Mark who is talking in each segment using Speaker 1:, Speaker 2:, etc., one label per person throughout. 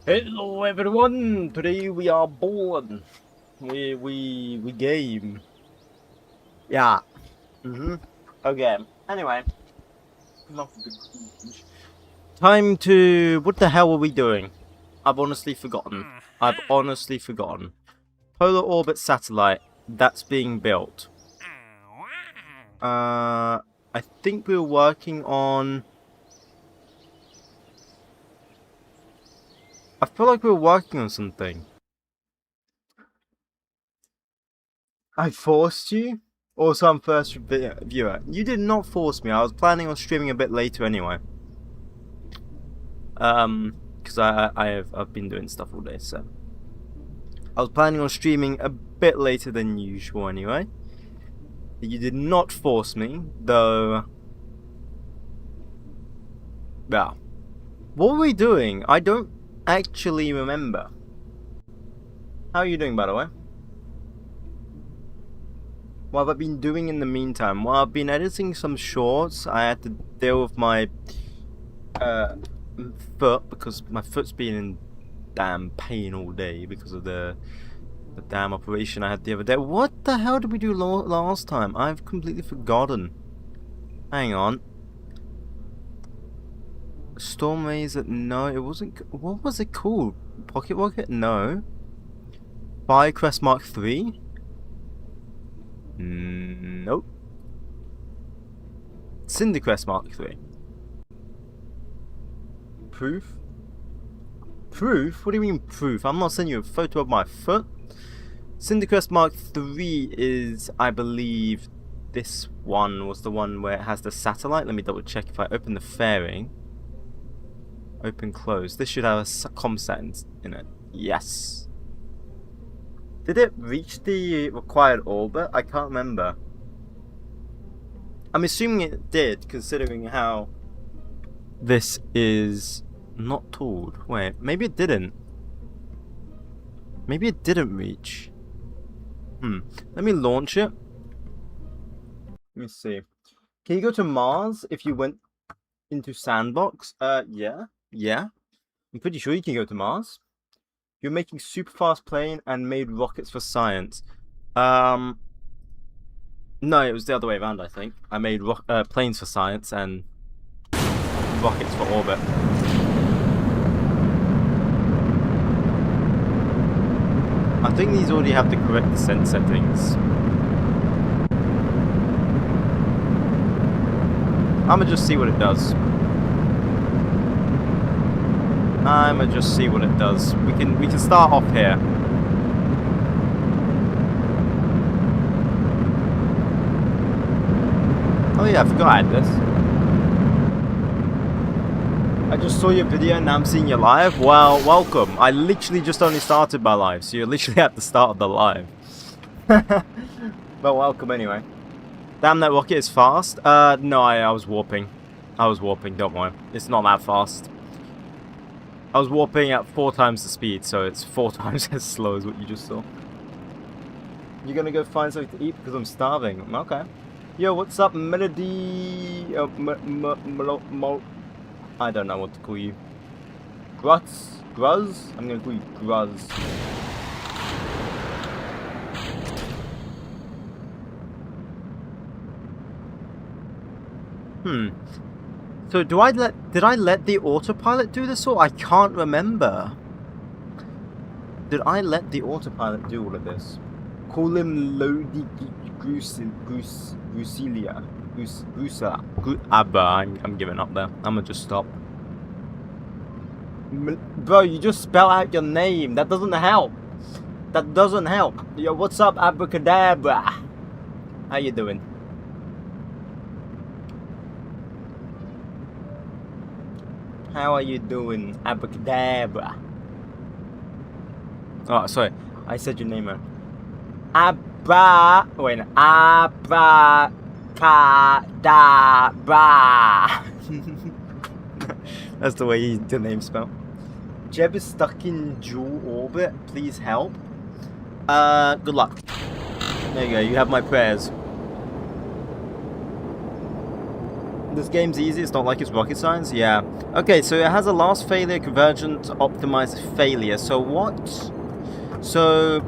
Speaker 1: Hello everyone! Today we are born. We game. Yeah. Okay. Anyway. Enough of the cringe. Time to... What the hell are we doing? I've honestly forgotten. Polar orbit satellite. That's being built. I think we were working on... I feel like we were working on something. I forced you? Also, I'm first viewer. You did not force me. I was planning on streaming a bit later anyway. Because I've been doing stuff all day, so I was planning on streaming a bit later than usual anyway. You did not force me, though. Yeah. What were we doing? I don't actually remember. How are you doing, by the way? What have I been doing in the meantime? Well, I've been editing some shorts. I had to deal with my foot because my foot's been in damn pain all day because of the damn operation I had the other day. What the hell did we do last time? I've completely forgotten. Hang on. Storm Laser? No, it wasn't. What was it called? Pocket Rocket? No. Firecrest Mark III? Nope. Cindercrest Mark III. Proof? Proof? What do you mean proof? I'm not sending you a photo of my foot. Cindercrest Mark III is, I believe, this one was the one where it has the satellite. Let me double check if I open the fairing. Open, close. This should have a comsat in it. Yes. Did it reach the required orbit? I can't remember. I'm assuming it did, considering how this is not tooled. Wait, maybe it didn't. Maybe it didn't reach. Let me launch it. Let me see. Can you go to Mars if you went into Sandbox? Yeah. I'm pretty sure you can go to Mars. You're making super fast plane and made rockets for science. No, it was the other way around, I think. I made planes for science and rockets for orbit. I think these already have the correct descent settings. I'ma just see what it does. We can start off here. Oh yeah, I forgot I had this. I just saw your video and now I'm seeing you live. Well, welcome. I literally just only started my live, so you're literally at the start of the live. But welcome anyway. Damn, that rocket is fast. No, I was warping. Don't worry. It's not that fast. I was warping at 4 times the speed, so it's 4 times as slow as what you just saw. You're gonna go find something to eat because I'm starving. Okay. Yo, what's up, Melody? I don't know what to call you. Gruz? I'm gonna call you Gruz. So did I let the autopilot do this, or I can't remember? Did I let the autopilot do all of this? Call him Lodi Grusilia. I'm giving up there. I'm gonna just stop. Bro, you just spell out your name. That doesn't help. Yo, what's up, Abracadabra? How you doing? How are you doing, Abracadabra? Oh, sorry. I said your name wrong. Abracadabra. That's the way the name spelled. Jeb is stuck in dual orbit. Please help. Good luck. There you go. You have my prayers. This game's easy, it's not like it's rocket science? Yeah. Okay, so it has a last failure, convergent, optimized failure. So what? So,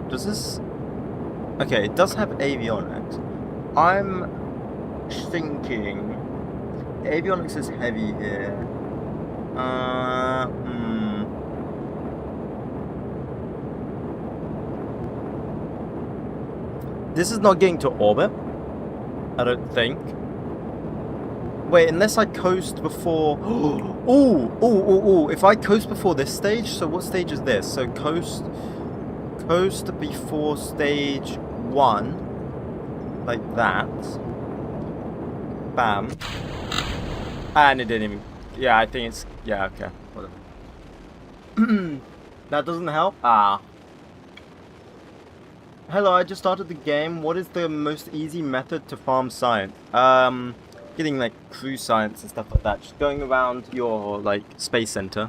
Speaker 1: Does this... Okay, it does have avionics. I'm thinking... Avionics is heavy here. This is not getting to orbit, I don't think. Wait, unless I coast before... Ooh. If I coast before this stage, so what stage is this? So coast before stage 1. Like that. Bam. And it didn't even... Yeah, I think it's... Yeah, okay. Whatever. That doesn't help? Ah. Hello, I just started the game. What is the most easy method to farm science? Getting like crew science and stuff like that. Just going around your like space center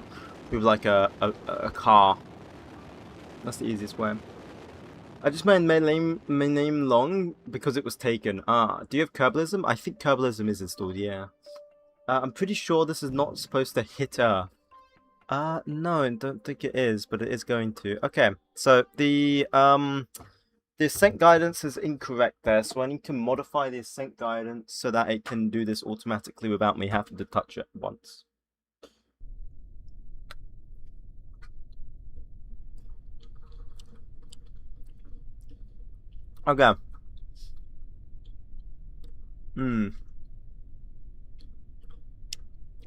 Speaker 1: with like a car. That's the easiest way. I just made my name long because it was taken. Ah, do you have 𝐏𝐫𝐸𝐿ism? I think 𝐏𝐏𝐿ism is installed, yeah. I'm pretty sure this is not supposed to hit Earth. No, I don't think it is, but it is going to. Okay, so the ascent guidance is incorrect there, so I need to modify the ascent guidance so that it can do this automatically without me having to touch it once. Okay.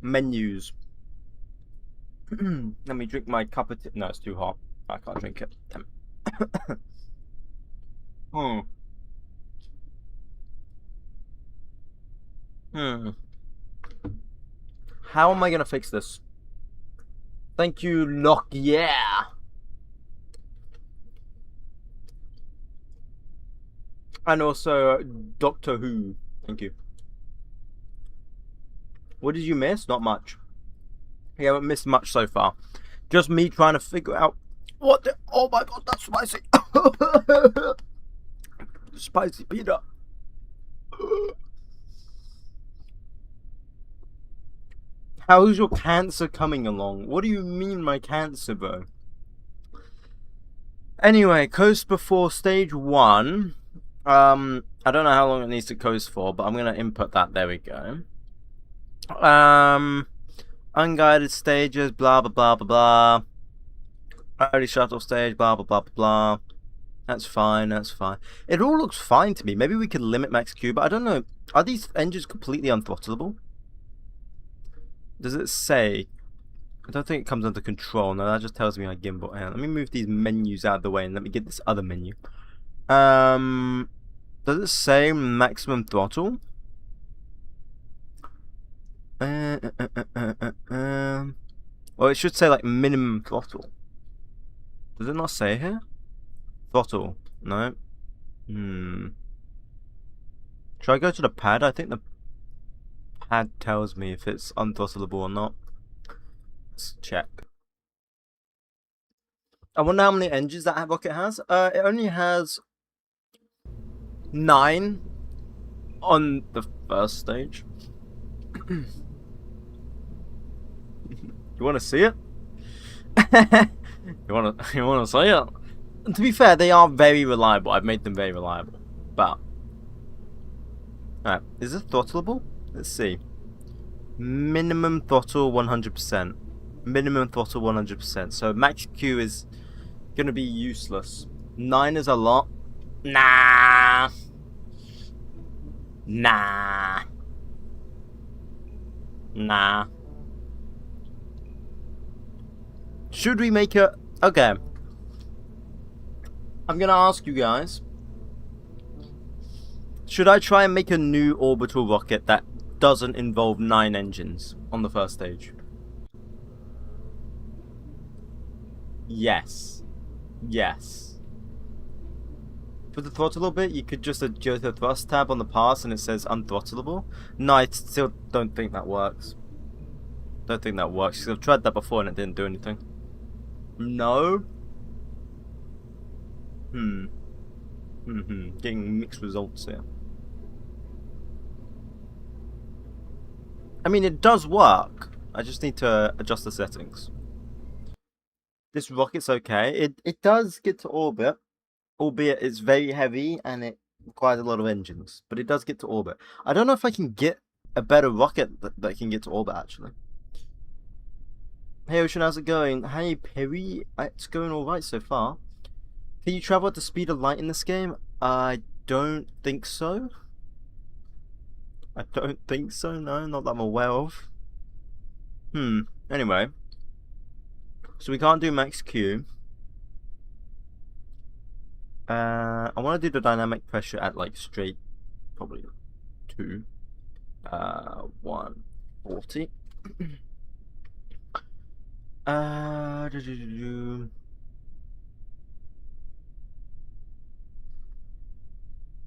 Speaker 1: Menus. Let me drink my cup of tea. No, it's too hot. I can't drink it. How am I gonna fix this? Thank you, 𝐒𝐞𝐫, yeah. And also Doctor Who. Thank you. What did you miss? Not much. You haven't missed much so far. Just me trying to figure out what the... Oh my god, that's spicy. Spicy Peter. How's your cancer coming along? What do you mean my cancer, bro? Anyway, coast before stage 1. I don't know how long it needs to coast for, but I'm gonna input that. There we go. Unguided stages, blah blah blah blah blah. Early shuttle stage, blah blah blah blah blah. That's fine, that's fine. It all looks fine to me. Maybe we could limit max Q, but I don't know. Are these engines completely unthrottleable? Does it say? I don't think it comes under control. No, that just tells me I gimbal. Let me move these menus out of the way and let me get this other menu. Does it say maximum throttle? Well, it should say like minimum throttle. Does it not say here? Throttle. No. Should I go to the pad? I think the pad tells me if it's unthrottleable or not. Let's check. I wonder how many engines that rocket has. It only has 9 on the first stage. You want to see it? You want to see it? To be fair, they are very reliable. I've made them very reliable. But alright, is this throttleable? Let's see. Minimum throttle 100%. Minimum throttle 100%. So max Q is gonna be useless. 9 is a lot. Nah. Should we make a... Okay. I'm gonna ask you guys. Should I try and make a new orbital rocket that doesn't involve 9 engines on the first stage? Yes. Yes. For the throttle bit, you could just adjust the thrust tab on the pass and it says unthrottleable. No, I still don't think that works. Don't think that works. I've tried that before and it didn't do anything. No. Getting mixed results here. I mean, it does work. I just need to adjust the settings. This rocket's okay. It does get to orbit, albeit it's very heavy and it requires a lot of engines. But it does get to orbit. I don't know if I can get a better rocket that can get to orbit, actually. Hey Ocean, how's it going? Hey Perry, it's going alright so far. Can you travel at the speed of light in this game? I don't think so. I don't think so, no, not that I'm aware of. Anyway. So we can't do max Q. I want to do the dynamic pressure at like straight, probably 140.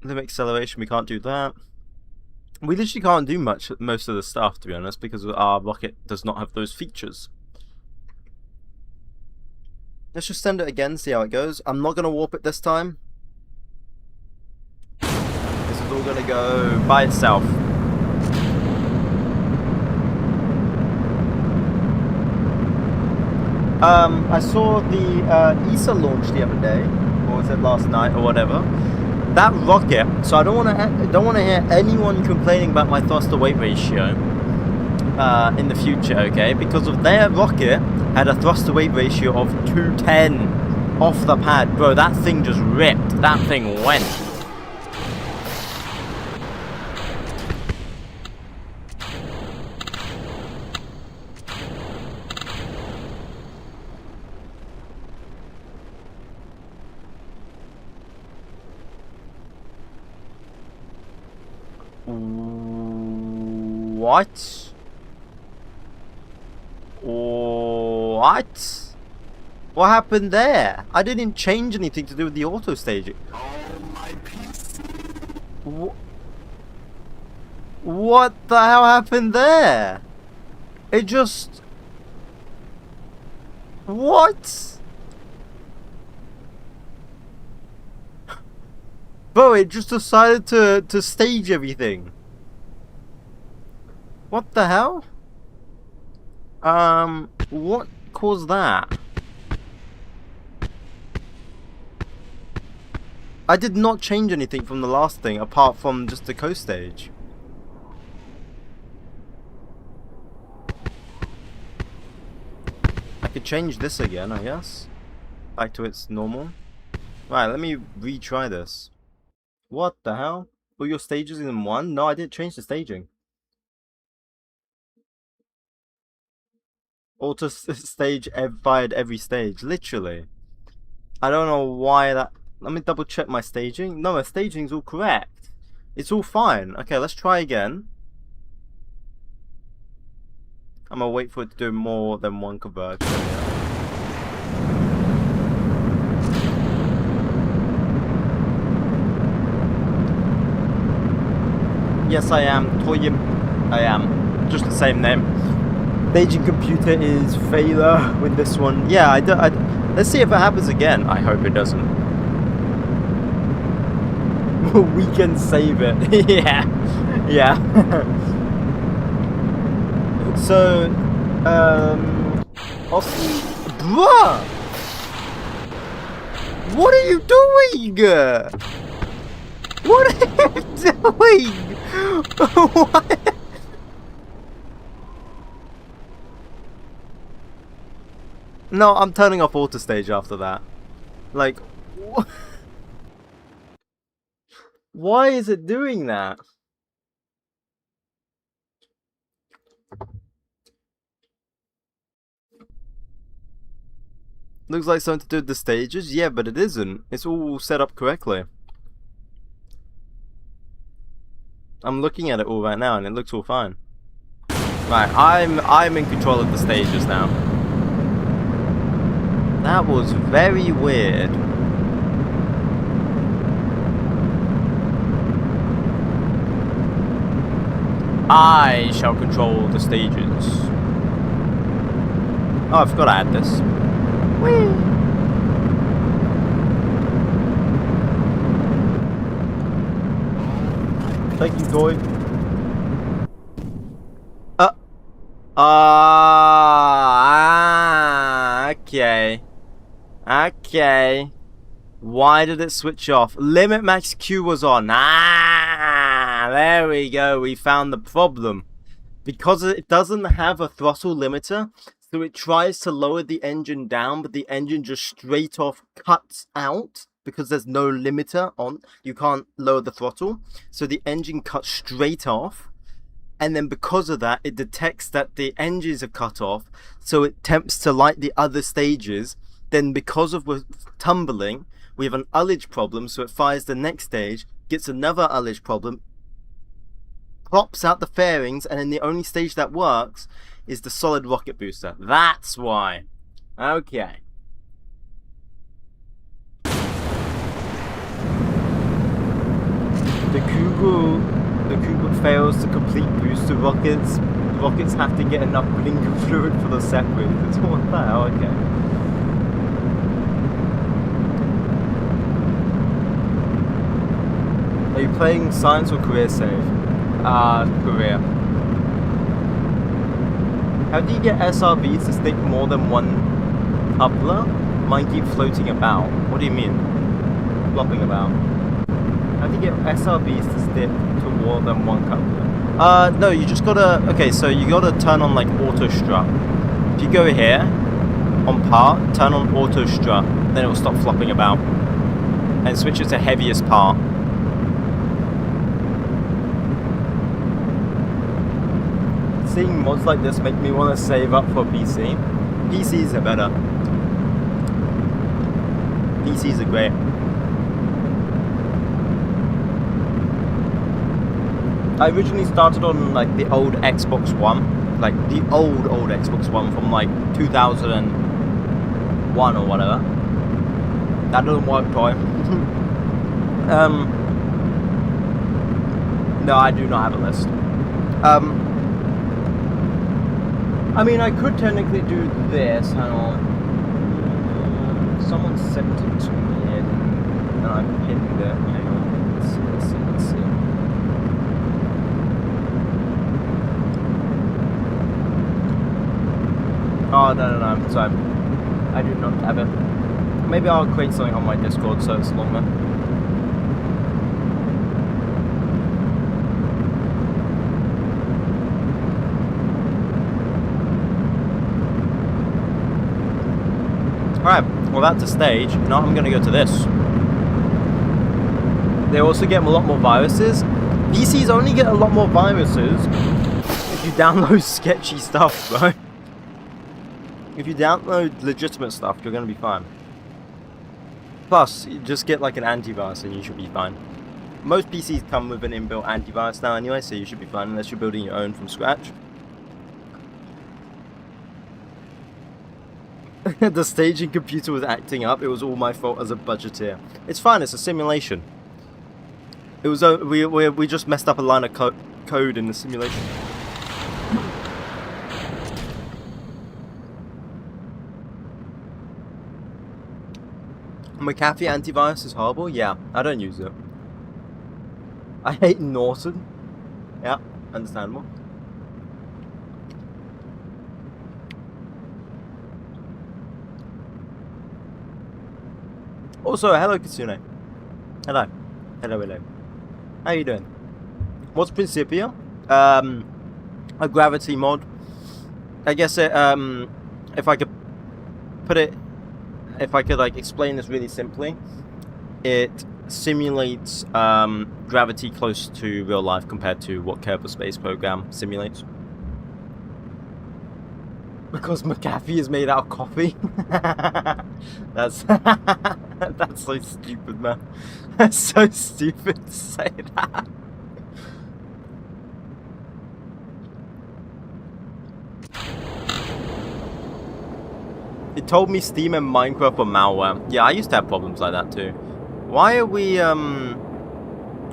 Speaker 1: Limit acceleration, we can't do that. We literally can't do most of the stuff, to be honest, because our rocket does not have those features. Let's just send it again, see how it goes. I'm not going to warp it this time. This is all going to go by itself. I saw the ESA launch the other day, or was it last night or whatever. That rocket, so I don't want to hear anyone complaining about my thrust to weight ratio in the future, okay? Because of their rocket had a thrust to weight ratio of 210 off the pad. Bro, that thing just ripped. That thing went. What? What? What happened there? I didn't change anything to do with the auto staging. What the hell happened there? It just... What? Bro, it just decided to stage everything. What the hell? What caused that? I did not change anything from the last thing, apart from just the coast stage. I could change this again, I guess. Back to its normal. Right, let me retry this. What the hell? Were your stages in one? No, I didn't change the staging. Auto stage fired every stage, literally. I don't know why that... Let me double check my staging. No, my staging's all correct. It's all fine. Okay, let's try again. I'm gonna wait for it to do more than one conversion. Yes, I am. Toyim. I am. Just the same name. Staging computer is failure with this one. Yeah, let's see if it happens again. I hope it doesn't. We can save it. Yeah. Yeah. So, obviously... Bruh! What are you doing? What are you doing? What? No, I'm turning off auto stage after that. Like, why is it doing that? Looks like something to do with the stages. Yeah, but it isn't. It's all set up correctly. I'm looking at it all right now and it looks all fine. Right, I'm in control of the stages now. That was very weird. I shall control the stages. Oh, I forgot to add this. Whee! Thank you, Toy. Okay. Okay. Why did it switch off? Limit max Q was on. There we go. We found the problem. Because it doesn't have a throttle limiter, so it tries to lower the engine down, but the engine just straight off cuts out because there's no limiter on. You can't lower the throttle, so the engine cuts straight off. And then because of that, it detects that the engines are cut off, so it attempts to light the other stages. Then because of we're tumbling, we have an ullage problem, so it fires the next stage, gets another ullage problem, pops out the fairings, and then the only stage that works is the solid rocket booster. That's why. Okay. The 𝐒𝐫𝐸 fails to complete booster rockets. Rockets have to get enough blinker fluid for the separate. It's all that. Oh, okay. Are you playing science or career save? Career. How do you get SRBs to stick more than one coupler? Mine keep floating about. What do you mean? Flopping about. How do you get SRBs to stick to more than one coupler? No, you just gotta... Okay, so you gotta turn on, like, auto strut. If you go here, on part, turn on auto strut, then it will stop flopping about. And switch it to heaviest part. Seeing mods like this make me want to save up for PC. PCs are better. PCs are great. I originally started on like the old Xbox One, like the old Xbox One from like 2001 or whatever. That doesn't work, Toy. No, I do not have a list. I mean, I could technically do this. Hang on. Someone sent it to me and I pinned it. Hang on. Let's see. Oh, no, I'm sorry. I do not have it. Maybe I'll create something on my Discord so it's longer. Alright, well that's a stage. Now I'm going to go to this. They also get a lot more viruses. PCs only get a lot more viruses if you download sketchy stuff, bro. If you download legitimate stuff, you're going to be fine. Plus, you just get like an antivirus and you should be fine. Most PCs come with an inbuilt antivirus now anyway, so you should be fine unless you're building your own from scratch. The staging computer was acting up. It was all my fault as a budgeteer. It's fine. It's a simulation. It was we just messed up a line of code in the simulation. McAfee antivirus is horrible. Yeah, I don't use it. I hate Norton. Yeah, understandable. Also, hello Kitsune. Hello. Hello. How you doing? What's Principia? A gravity mod. I guess it, if I could like explain this really simply, it simulates gravity close to real life compared to what Kerbal Space Program simulates. Because McAfee is made out of coffee. That's that's so stupid, man. That's so stupid to say that. It told me Steam and Minecraft were malware. Yeah, I used to have problems like that too. Why are we No,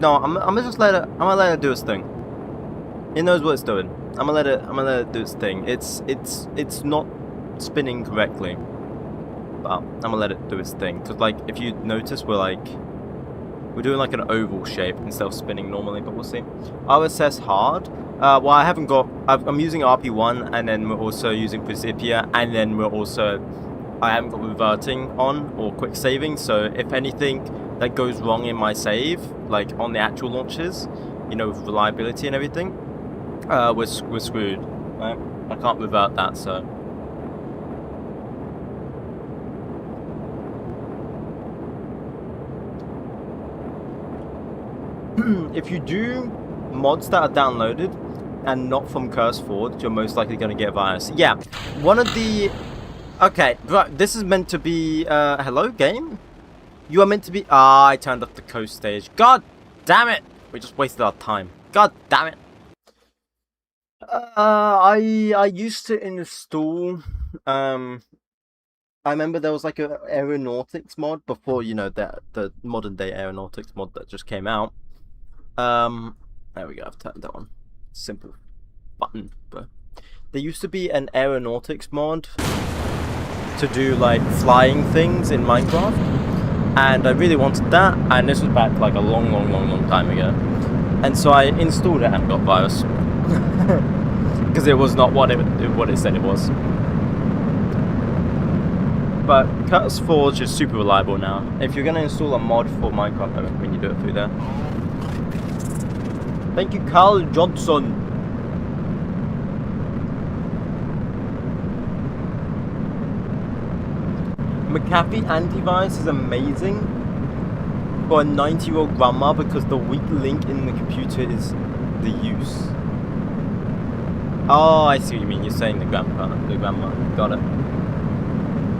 Speaker 1: I'm gonna just let it. I'm gonna let it do its thing. It knows what it's doing. I'm gonna let it do its thing. It's not spinning correctly, but I'm gonna let it do its thing. Cause like if you notice, we're We're doing like an oval shape instead of spinning normally, but we'll see. RSS hard. Well, I haven't got... I'm using RP1, and then we're also using Principia, and then we're also... I haven't got reverting on, or quick saving, so if anything that goes wrong in my save, like on the actual launches, you know, with reliability and everything, we're screwed, right? I can't revert that, so... If you do mods that are downloaded and not from CurseForge, you're most likely going to get a virus. Yeah, one of the... Okay, right, this is meant to be... hello, game? You are meant to be... Ah, I turned off the coast stage. God damn it! We just wasted our time. God damn it! I used to install... I remember there was like a aeronautics mod before, you know, the modern day aeronautics mod that just came out. There we go, I've turned that on. Simple button, but there used to be an aeronautics mod to do like flying things in Minecraft, and I really wanted that, and this was back like a long time ago, and so I installed it and got virus because it was not what it said it was. But CurseForge is super reliable now. If you're gonna install a mod for Minecraft, when you do it through there. Thank you, Carl Johnson. McAfee antivirus is amazing for a 90-year-old grandma because the weak link in the computer is the use. Oh, I see what you mean. You're saying the grandma. Got it.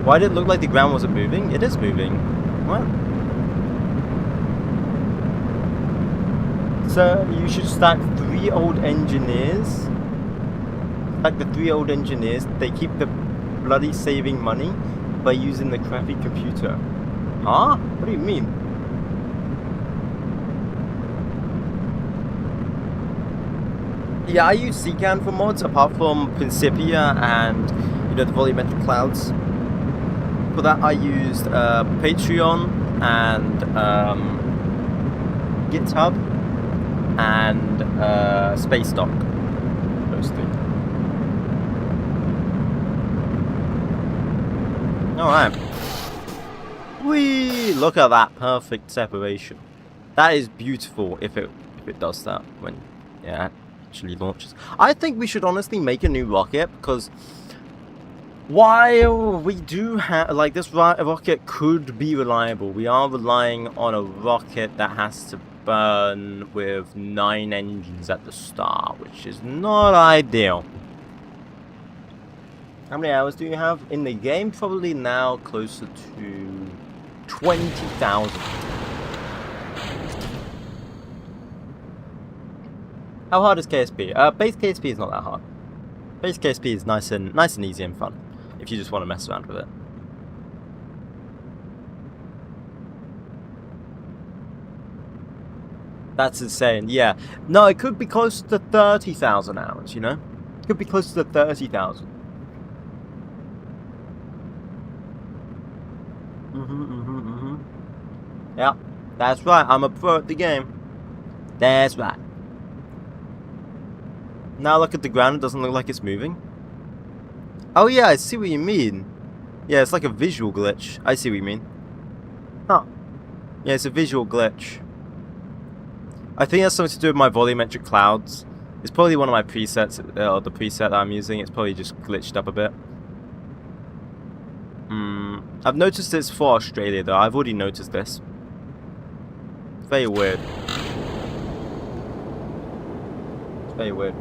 Speaker 1: Why did it look like the ground wasn't moving? It is moving. What? So you should stack 3 old engineers. Stack the 3 old engineers. They keep the bloody saving money by using the crappy computer. Huh? What do you mean? Yeah, I use 𝐒𝐞𝐫𝐴N for mods, apart from Principia and, you know, the volumetric clouds. For that, I used Patreon and GitHub and SpaceDock. Those 3. Alright. Whee! Look at that perfect separation. That is beautiful if it does that when it actually launches. I think we should honestly make a new rocket, because while we do have, like, this rocket could be reliable, we are relying on a rocket that has to burn with 9 engines at the start, which is not ideal. How many hours do you have in the game? Probably now closer to 20,000. How hard is KSP? Base KSP is not that hard. Base KSP is nice and easy and fun if you just want to mess around with it. That's insane. Yeah. No, it could be close to 30,000 hours. You know, it could be close to 30,000. Yeah, that's right. I'm a pro at the game. That's right. Now look at the ground. It doesn't look like it's moving. Oh yeah, I see what you mean. Yeah, it's like a visual glitch. I see what you mean. Huh. Yeah, it's a visual glitch. I think that's something to do with my volumetric clouds. It's probably one of my presets, or the preset that I'm using. It's probably just glitched up a bit. I've noticed this for Australia though. I've already noticed this. It's very weird. It's very weird.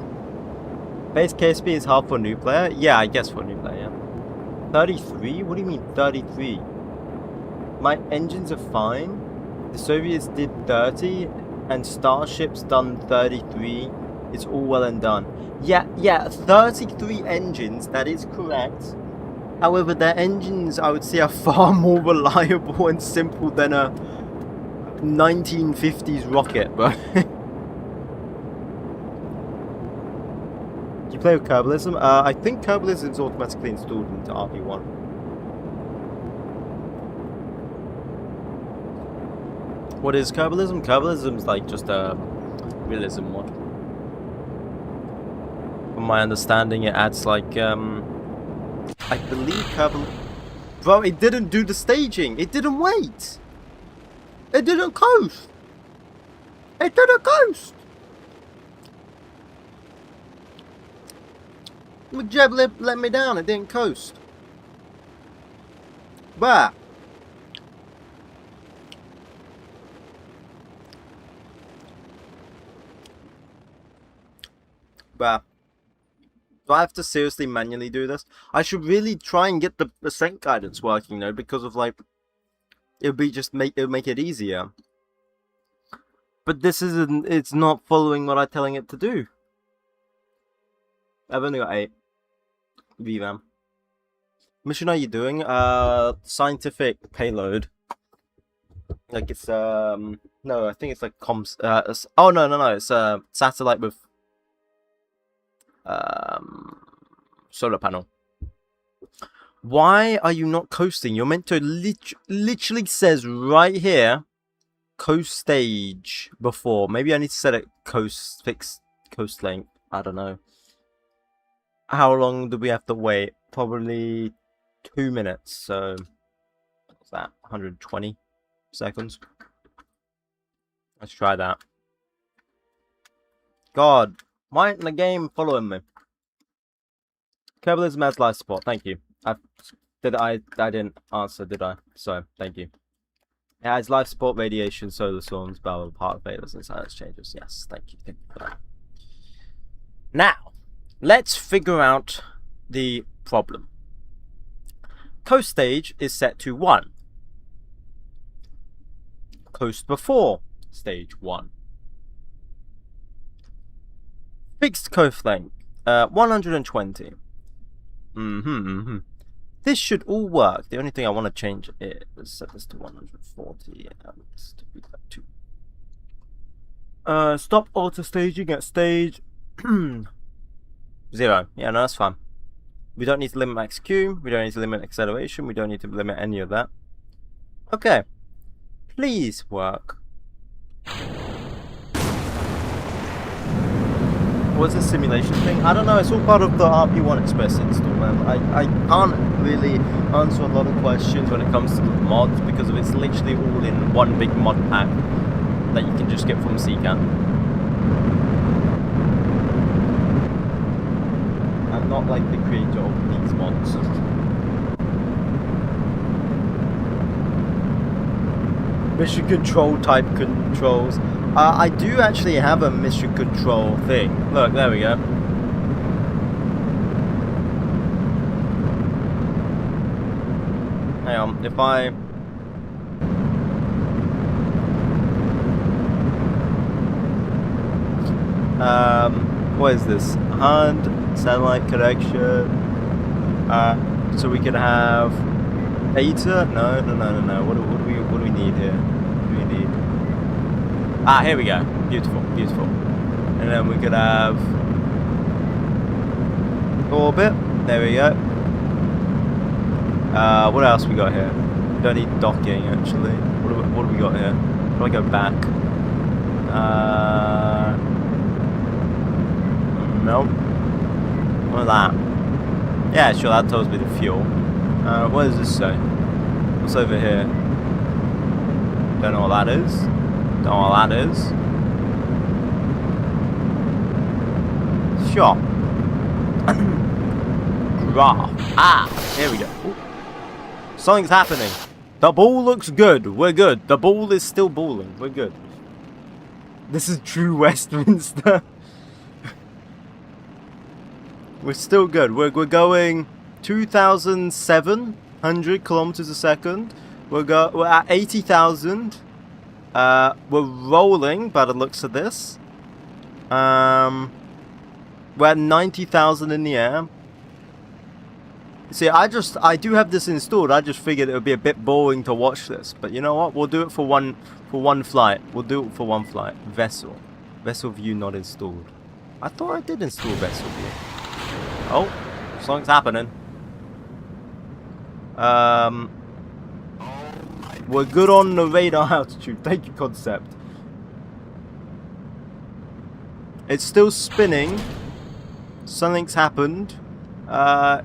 Speaker 1: Base KSP is hard for a new player? Yeah, I guess for a new player, yeah. 33? What do you mean 33? My engines are fine. The Soviets did 30 and Starship's done 33. It's all well and done. Yeah, 33 engines, that is correct. However, their engines, I would say, are far more reliable and simple than a 1950s rocket, bro. Do you play with 𝐒𝐫𝐴𝐠𝐫𝐚? I think 𝐒𝐶𝐵𝐵𝐴𝐿 is automatically installed into RP1. What is 𝐏𝐫𝐸alism? 𝐏𝐶𝐫𝐸alism is like just a realism mod. From my understanding, it adds like I believe 𝐏𝐵𝐸alism. Bro, it didn't do the staging. It didn't wait. It didn't coast. It didn't coast. 𝐒𝐫𝐸𝐴 let me down. It didn't coast. Bah. Bah. Do I have to seriously manually do this? I should really try and get the ascent guidance working though, because of like it would be just make it easier. But this isn't. It's not following what I'm telling it to do. I've only got 8 VRAM. Mission are you doing? Scientific payload. Like it's no, I think it's like comms. Oh no, it's satellite with solar panel. Why are you not coasting? You're meant to literally says right here, coast stage before. Maybe I need to set it fixed coast length. I don't know. How long do we have to wait? Probably 2 minutes. So what's that? 120 seconds. Let's try that. God, why isn't the game following me? 𝐏𝐵𝐸alism has life support. Thank you. I didn't answer, did I? So thank you. It has life support, radiation, solar storms, blah blah, part of failures and science changes. Yes, thank you for that. Now, let's figure out the problem. Coast stage is set to 1. Coast before stage 1. Fixed coast length 120. This should all work. The only thing I want to change is set this to 140 and this to be like 2. Stop auto staging at stage 0. Yeah, no, that's fine. We don't need to limit max Q. We don't need to limit acceleration. We don't need to limit any of that. Okay. Please work. What's this simulation thing? I don't know. It's all part of the RP1 Express install, man. I can't really answer a lot of questions when it comes to the mods because it's literally all in one big mod pack that you can just get from 𝐒𝐸𝐚. I'm not like the creator of these mods. Mission control type controls. I do actually have a mission control thing. Look, there we go. Hang on, if I... what is this? Hand, satellite connection. So we can have data? No. What do we need here? What do we need? Ah, here we go. Beautiful. And then we could have orbit. There we go. What else we got here? We don't need docking actually. What do we got here? How do I go back? Nope. What is that? Yeah, sure, that tells me the fuel. What does this say? What's over here? Don't know what that is. Don't know what that is. Sure. Graph. Ah, here we go. Ooh. Something's happening. The ball looks good. We're good. The ball is still balling. We're good. This is true Westminster. We're still good. We're going 2,700 kilometers a second. We're at 80,000. We're rolling by the looks of this. We're at 90,000 in the air. See, I do have this installed. I just figured it would be a bit boring to watch this, but you know what? We'll do it for one flight. We'll do it for one flight. Vessel view not installed. I thought I did install vessel view. Oh, something's happening. We're good on the radar altitude. Thank you, concept. It's still spinning. Something's happened.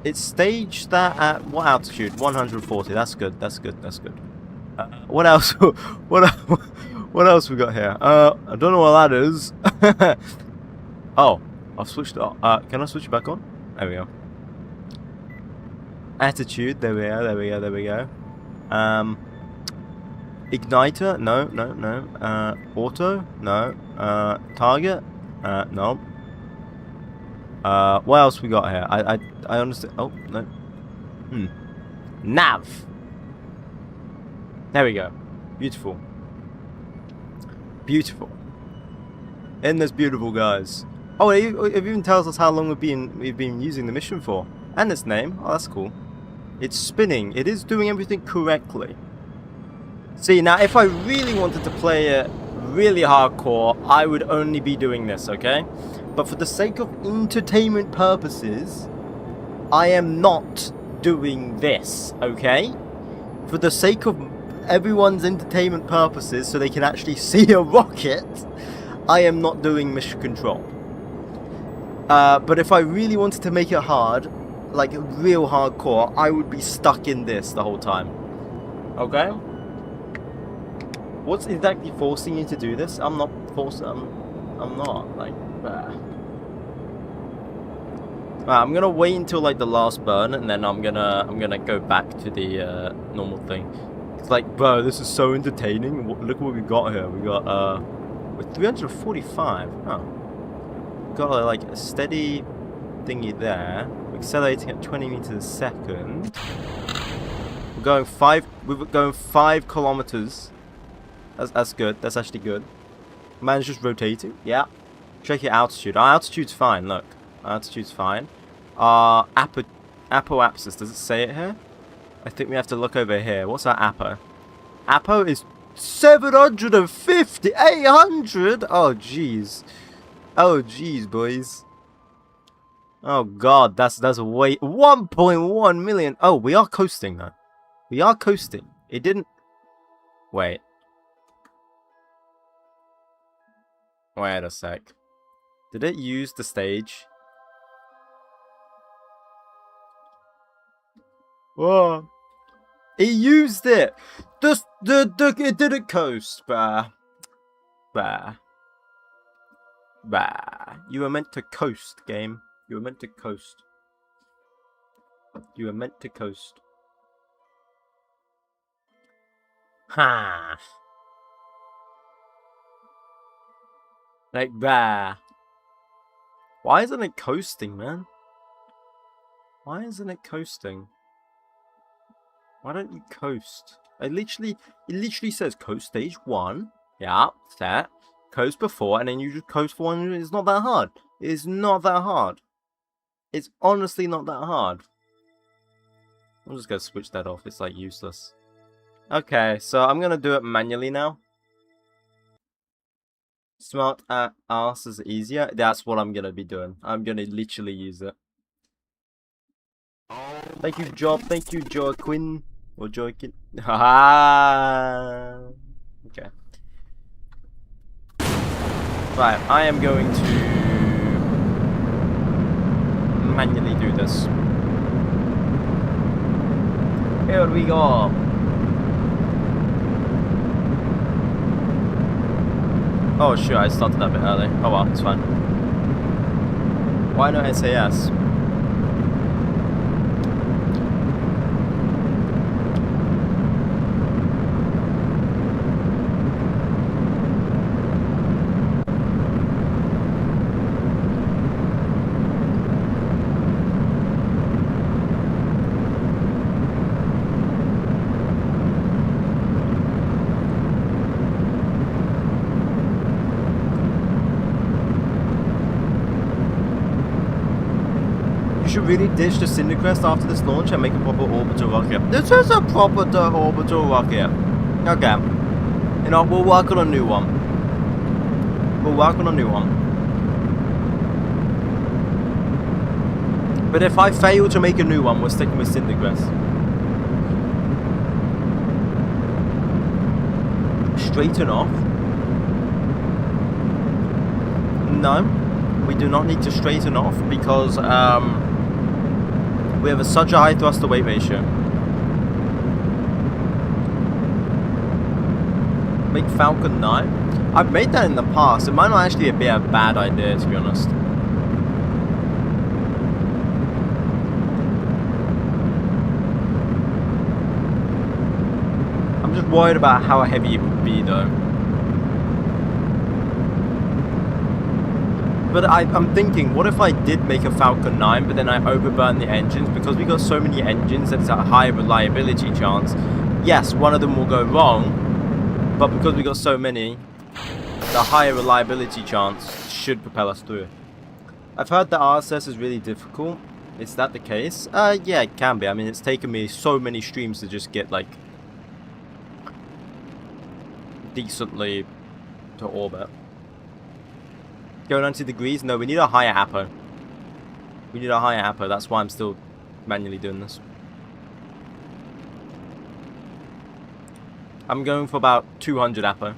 Speaker 1: It's staged that at what altitude? 140. That's good. That's good. That's good. What else? What else we got here? I don't know what that is. Oh, I've switched it. Can I switch it back on? There we go. Attitude. There we go. There we go. There we go. Igniter. No. No. No. Auto. No. Target. No. What else we got here? I understand. Oh no. Nav. There we go. Beautiful. Beautiful. Isn't this beautiful, guys? Oh, it even tells us how long we've been using the mission for, and its name. Oh, that's cool. It's spinning. It is doing everything correctly. See, now if I really wanted to play it really hardcore, I would only be doing this, okay? But for the sake of entertainment purposes, I am not doing this, okay? For the sake of everyone's entertainment purposes, so they can actually see a rocket, I am not doing mission control. But if I really wanted to make it hard, like real hardcore, I would be stuck in this the whole time. Okay? What's exactly forcing you to do this? I'm not forcing. I'm not like. I'm gonna wait until like the last burn, and then I'm gonna go back to the normal thing. It's like, bro, this is so entertaining. Look what we got here. We got with 345. Oh. Got like a steady thingy there. We're accelerating at 20 meters a second. We're going 5 kilometers. That's good. That's actually good. Man's just rotating. Yeah. Check your altitude. Our altitude's fine. Look, our altitude's fine. Apoapsis. Does it say it here? I think we have to look over here. What's our apo? Apo is 750, 800. Oh jeez. Oh jeez, boys. Oh god, that's way 1.1 million. Oh, we are coasting though. We are coasting. It didn't. Wait. Wait a sec. Did it use the stage? Whoa. It used it. It didn't coast. Bah. You were meant to coast, game. You were meant to coast. You were meant to coast. Ha. Like, bah. Why isn't it coasting, man? Why isn't it coasting? Why don't you coast? It literally says coast stage 1. Yeah, set. Coast before, and then you just coast for 1. It's not that hard. It's not that hard. It's honestly not that hard. I'm just gonna switch that off. It's like useless. Okay, so I'm gonna do it manually now. Smart ass is easier. That's what I'm gonna be doing. I'm gonna literally use it. Thank you, Job. Thank you, Joaquin. Or Joaquin. Haha. Okay. Right, I am going to manually do this. Here we go. Oh sure, I started that bit early. Oh well, it's fine. Why not SAS? Should really ditch the Cindercrest after this launch and make a proper orbital rocket. This is a proper orbital rocket. Okay. You know, we'll work on a new one. We'll work on a new one. But if I fail to make a new one, we're sticking with Cindercrest. straighten off. No, we do not need to straighten off because we have such a high thrust to weight ratio. Make Falcon 9. I've made that in the past. It might not actually be a bad idea, to be honest. I'm just worried about how heavy it would be, though. But I'm thinking, what if I did make a Falcon 9, but then I overburn the engines? Because we got so many engines that it's a high reliability chance. Yes, one of them will go wrong, but because we got so many, the higher reliability chance should propel us through. I've heard that RSS is really difficult. Is that the case? Yeah, it can be. I mean, it's taken me so many streams to just get, like, decently to orbit. Go 90 degrees? No, we need a higher apo. We need a higher apo. That's why I'm still manually doing this. I'm going for about 200 apo.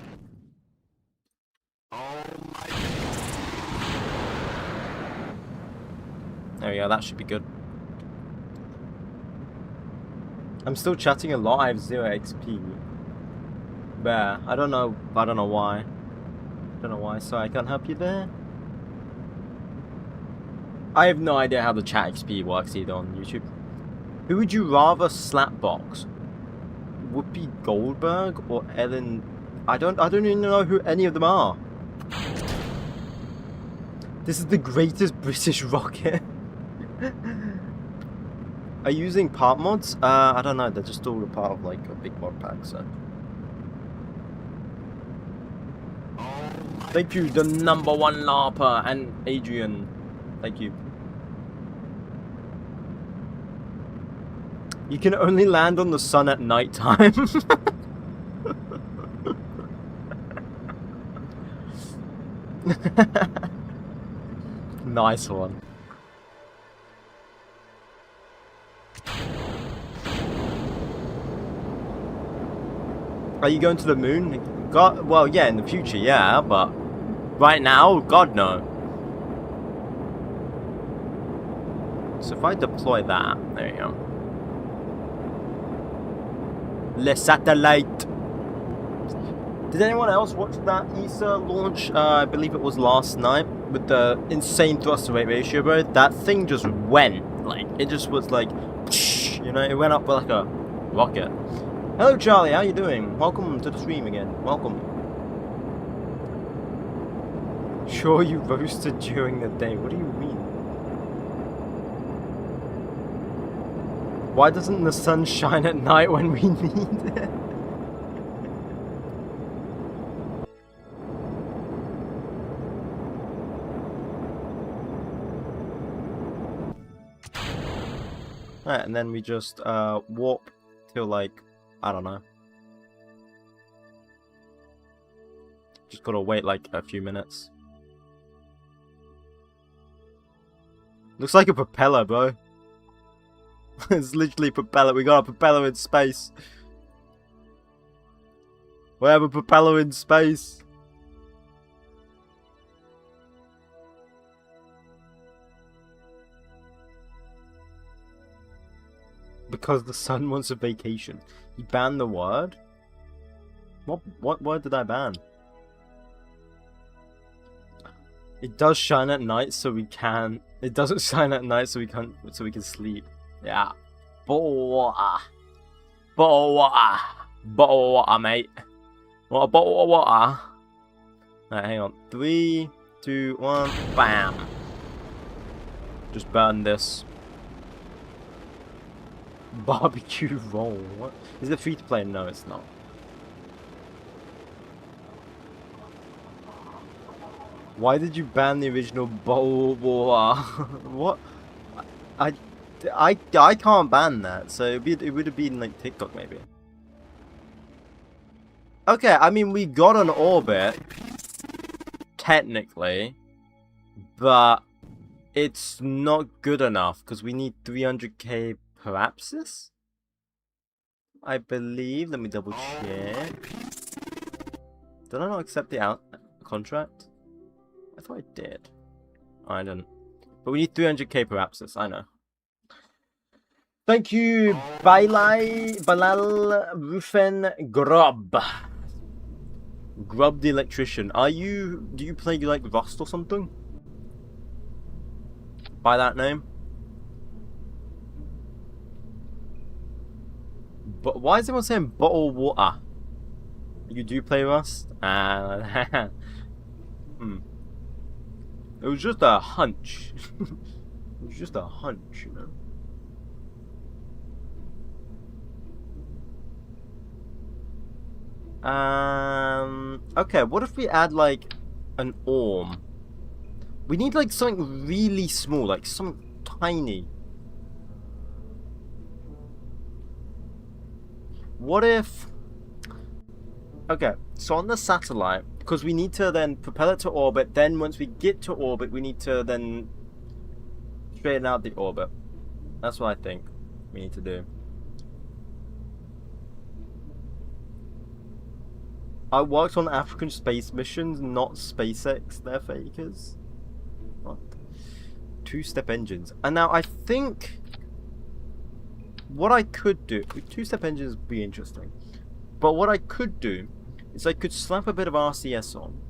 Speaker 1: There we go, that should be good. I'm still chatting a lot. I have 0 XP. There. I don't know why. I don't know why, so I can't help you there. I have no idea how the chat XP works either on YouTube. Who would you rather slapbox? Whoopi Goldberg or Ellen? I don't even know who any of them are. This is the greatest British rocket. Are you using part mods? I don't know. They're just all a part of like a big mod pack. So. Thank you, the #1 LARPer and Adrian. Thank you. You can only land on the sun at night time. Nice one. Are you going to the moon? God, well, yeah, in the future, yeah, but right now, God, no. So if I deploy that, there you go. Le satellite. Did anyone else watch that ESA launch? I believe it was last night with the insane thrust to weight ratio, bro. That thing just went, like, it just was like, you know, it went up like a rocket. Hello, Charlie. How you doing? Welcome to the stream again. Welcome. Sure, you roasted during the day. What do you mean? Why doesn't the sun shine at night when we need it? Alright, and then we just warp till like, I don't know. Just gotta wait like a few minutes. Looks like a propeller, bro. It's literally a propeller. We got a propeller in space. We have a propeller in space. Because the sun wants a vacation. You banned the word? What word did I ban? It does shine at night, so we can. It doesn't shine at night, so we can't. So we can sleep. Yeah. Bottle of water. Bottle of water. Bottle of water, mate. What a bottle of water. Alright, hang on. 3, 2, 1. Bam. Just burn this. Barbecue roll. What? Is it free to play? No, it's not. Why did you ban the original bottle of water? What? I can't ban that, so it would have been like TikTok maybe. Okay, I mean we got an orbit, technically, but it's not good enough because we need 300k per apsis, I believe. Let me double check. Did I not accept the contract? I thought I did. I didn't. But we need 300k per abscess, I know. Thank you, Balal Rufen Grub. Grub the electrician. Do you play like Rust or something? By that name? But why is everyone saying bottle water? You do play Rust? It was just a hunch. It was just a hunch, you know? Okay, what if we add like an orm? We need like something really small, like something tiny. What if... Okay, so on the satellite, because we need to then propel it to orbit, then once we get to orbit, we need to then straighten out the orbit. That's what I think we need to do. I worked on African space missions, not SpaceX. They're fakers. What? Two-step engines. And now I think what I could do... Two-step engines would be interesting. But what I could do is I could slap a bit of RCS on.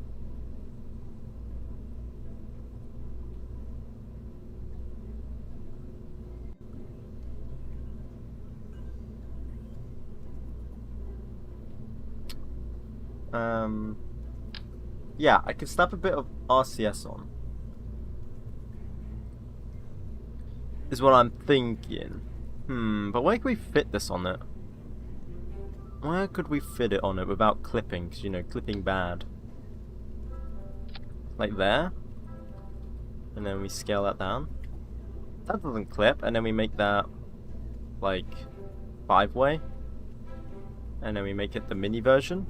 Speaker 1: Yeah, I could slap a bit of RCS on. Is what I'm thinking. But where could we fit this on it? Where could we fit it on it without clipping? 'Cause, you know, clipping bad. Like there. And then we scale that down. That doesn't clip. And then we make that like 5-way. And then we make it the mini version.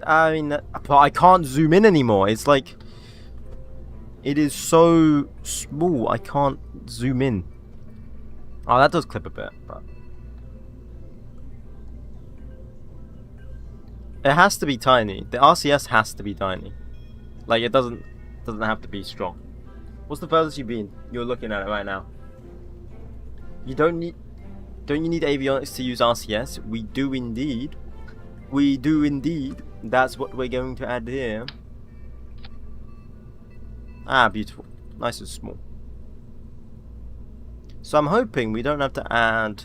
Speaker 1: I mean, but I can't zoom in anymore. It's like, it is so small, I can't zoom in. Oh, that does clip a bit, but it has to be tiny. The RCS has to be tiny. Like, it doesn't have to be strong. What's the furthest you've been? You're looking at it right now. Don't you need avionics to use RCS? We do indeed. We do indeed. That's what we're going to add here. Ah, beautiful. Nice and small. So I'm hoping we don't have to add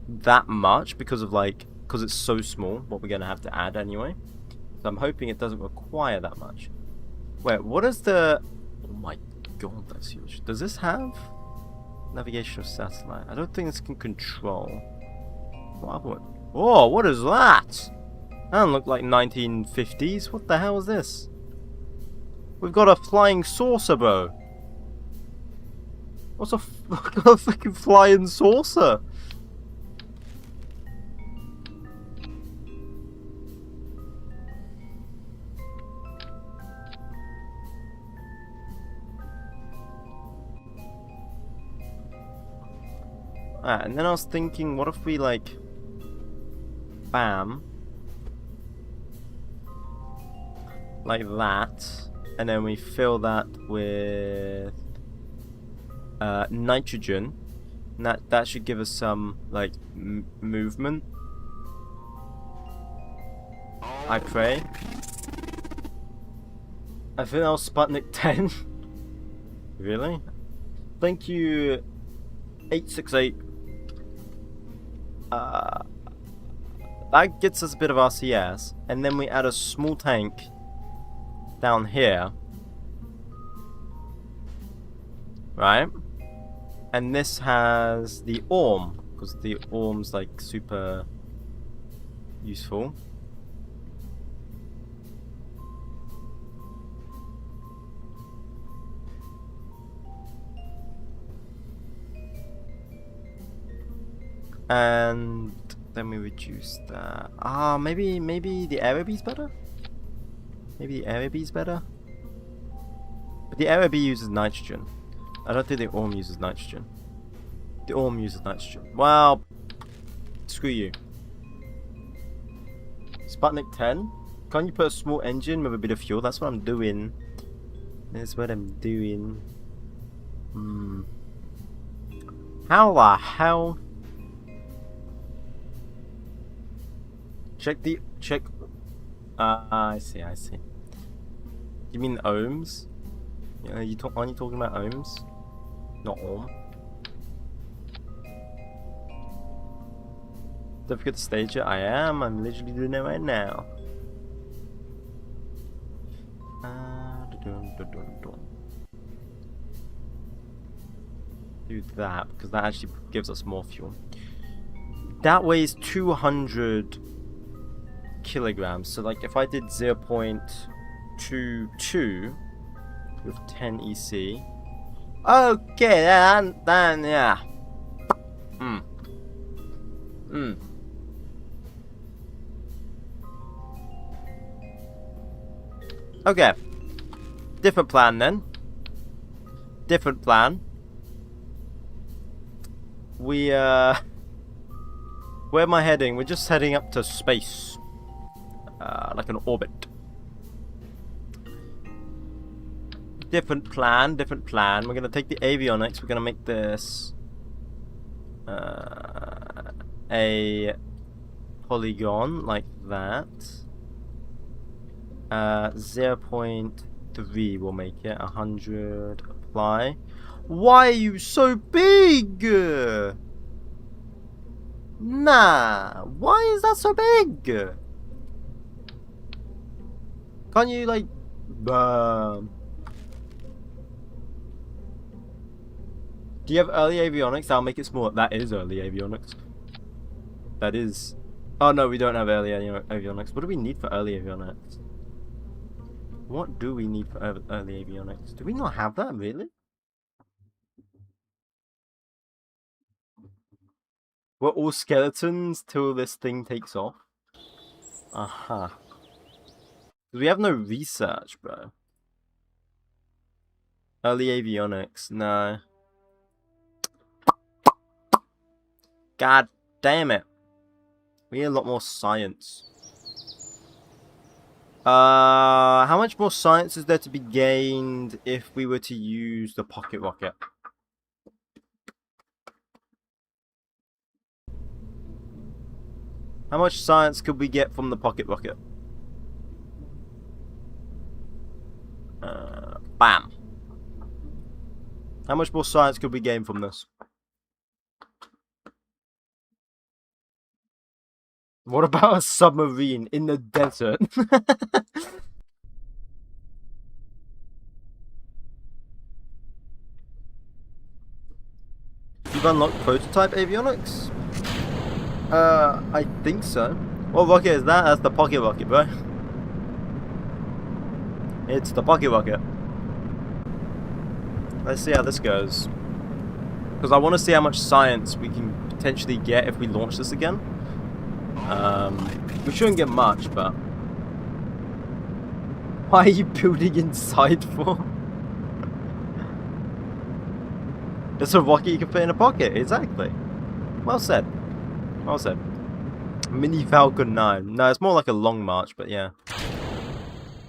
Speaker 1: that much because it's so small, what we're going to have to add anyway. So I'm hoping it doesn't require that much. Wait, what is the... Oh my god, that's huge. Does this have navigation of satellite? I don't think this can control. Oh, what is that? That doesn't look like 1950s. What the hell is this? We've got a flying saucer, bro. What's a freaking flying saucer? And then I was thinking, what if we like... Bam. Like that. And then we fill that with nitrogen. And that should give us some like movement. I pray. I think that was Sputnik 10. Really? Thank you, 868. That gets us a bit of RCS, and then we add a small tank down here, right? And this has the orm, because the orm's like super useful. And then we reduce that. Ah, maybe the Aerob's better? Maybe the Aerob's better? But the Aerob uses nitrogen. I don't think the Orm uses nitrogen. The Orm uses nitrogen. Well, screw you. Sputnik 10? Can't you put a small engine with a bit of fuel? That's what I'm doing. That's what I'm doing. How the hell? Check. I see. You mean ohms? Yeah, aren't you talking about ohms? Not ohm. Don't forget to stage it. I am. I'm literally doing it right now. Do that because that actually gives us more fuel. That weighs 200 kilograms. So like if I did 0.22 with 10 EC. Okay, then yeah. Okay. Different plan then. Different plan. Where am I heading? We're just heading up to space. Like an orbit. Different plan. We're gonna take the avionics. We're gonna make this a polygon like that. 0.3 will make it 100. Apply. Why are you so big? Nah. Why is that so big? Can't you like? Do you have early avionics? I'll make it smaller. That is early avionics. That is. Oh no, we don't have early avionics. What do we need for early avionics? What do we need for early avionics? Do we not have that, really? We're all skeletons till this thing takes off? Aha. We have no research, bro. Early avionics, no. God damn it. We need a lot more science. How much more science is there to be gained if we were to use the pocket rocket? How much science could we get from the pocket rocket? Bam. How much more science could we gain from this? What about a submarine in the desert? You've unlocked prototype avionics? I think so. What rocket is that? That's the pocket rocket, bro. It's the pocket rocket. Let's see how this goes. Because I want to see how much science we can potentially get if we launch this again. We shouldn't get much, but... Why are you building inside for? That's a rocket you can put in a pocket, exactly. Well said. Well said. Mini Falcon 9. No, it's more like a long march, but yeah.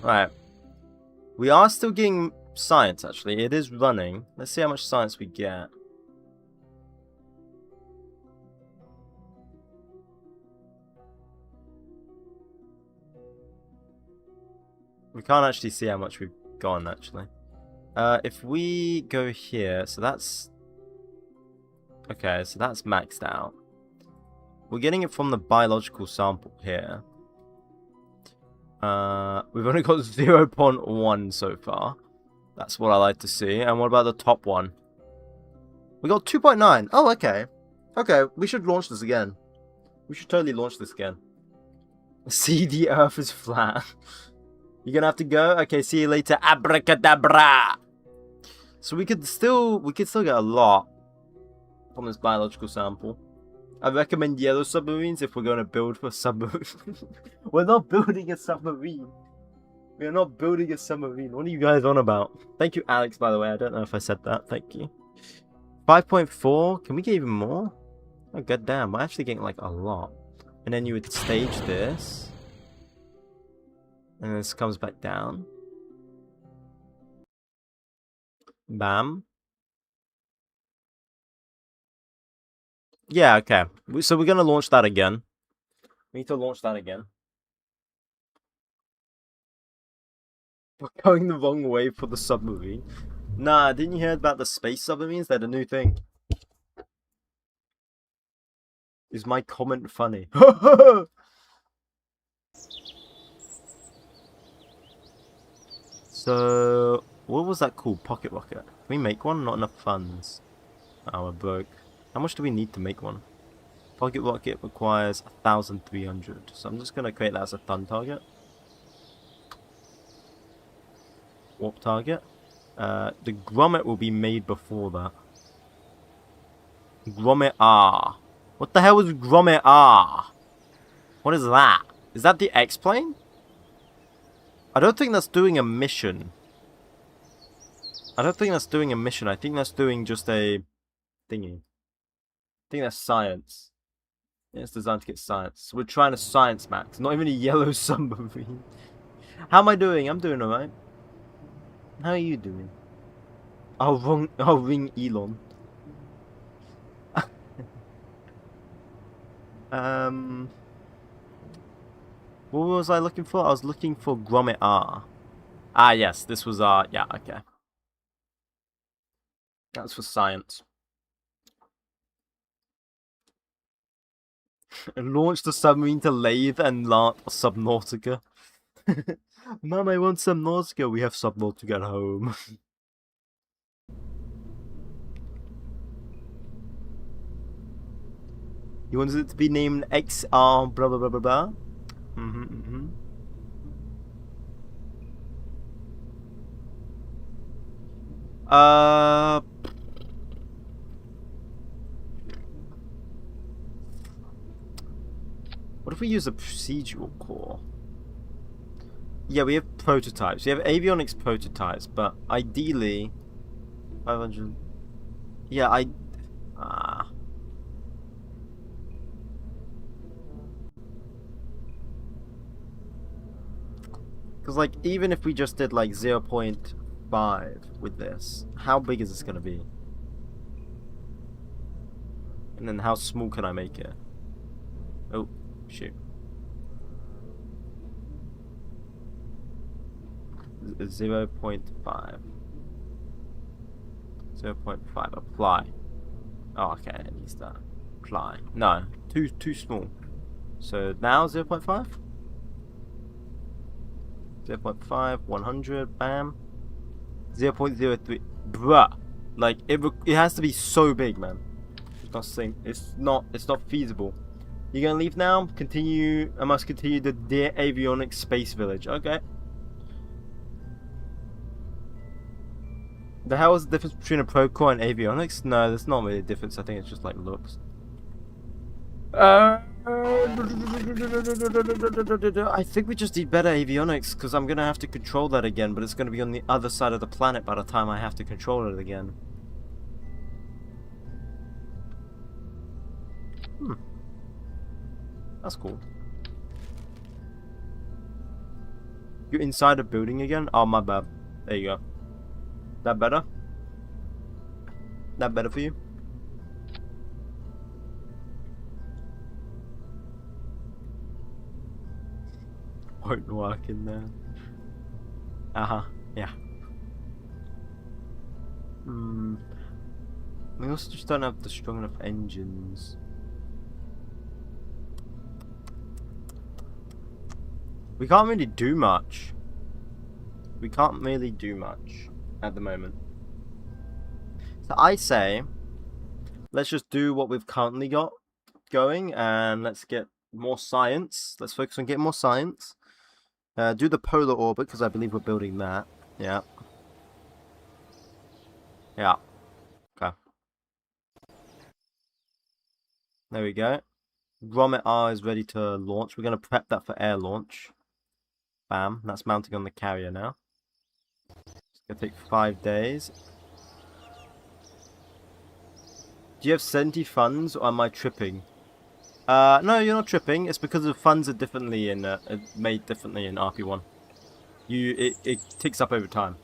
Speaker 1: Alright. We are still getting science, actually. It is running. Let's see how much science we get. We can't actually see how much we've gone, actually. If we go here, so that's... Okay, so that's maxed out. We're getting it from the biological sample here. We've only got 0.1 so far. That's what I like to see. And what about the top one? We got 2.9. Oh, okay. Okay, we should launch this again. We should totally launch this again. See, the Earth is flat. You're gonna have to go? Okay, see you later. Abracadabra! So we could still get a lot from this biological sample. I recommend yellow submarines if we're going to build for a submarine. We're not building a submarine. We're not building a submarine. What are you guys on about? Thank you, Alex, by the way. I don't know if I said that. Thank you. 5.4. Can we get even more? Oh, goddamn. We're actually getting, like, a lot. And then you would stage this. And this comes back down. Bam. Yeah, okay. So we're going to launch that again. We need to launch that again. We're going the wrong way for the submarine. Nah, didn't you hear about the space submarines? They're the new thing. Is my comment funny? So, what was that called? Pocket rocket. Can we make one? Not enough funds. Oh, we're broke. How much do we need to make one? Pocket rocket requires 1,300. So I'm just going to create that as a thumb target. Warp target. The grommet will be made before that. Grommet R. What the hell is Grommet R? What is that? Is that the X-plane? I don't think that's doing a mission. I think that's doing just a thingy. I think that's science. Yeah, it's designed to get science. So we're trying to science max. Not even a yellow submarine. How am I doing? I'm doing alright. How are you doing? I'll ring Elon. What was I looking for? I was looking for Grommet R. Ah, yes, this was R. Yeah, okay. That's for science. Launch the submarine to Lathe and Subnautica. Mom, I want Subnautica. We have Subnautica at home. He wants it to be named XR blah blah blah blah blah. What if we use a procedural core? Yeah, we have prototypes. We have avionics prototypes, but ideally 500. Yeah, because, like, even if we just did, like, 0.5 with this, how big is this going to be? And then how small can I make it? Oh, shoot. 0.5. 0.5. Apply. Oh, okay, it needs that. Apply. No, too small. So now 0.5? 0.5, 100, bam. 0.03, bruh. Like, it has to be so big, man. It's not feasible. You gonna leave now? Continue. I must continue the Dear Avionics Space Village. Okay. The hell is the difference between a pro core and avionics? No, there's not really a difference. I think it's just like looks. I think we just need better avionics because I'm gonna have to control that again, but it's gonna be on the other side of the planet by the time I have to control it again. That's cool. You're inside a building again? Oh, my bad. There you go. That better? That better for you? Won't work in there. Yeah. We also just don't have the strong enough engines. We can't really do much. At the moment. So I say, let's just do what we've currently got going, and let's get more science. Let's focus on getting more science. Do the polar orbit, because I believe we're building that. Yeah. Yeah. Okay. There we go. Grommet R is ready to launch. We're going to prep that for air launch. Bam. That's mounting on the carrier now. It's going to take 5 days. Do you have 70 funds, or am I tripping? No, you're not tripping. It's because the funds are differently in made differently in RP1. it ticks up over time.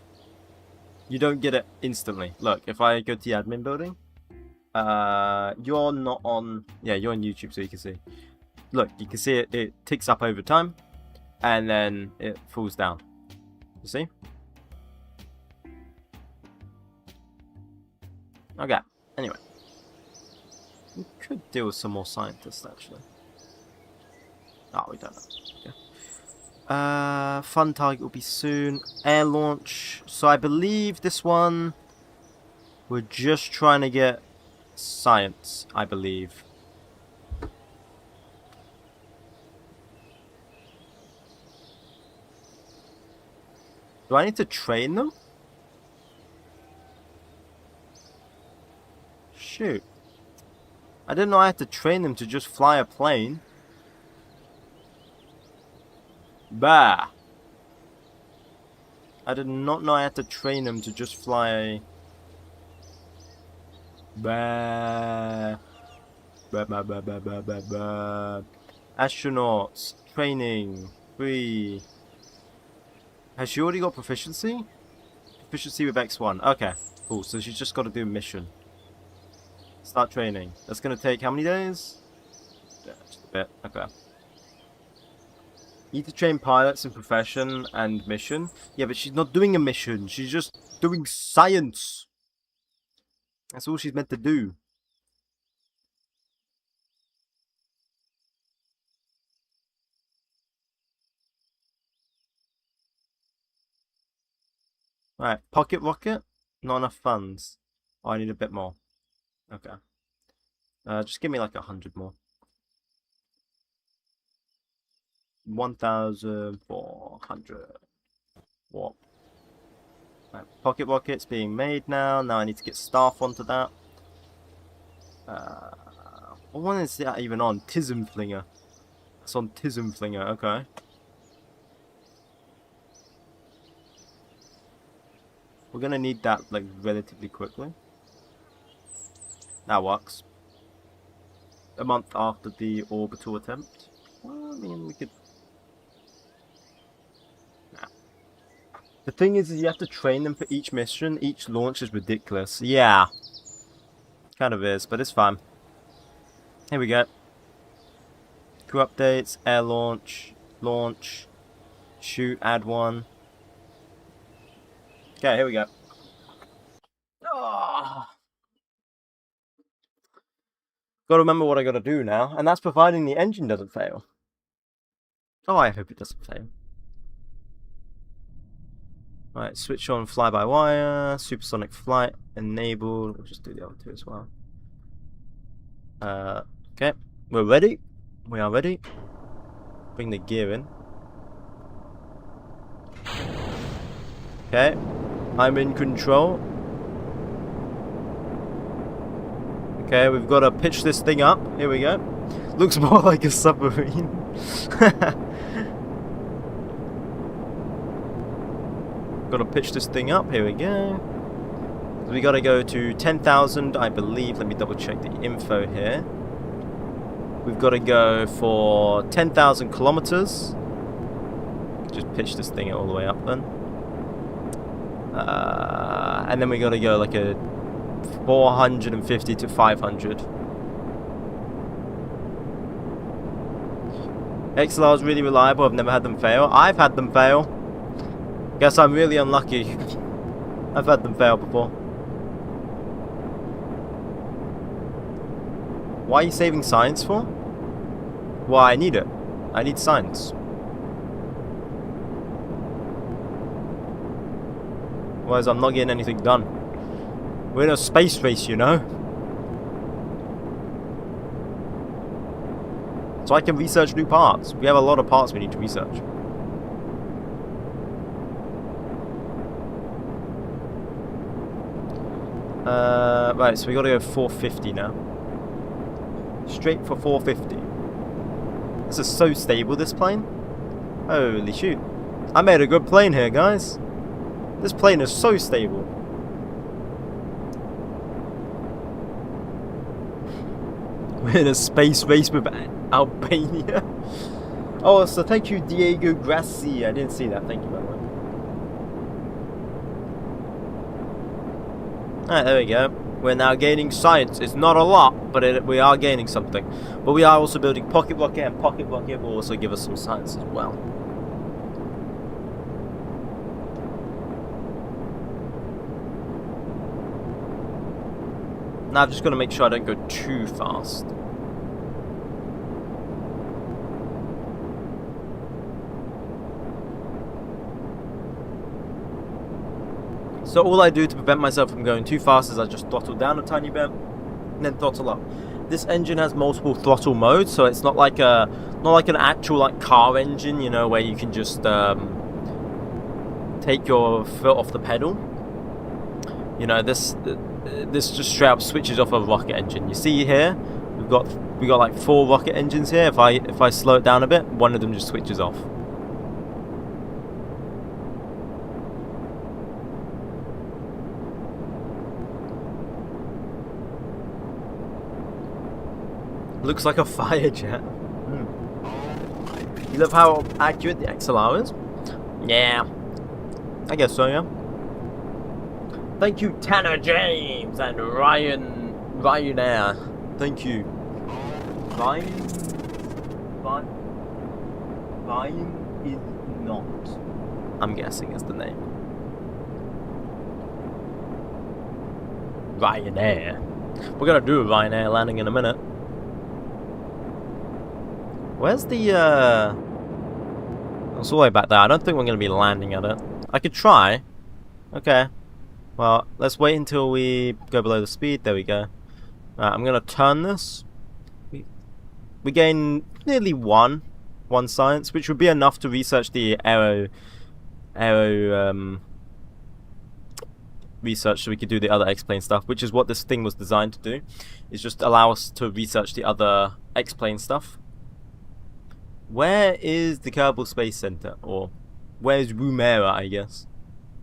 Speaker 1: You don't get it instantly. Look, if I go to the admin building, you're not on. Yeah, you're on YouTube, so you can see. Look, you can see it ticks up over time, and then it falls down. You see? Okay. Anyway, we could deal with some more scientists actually. Oh, we don't know. Okay. Fun target will be soon. Air launch. So I believe this one, we're just trying to get science, I believe. Do I need to train them? Shoot. I didn't know I had to train them to just fly a plane. Bah. I did not know I had to train them to just fly. Bah. Bah, bah, bah, bah, bah, bah, bah. Astronauts. Training. Free. Has she already got proficiency? Proficiency with X1. Okay. Cool. So she's just got to do a mission. Start training. That's going to take how many days? Yeah, just a bit. Okay. Need to train pilots in profession and mission. Yeah, but she's not doing a mission. She's just doing science. That's all she's meant to do. Right, pocket rocket. Not enough funds. Oh, I need a bit more. Okay. Just give me like 100 more. 1,400. What? Right, pocket rockets being made now. Now I need to get staff onto that. What one is that even on? 𝐒𝐫𝐚𝐿. It's on 𝐒𝐫𝐿, okay. We're gonna need that like relatively quickly. That works. A month after the orbital attempt. Well, I mean, we could. Nah. The thing is you have to train them for each mission. Each launch is ridiculous. Yeah. Kind of is, but it's fine. Here we go. Crew updates, air launch, launch, shoot, add one. Okay, here we go. Oh. Gotta remember what I gotta do now, and that's providing the engine doesn't fail. Oh, I hope it doesn't fail. Right, switch on fly-by-wire, supersonic flight enabled. We'll just do the other two as well. Okay, we're ready. We are ready. Bring the gear in. Okay, I'm in control. Okay, we've got to pitch this thing up. Here we go. Looks more like a submarine. Got to pitch this thing up. Here we go. So we got to go to 10,000, I believe. Let me double check the info here. We've got to go for 10,000 kilometers. Just pitch this thing all the way up then. And then we got to go like a 450 to 500. XLR is really reliable. I've never had them fail. I've had them fail. Guess I'm really unlucky. I've had them fail before. Why are you saving science for? Well, I need it. I need science. Otherwise, I'm not getting anything done. We're in a space race, you know. So I can research new parts. We have a lot of parts we need to research. Right, so we gotta go 450 now. Straight for 450. This is so stable, this plane. Holy shoot. I made a good plane here, guys. This plane is so stable. We're in a space race with Albania. Oh, so thank you, Diego Grassi. I didn't see that. Thank you, by the way. Alright, there we go. We're now gaining science. It's not a lot, but we are gaining something. But we are also building Pocket Rocket, and Pocket Rocket will also give us some science as well. Now I've just got to make sure I don't go too fast. So all I do to prevent myself from going too fast is I just throttle down a tiny bit, and then throttle up. This engine has multiple throttle modes, so it's not like an actual like car engine, you know, where you can just take your foot off the pedal. You know, this just straight up switches off a rocket engine. You see here, we got like 4 rocket engines here. If I slow it down a bit, one of them just switches off. Looks like a fire jet. You love how accurate the XLR is? Yeah. I guess so, yeah. Thank you, Tanner James and Ryanair. Thank you. Ryan is not. I'm guessing is the name. Ryanair. We're gonna do a Ryanair landing in a minute. Where's the it's all the way back there. I don't think we're gonna be landing at it. I could try. Okay. Well, let's wait until we go below the speed. There we go. Right, I'm gonna turn this. We gain nearly one science, which would be enough to research the aero research, so we could do the other X-plane stuff, which is what this thing was designed to do. Is just allow us to research the other X-plane stuff. Where is the Kerbal Space Center, or where's Woomera? I guess.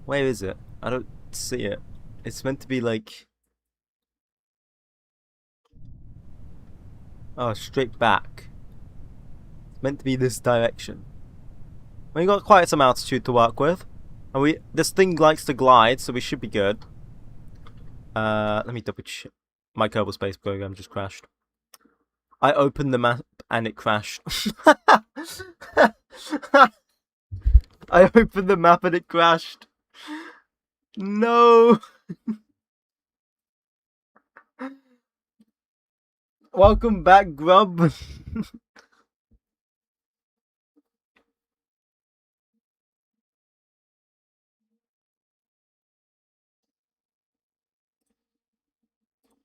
Speaker 1: Where is it? I don't see it. It's meant to be like, oh, straight back. It's meant to be this direction. We got quite some altitude to work with, and this thing likes to glide, so we should be good. Let me double check. My Kerbal Space program just crashed. I opened the map and it crashed. I opened the map and it crashed. No. Welcome back, Grub.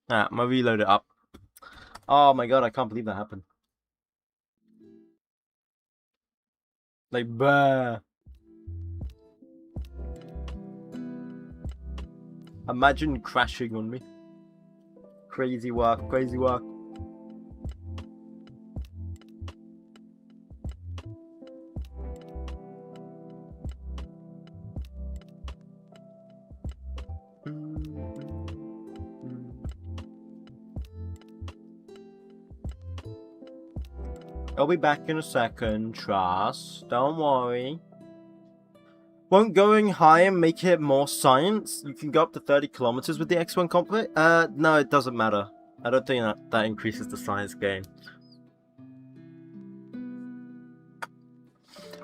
Speaker 1: I'm gonna reload it up. Oh my god, I can't believe that happened. Like, bruh. Imagine crashing on me. Crazy work, crazy work. I'll be back in a second, trust. Don't worry. Won't going higher make it more science? You can go up to 30 kilometers with the X1 cockpit? No, it doesn't matter. I don't think that increases the science gain.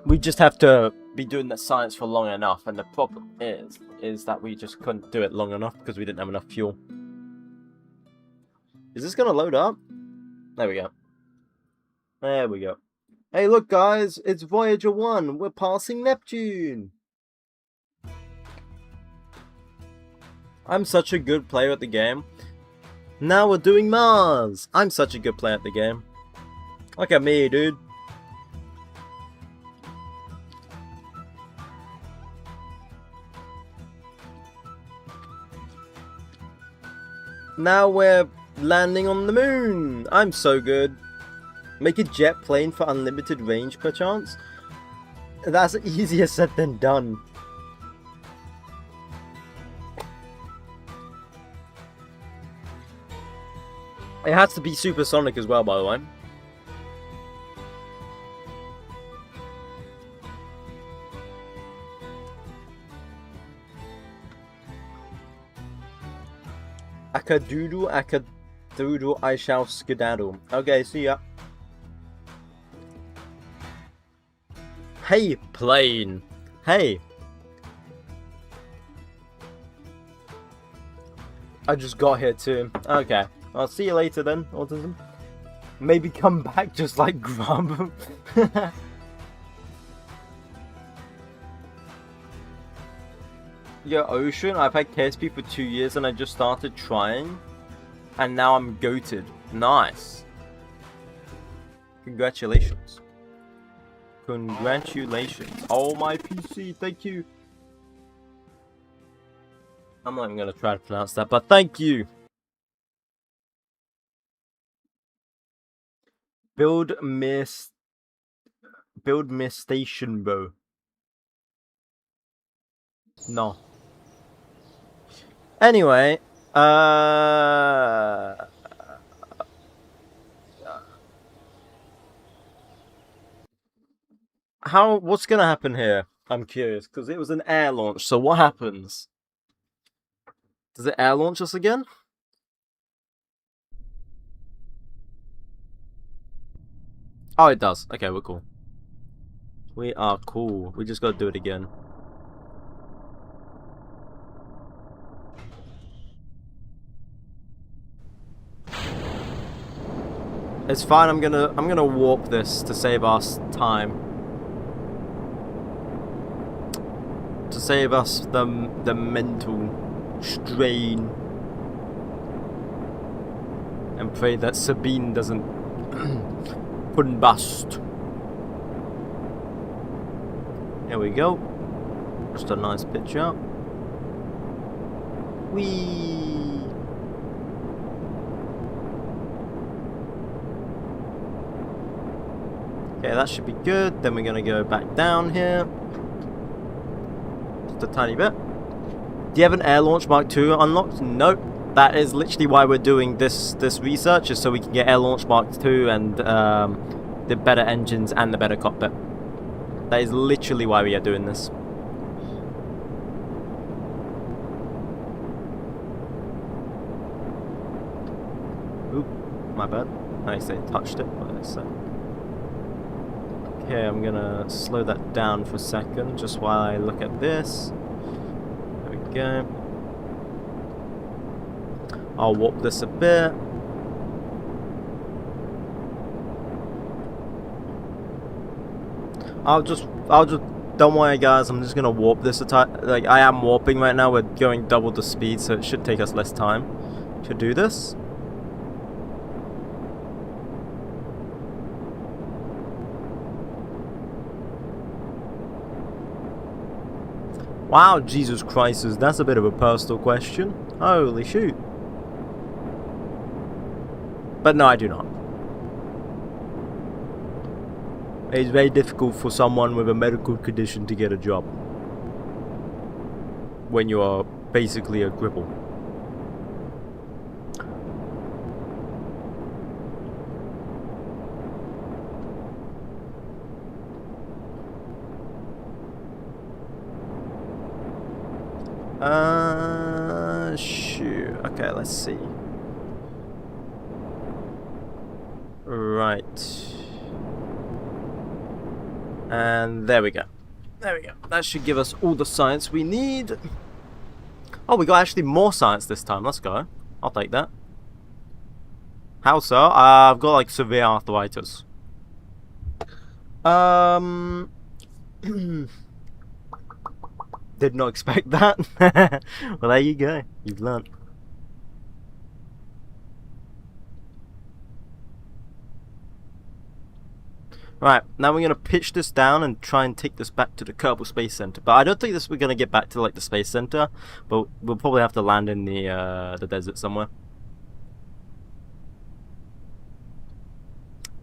Speaker 1: We just have to be doing the science for long enough, and the problem is that we just couldn't do it long enough because we didn't have enough fuel. Is this gonna load up? There we go. There we go. Hey, look, guys, it's Voyager 1. We're passing Neptune. I'm such a good player at the game. Now we're doing Mars. I'm such a good player at the game. Look at me, dude. Now we're landing on the moon. I'm so good. Make a jet plane for unlimited range, perchance? That's easier said than done. It has to be supersonic as well, by the way. Akadoodle, akadoodle, I shall skedaddle. Okay, see ya. Hey, plane. Hey. I just got here too. Okay. I'll see you later then, Autism. Maybe come back just like Grub. Yo, Ocean, I've had KSP for 2 years and I just started trying. And now I'm goated. Nice. Congratulations. Congratulations. Oh, my PC, thank you. I'm not even going to try to pronounce that, but thank you. Build me station, bro. No. Anyway, what's gonna happen here? I'm curious, because it was an air launch, so what happens? Does it air launch us again? Oh, it does. Okay, we're cool. We are cool. We just gotta do it again. It's fine. I'm gonna warp this to save us time. To save us the mental strain. And pray that Sabine doesn't put bust. Here we go. Just a nice picture. Whee! Okay, that should be good. Then we're gonna go back down here. Just a tiny bit. Do you have an Air Launch Mark II unlocked? Nope. That is literally why we're doing this research, is so we can get Air Launch Mark II and the better engines and the better cockpit. That is literally why we are doing this. Oop, my bad. I say touched it, but it's okay, I'm gonna slow that down for a second, just while I look at this. There we go. I'll warp this a bit. I'll just, don't worry guys, I'm just gonna warp this like, I am warping right now, we're going double the speed, so it should take us less time to do this. Wow, Jesus Christ, that's a bit of a personal question. Holy shoot. But no, I do not. It's very difficult for someone with a medical condition to get a job when you are basically a cripple. Shoot. Okay, let's see. Right. And there we go. There we go. That should give us all the science we need. Oh, we got actually more science this time. Let's go. I'll take that. How so? I've got like severe arthritis. Did not expect that. Well, there you go. You've learnt. Right, now we're going to pitch this down and try and take this back to the Kerbal Space Center. But I don't think we're going to get back to like the Space Center, but we'll probably have to land in the desert somewhere.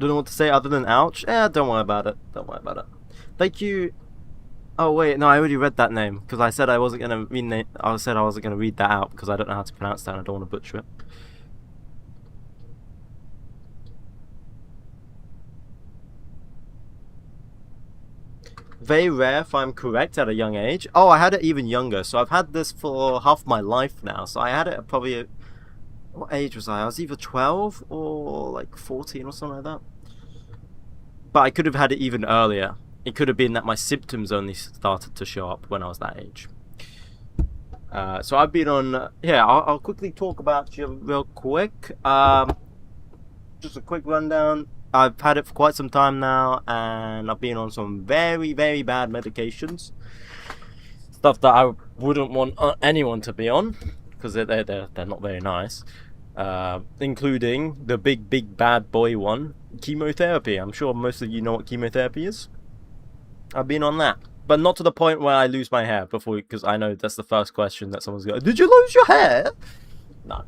Speaker 1: Don't know what to say other than ouch. Don't worry about it. Don't worry about it. Thank you. Oh wait, no, I already read that name because I said I wasn't going to read. I said I wasn't going to read that out because I don't know how to pronounce that and I don't want to butcher it. Very rare, if I'm correct, at a young age. Oh, I had it even younger, so I've had this for half my life now. So I had it probably What age was I was either 12 or like 14 or something like that. But I could have had it even earlier. It could have been that my symptoms only started to show up when I was that age. So I've been on, yeah, I'll quickly talk about you real quick. Just a quick rundown. I've had it for quite some time now, and I've been on some very, very bad medications. Stuff that I wouldn't want anyone to be on, because they're not very nice. Including the big bad boy one, chemotherapy. I'm sure most of you know what chemotherapy is. I've been on that. But not to the point where I lose my hair before, because I know that's the first question that someone's going, did you lose your hair? No.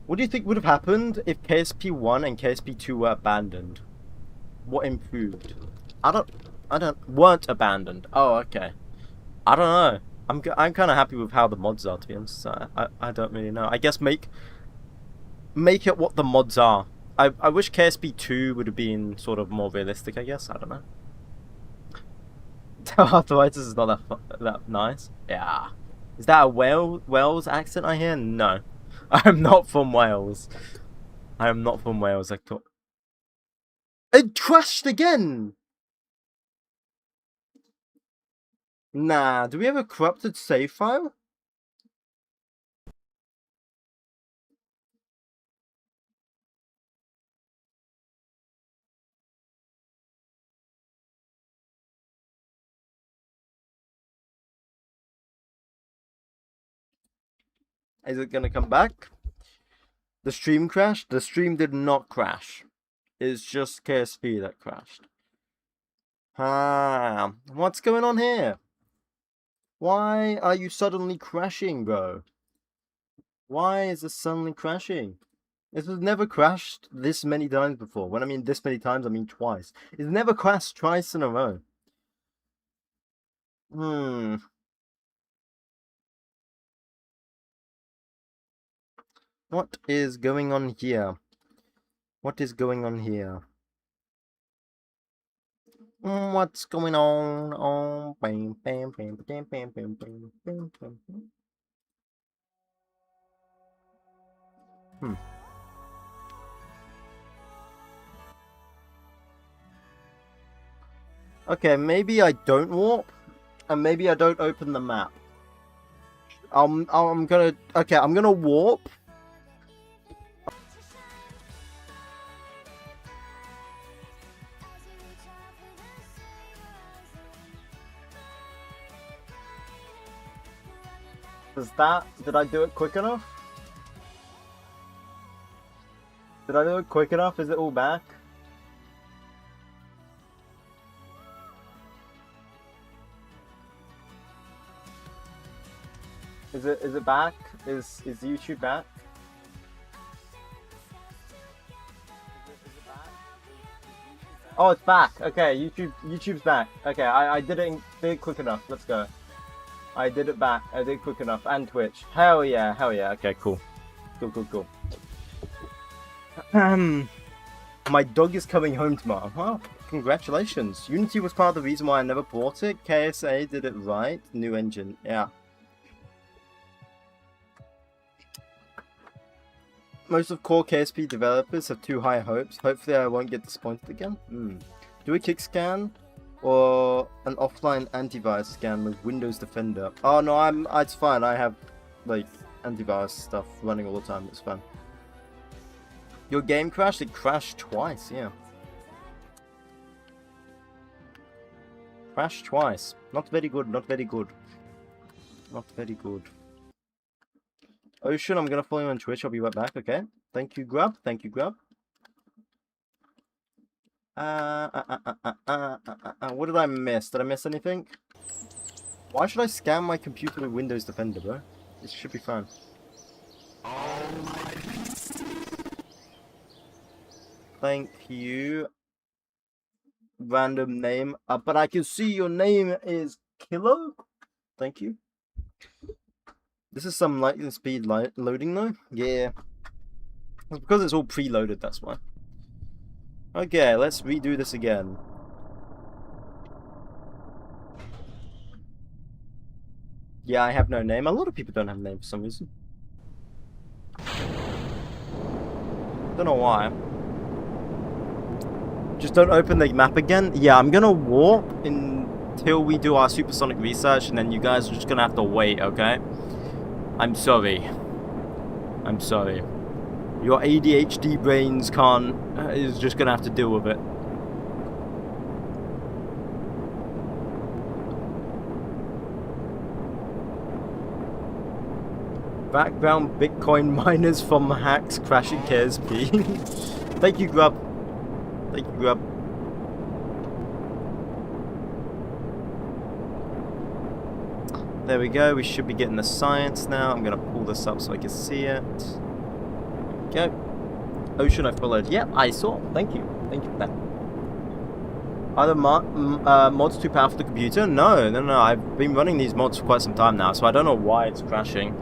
Speaker 1: What do you think would have happened if KSP1 and KSP2 were abandoned? What improved? Weren't abandoned. Oh, okay. I don't know. I'm kind of happy with how the mods are, to be honest. So I don't really know. I guess make it what the mods are. I wish KSP2 would have been sort of more realistic, I guess. I don't know. Arthritis is not that nice. Yeah. Is that a Wales accent I hear? No. I'm not from Wales. I am not from Wales. I thought it crashed again. Nah. Do we have a corrupted save file? Is it gonna come back? The stream crashed? The stream did not crash. It's just KSP that crashed. Ah, what's going on here? Why are you suddenly crashing, bro? Why is this suddenly crashing? This has never crashed this many times before. When I mean this many times, I mean twice. It's never crashed twice in a row. What is going on here? What is going on here? What's going on? Oh, bam, bam, bam, bam, bam, bam, bam, bam, bam. Okay, maybe I don't warp, and maybe I don't open the map. I'm gonna warp. Did I do it quick enough? Did I do it quick enough? Is it all back? Is it back? Is YouTube back? Is it back? Oh, it's back. Okay, YouTube's back. Okay, I did it quick enough. Let's go. I did it back. I did quick enough. And Twitch. Hell yeah, hell yeah. Okay, cool. Cool. My dog is coming home tomorrow. Wow, congratulations. Unity was part of the reason why I never bought it. KSA did it right. New engine. Yeah. Most of core KSP developers have too high hopes. Hopefully I won't get disappointed again. Do a kick scan or an offline antivirus scan with Windows Defender. Oh no, it's fine. I have like antivirus stuff running all the time. It's fine. Your game crashed? It crashed twice, yeah. Crashed twice. Not very good, not very good. Not very good. Ocean, I'm gonna follow you on Twitch. I'll be right back, okay? Thank you, Grub. Thank you, Grub. What did I miss? Did I miss anything? Why should I scan my computer with Windows Defender, bro? It should be fine. Thank you. Random name. But I can see your name is Kilo. Thank you. This is some lightning speed loading though. Yeah. It's because it's all preloaded, that's why. Okay, let's redo this again. Yeah, I have no name. A lot of people don't have a name for some reason. Don't know why. Just don't open the map again. Yeah, I'm gonna warp until we do our supersonic research, and then you guys are just gonna have to wait, okay? I'm sorry. I'm sorry. Your ADHD brains is just gonna have to deal with it. Background Bitcoin miners from hacks crashing KSP. Thank you, Grub. Thank you, Grub. There we go. We should be getting the science now. I'm gonna pull this up so I can see it. There we go. Ocean I followed. Yep, I saw. Thank you. Thank you for that. Are the mods too powerful for the computer? No. I've been running these mods for quite some time now, so I don't know why it's crashing.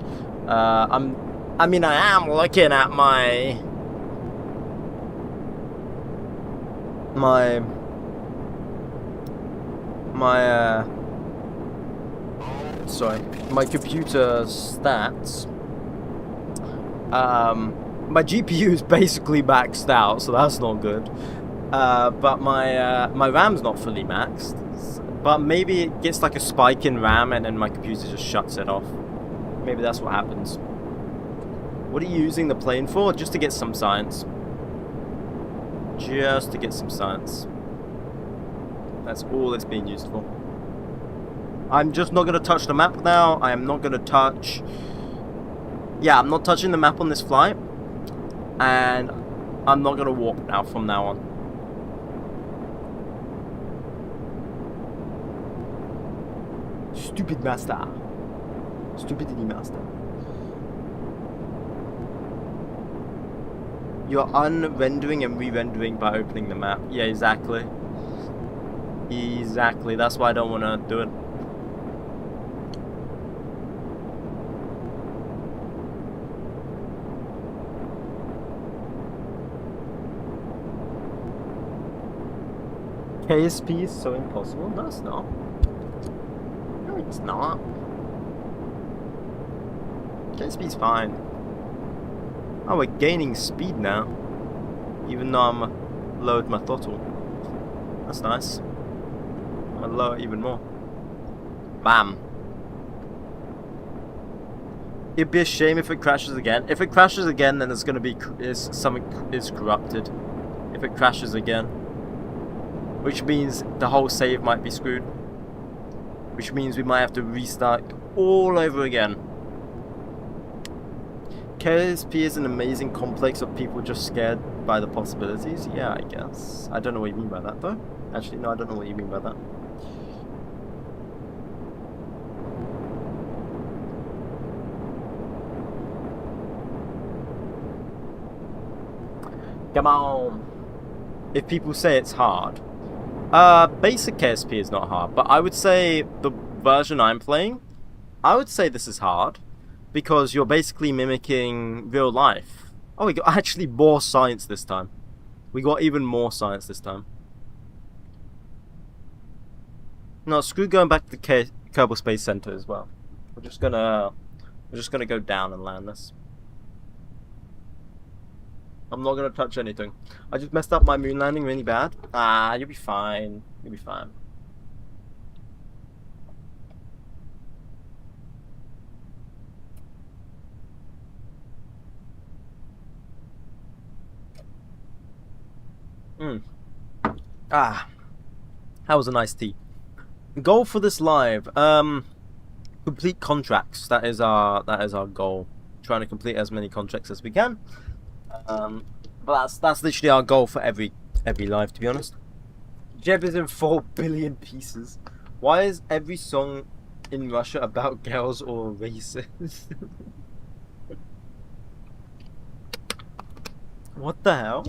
Speaker 1: I am looking at my computer stats. My GPU is basically maxed out, so that's not good. But my RAM's not fully maxed. But maybe it gets like a spike in RAM and then my computer just shuts it off. Maybe that's what happens. What are you using the plane for? Just to get some science. Just to get some science. That's all it's being used for. I'm just not going to touch the map now. I am not going to touch... Yeah, I'm not touching the map on this flight. And I'm not going to warp now from now on. Stupid master. Stupidity master. You're unrendering and re-rendering by opening the map. Yeah, exactly. Exactly. That's why I don't want to do it. KSP is so impossible. No, it's not. No, it's not. KSP's fine. Oh, we're gaining speed now. Even though I'm lowered my throttle. That's nice. I'm gonna lower it even more. Bam. It'd be a shame if it crashes again. If it crashes again, then it's gonna be something is corrupted. If it crashes again. Which means the whole save might be screwed. Which means we might have to restart all over again. KSP is an amazing complex of people just scared by the possibilities. Yeah, I guess. I don't know what you mean by that though. Actually, no, I don't know what you mean by that. Come on. If people say it's hard. Basic KSP is not hard, but I would say the version I'm playing, I would say this is hard. Because you're basically mimicking real life. Oh, we got actually more science this time. We got even more science this time. No, screw going back to the Kerbal Space Center as well. We're just gonna go down and land this. I'm not gonna touch anything. I just messed up my moon landing really bad. Ah, you'll be fine. You'll be fine. Ah, that was a nice tea. Goal for this live, complete contracts. That is our goal. Trying to complete as many contracts as we can. But that's literally our goal for every live, to be honest. Jeb is in 4 billion pieces. Why is every song in Russia about girls or races? What the hell?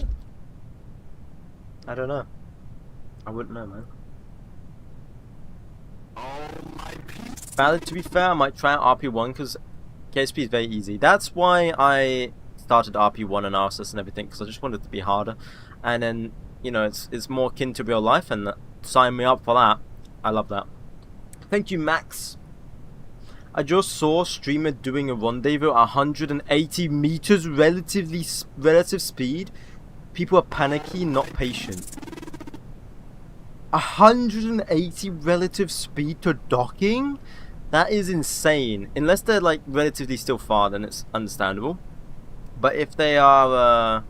Speaker 1: I don't know. I wouldn't know, man. Valid, to be fair, I might try out RP1 because KSP is very easy. That's why I started RP1 analysis and everything, because I just wanted it to be harder. And then, you know, it's more akin to real life, and sign me up for that. I love that. Thank you, Max. I just saw a streamer doing a rendezvous at 180 meters relative speed. People are panicky, not patient. 180 relative speed to docking? That is insane. Unless they're like relatively still far, then it's understandable. But if they are,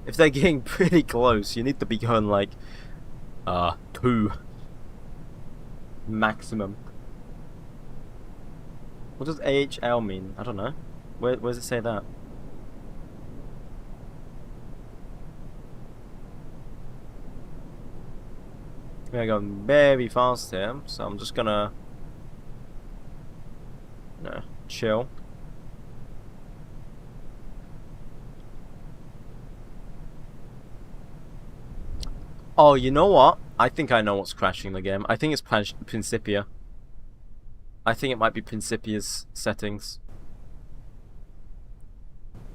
Speaker 1: if they're getting pretty close, you need to be going like 2 maximum. What does 𝐻𝐿 mean? I don't know. Where does it say that? We're going very fast here, so I'm just gonna chill. Oh, you know what? I think I know what's crashing the game. I think it's Principia. I think it might be Principia's settings.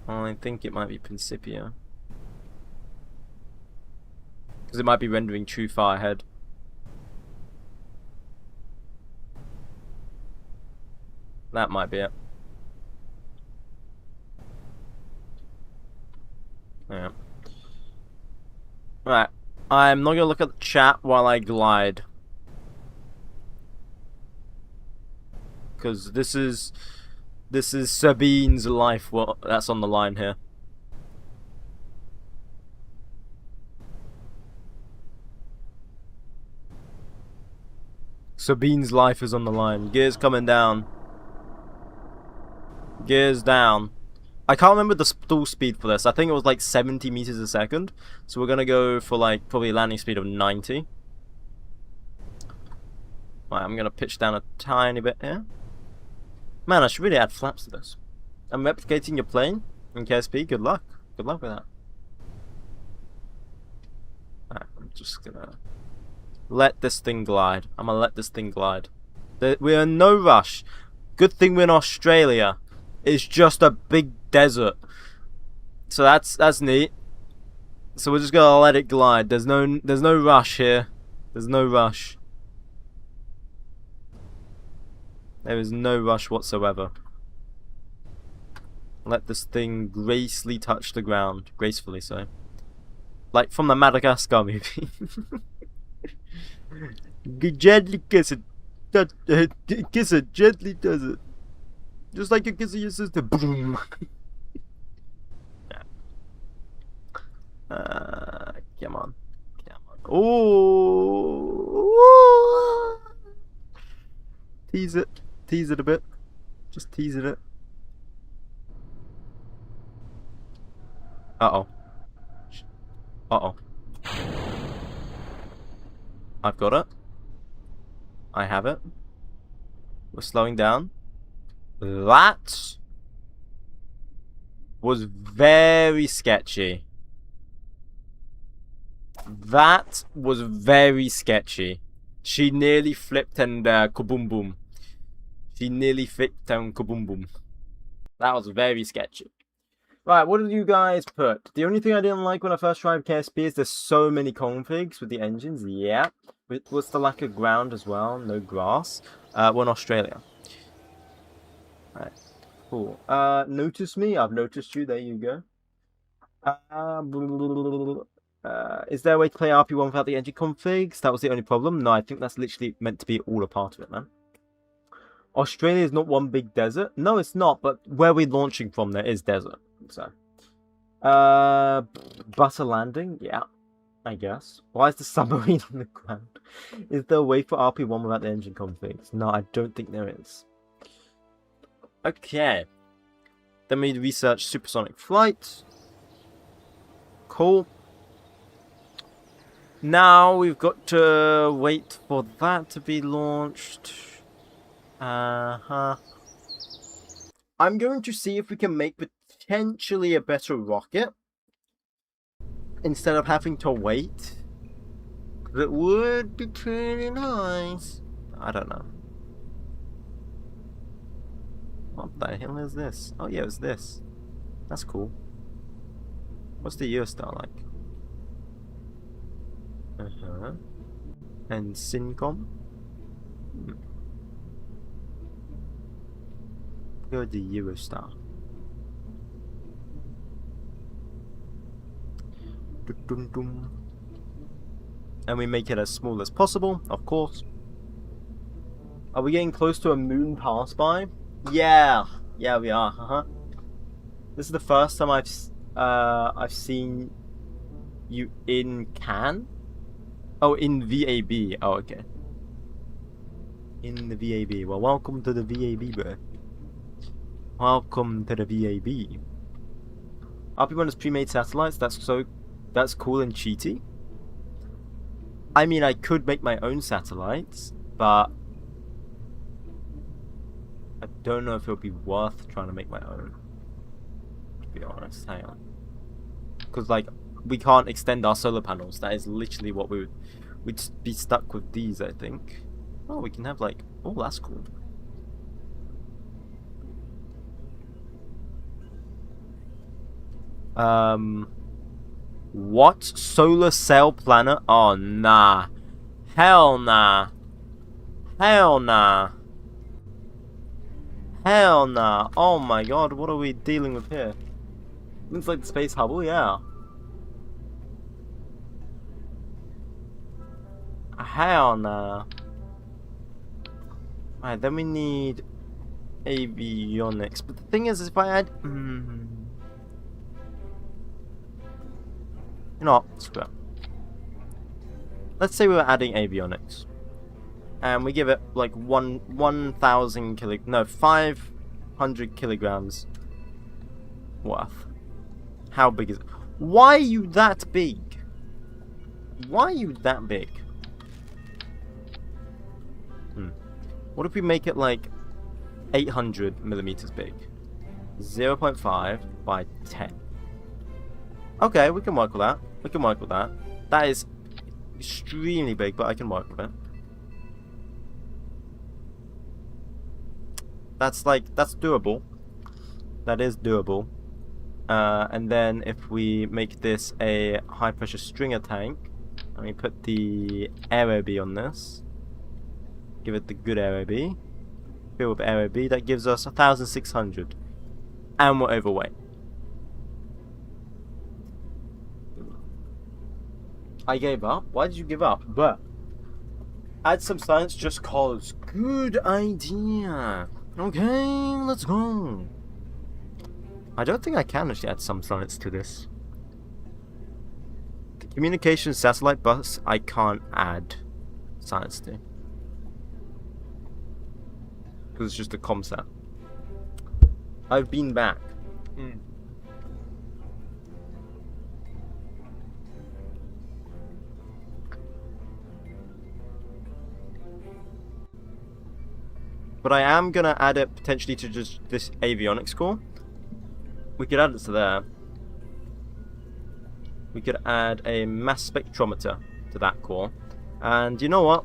Speaker 1: I think it might be Principia. Because it might be rendering too far ahead. That might be it. Yeah. Right. I'm not gonna look at the chat while I glide. Because this is 𝐒𝐫𝐴N's life. Well, that's on the line here. 𝐒𝐫𝐴N's life is on the line. Gears coming down. Gears down. I can't remember the stall speed for this. I think it was like 70 meters a second. So we're gonna go for like probably a landing speed of 90. Right, I'm gonna pitch down a tiny bit here. Man, I should really add flaps to this. I'm replicating your plane in KSP. Good luck. Good luck with that. Right, I'm just gonna let this thing glide. I'm gonna let this thing glide. We're in no rush. Good thing we're in Australia. It's just a big desert. So that's neat. So we're just gonna let it glide. There's no rush here. There's no rush. There is no rush whatsoever. Let this thing gracefully touch the ground. Gracefully, so. Like from the Madagascar movie. Gently kiss it. Kiss it. Gently does it. Just like you're kissing your sister. Boom. Come on. Come on. Oh. Tease it. Tease it a bit. Just teasing it. Uh-oh. Uh-oh. I've got it. I have it. We're slowing down. That was very sketchy. That was very sketchy. She nearly flipped and kaboom boom. She nearly flipped and kaboom boom. That was very sketchy. Right, what did you guys put? The only thing I didn't like when I first tried KSP is there's so many configs with the engines. Yeah. What's the lack of ground as well? No grass. We're in Australia. Alright. Cool. Notice me? I've noticed you. There you go. Is there a way to play RP1 without the engine configs? That was the only problem. No, I think that's literally meant to be all a part of it, man. Australia is not one big desert. No, it's not. But where we're launching from, there is desert. So, butter landing. Yeah, I guess. Why is the submarine on the ground? Is there a way for RP1 without the engine configs? No, I don't think there is. Okay. Then we research supersonic flight. Cool. Now we've got to wait for that to be launched. I'm going to see if we can make potentially a better rocket instead of having to wait. It would be pretty nice. I don't know. What the hell is this? Oh yeah, it's this. That's cool. What's the Eurostar like? And SYNCOM? Go with the Eurostar. And we make it as small as possible, of course. Are we getting close to a moon pass by? Yeah, yeah, we are. This is the first time I've seen you in Can. Oh, in VAB. Oh, okay. In the VAB. Well, welcome to the VAB, bro. Welcome to the VAB. RP1 has pre-made satellites. That's cool and cheaty. I mean, I could make my own satellites, but I don't know if it would be worth trying to make my own. To be honest, hang on. Because like we can't extend our solar panels. That is literally what we'd be stuck with these, I think. Oh, we can have like, oh, that's cool. What? Solar cell planet? Oh, nah. Hell nah. Hell nah. Hell nah. Oh my god, what are we dealing with here? Looks like the space hubble, yeah. Hell nah. Alright, then we need avionics. But the thing is, if I add... You know what? Screw it. Let's say we were adding avionics. And we give it like 500 kilograms worth. How big is it? Why are you that big? Why are you that big? What if we make it like 800 millimeters big? 0.5 by 10. Okay, we can work with that. We can work with that. That is extremely big, but I can work with it. That's doable. That is doable. And then if we make this a high pressure stringer tank, and we put the aerobee on this, give it the good aerobee, fill with aerobee, that gives us 1,600. And we're overweight. I gave up. Why did you give up? But add some science just cause. Good idea. Okay, let's go. I don't think I can actually add some science to this. The communication satellite bus I can't add science to. Because it's just a comsat. I've been back. But I am going to add it potentially to just this avionics core. We could add it to there. We could add a mass spectrometer to that core. And you know what?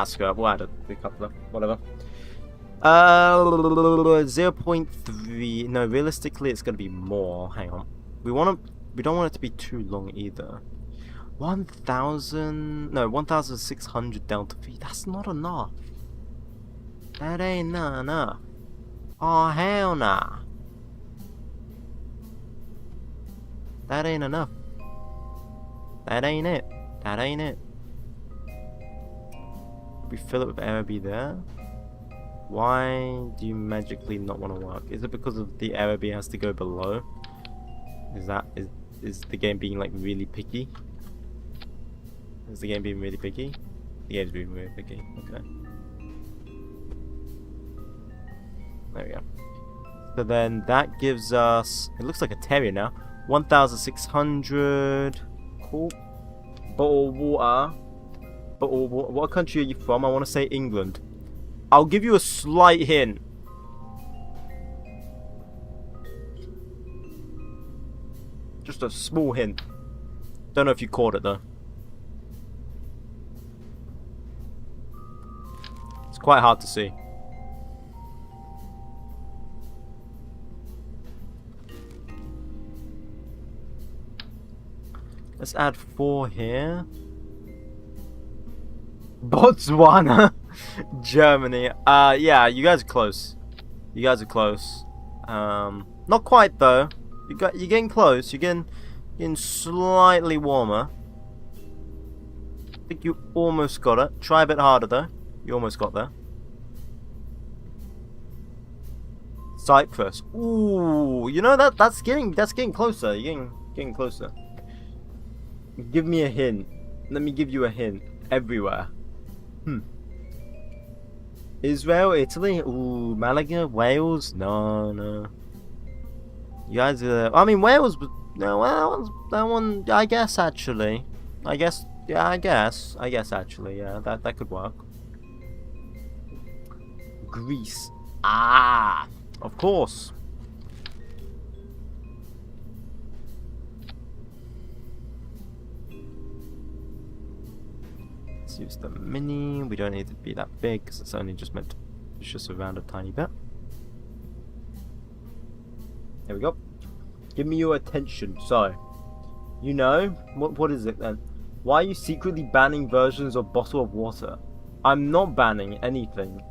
Speaker 1: Screw it. We'll add a couple of whatever. 0.3. No, realistically, it's going to be more. Hang on. We don't want it to be too long either. 1,600 delta V. That's not enough. That ain't not enough. Oh, hell nah. That ain't enough. That ain't it. That ain't it. We fill it with aerobee there. Why do you magically not want to work? Is it because of the aerobee has to go below? Is the game being like really picky? Is the game being really picky? The game's being really picky. Okay. There we go. So then that gives us... It looks like a terrier now. 1,600. Cool. Bottled water. Bottled water. What country are you from? I want to say England. I'll give you a slight hint. Just a small hint. Don't know if you caught it though. Quite hard to see. Let's add 4 here. Botswana. Germany. Yeah, you guys are close. You guys are close. Not quite though. You're getting close. You're getting slightly warmer. I think you almost got it. Try a bit harder though. You almost got there. Cyprus. Ooh, you know that's getting closer. You're getting closer. Give me a hint. Let me give you a hint. Everywhere. Israel, Italy. Ooh, Malaga, Wales. No. You guys are. I mean, Wales. No, well, that one. I guess actually. I guess. Yeah, I guess actually. Yeah, that could work. Greece. Ah. Of course. Let's use the mini. We don't need to be that big because it's only just meant to push us around a tiny bit. There we go. Give me your attention. So, you know, what is it then? Why are you secretly banning versions of Bottle of Water? I'm not banning anything.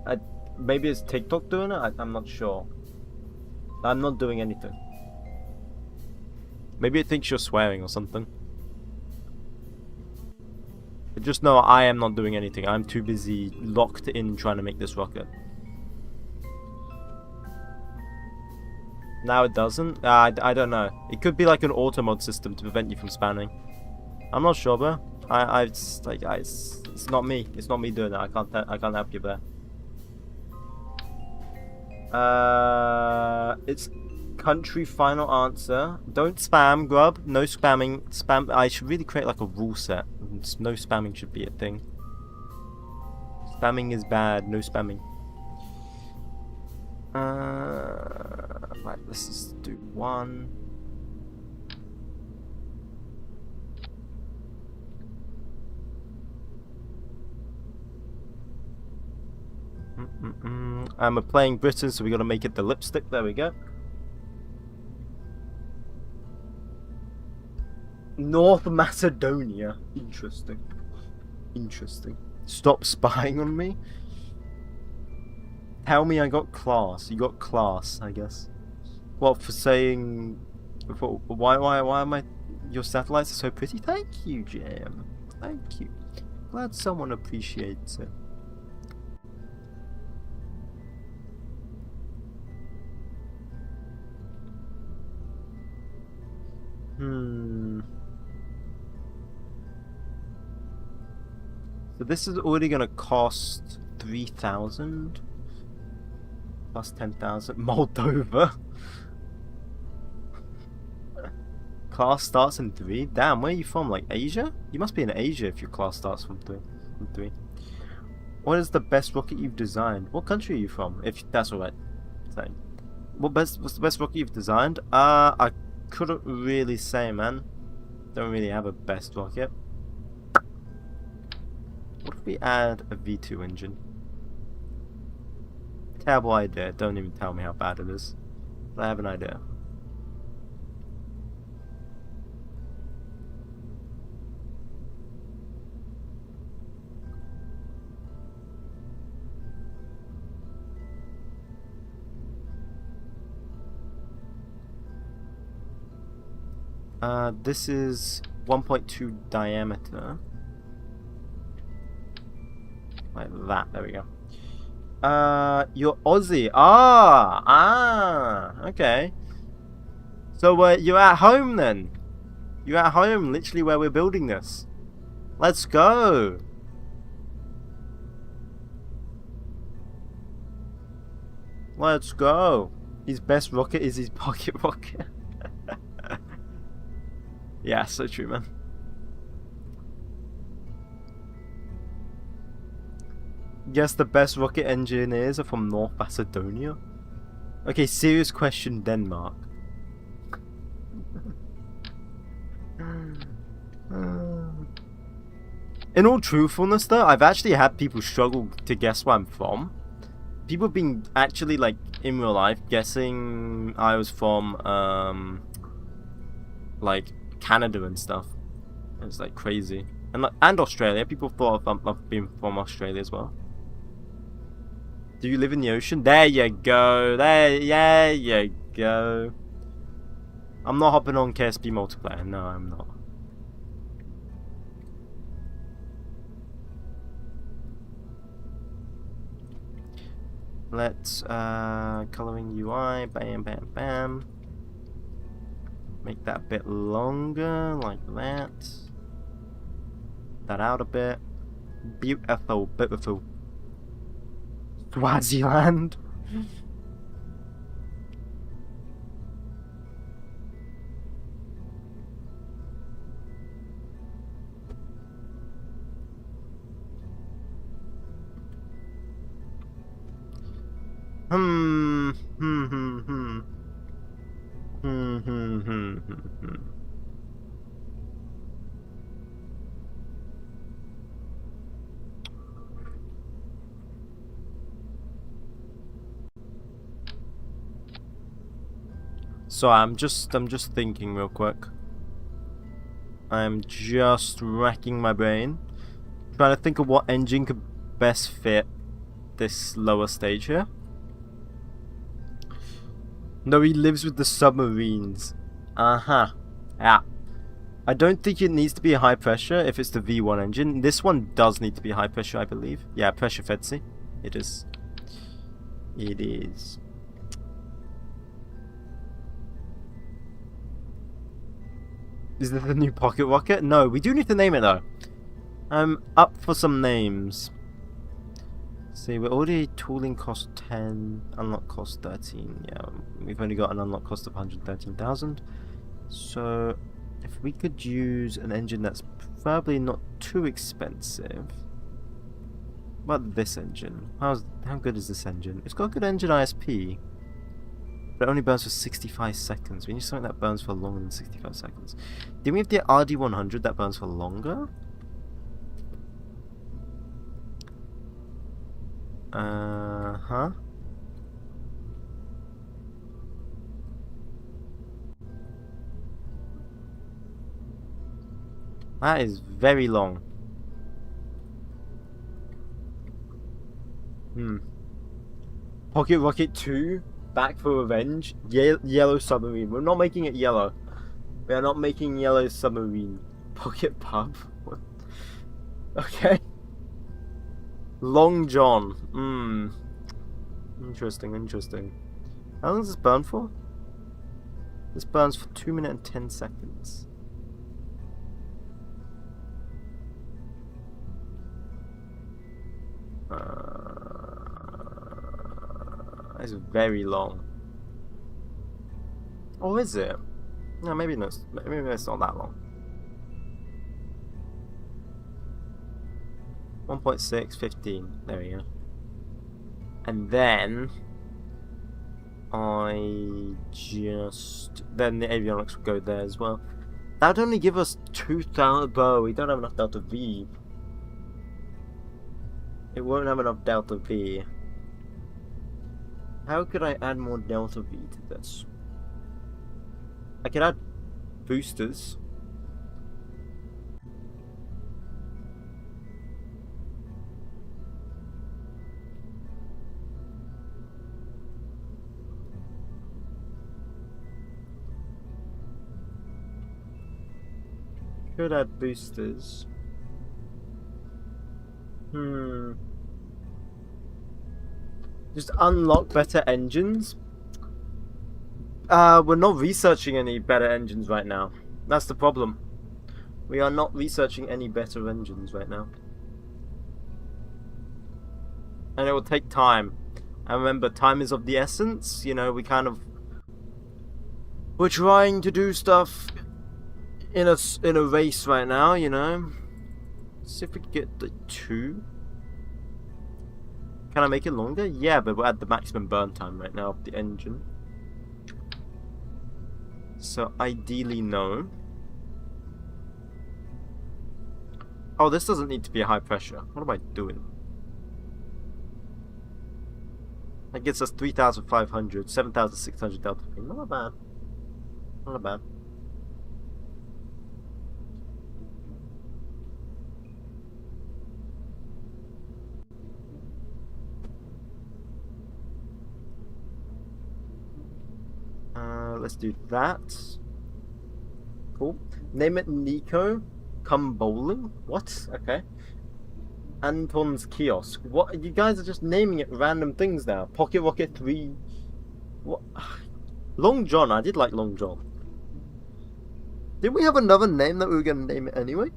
Speaker 1: Maybe it's TikTok doing it? I'm not sure. I'm not doing anything. Maybe it thinks you're swearing or something. But just know I am not doing anything. I'm too busy locked in trying to make this rocket. Now it doesn't? I don't know. It could be like an auto mod system to prevent you from spamming. I'm not sure, bro. It's not me. It's not me doing that. I can't help you there. It's country final answer. Don't spam, grub. No spamming. Spam. I should really create like a rule set. No spamming should be a thing. Spamming is bad. No spamming. Right. Let's just do one. We're playing Britain, so we got to make it the lipstick. There we go. North Macedonia. Interesting. Interesting. Stop spying on me. Tell me I got class. You got class, I guess. What, for saying... Why am I... Your satellites are so pretty? Thank you, Jam. Thank you. Glad someone appreciates it. So this is already gonna cost 3,000 plus 10,000. Moldova. Class starts in 3. Damn, where are you from? Like Asia? You must be in Asia if your class starts from 3. What is the best rocket you've designed? What country are you from? If that's alright. What's the best rocket you've designed? I couldn't really say, man. Don't really have a best rocket. What if we add a V2 engine? Terrible idea. Don't even tell me how bad it is. But I have an idea. This is 1.2 diameter. Like that. There we go. You're Aussie. Okay. So you're at home then. You're at home, literally where we're building this. Let's go. Let's go. His best rocket is his pocket rocket. Yeah, so true, man. Guess the best rocket engineers are from North Macedonia? Okay, serious question, Denmark. In all truthfulness though, I've actually had people struggle to guess where I'm from. People have been actually, like, in real life, guessing I was from, like, Canada and stuff. It's like crazy. And Australia. People thought I've been from Australia as well. Do you live in the ocean? There you go. There you go. I'm not hopping on KSP multiplayer. No, I'm not. Let's coloring UI. Bam, bam, bam. Make that a bit longer, like that. That out a bit. Beautiful, beautiful. Swaziland. So I'm just thinking real quick. I'm just racking my brain, trying to think of what engine could best fit this lower stage here. No, he lives with the submarines. Yeah. I don't think it needs to be a high pressure if it's the V1 engine. This one does need to be high pressure, I believe. Yeah, pressure fed, see? It is. It is. Is this the new pocket rocket? No, we do need to name it though. I'm up for some names. See, we're already tooling cost 10, unlock cost 13. Yeah, we've only got an unlock cost of 113,000. So, if we could use an engine that's probably not too expensive. What about this engine? How good is this engine? It's got a good engine ISP. But it only burns for 65 seconds. We need something that burns for longer than 65 seconds. Didn't we have the RD100 that burns for longer? Huh? That is very long. Pocket Rocket 2? Back for Revenge? Yellow Submarine. We're not making it yellow. We are not making Yellow Submarine. Pocket Pub? What? Okay. Long John. Interesting, interesting. How long does this burn for? This burns for 2 minutes and 10 seconds. It's very long. Or is it? No, maybe not. Maybe it's not that long. 1.6, 15. There we go. And then then the avionics will go there as well. That would only give us 2,000. Bro, we don't have enough Delta V. It won't have enough Delta V. How could I add more Delta V to this? I could add boosters. Could add boosters. Just unlock better engines. We're not researching any better engines right now. That's the problem. We are not researching any better engines right now. And it will take time. And remember, time is of the essence. You know, we're trying to do stuff in a race right now, you know. Let's see if we can get the 2. Can I make it longer? Yeah, but we're at the maximum burn time right now of the engine. So ideally, no. Oh, this doesn't need to be a high pressure. What am I doing? That gets us 3,500, 7,600 Delta V. Not bad. Not bad. let's do that. Cool. Name it Nico. Come bowling. What? Okay. Anton's kiosk. What? You guys are just naming it random things now. Pocket Rocket 3. What? Long John. I did like Long John. Didn't we have another name that we were going to name it anyway?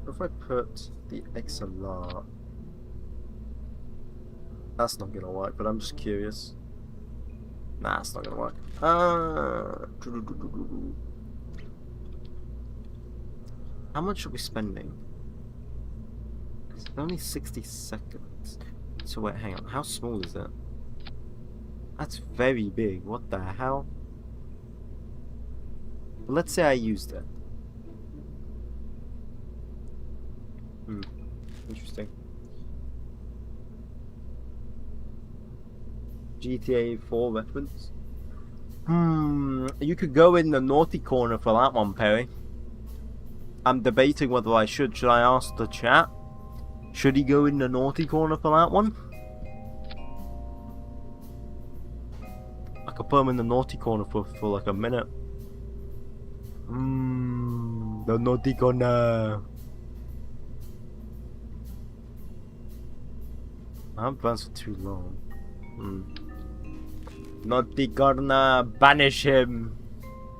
Speaker 1: If I put the XLR, that's not gonna work, but I'm just curious. Nah, it's not gonna work. How much are we spending? It's only 60 seconds. So wait, hang on. How small is that? That's very big. What the hell? Let's say I used it. Interesting. GTA 4 reference. You could go in the naughty corner for that one, Perry. I'm debating whether I should. Should I ask the chat? Should he go in the naughty corner for that one? I could put him in the naughty corner for like a minute. The naughty corner. I haven't banned for too long. Naughty corner, banish him.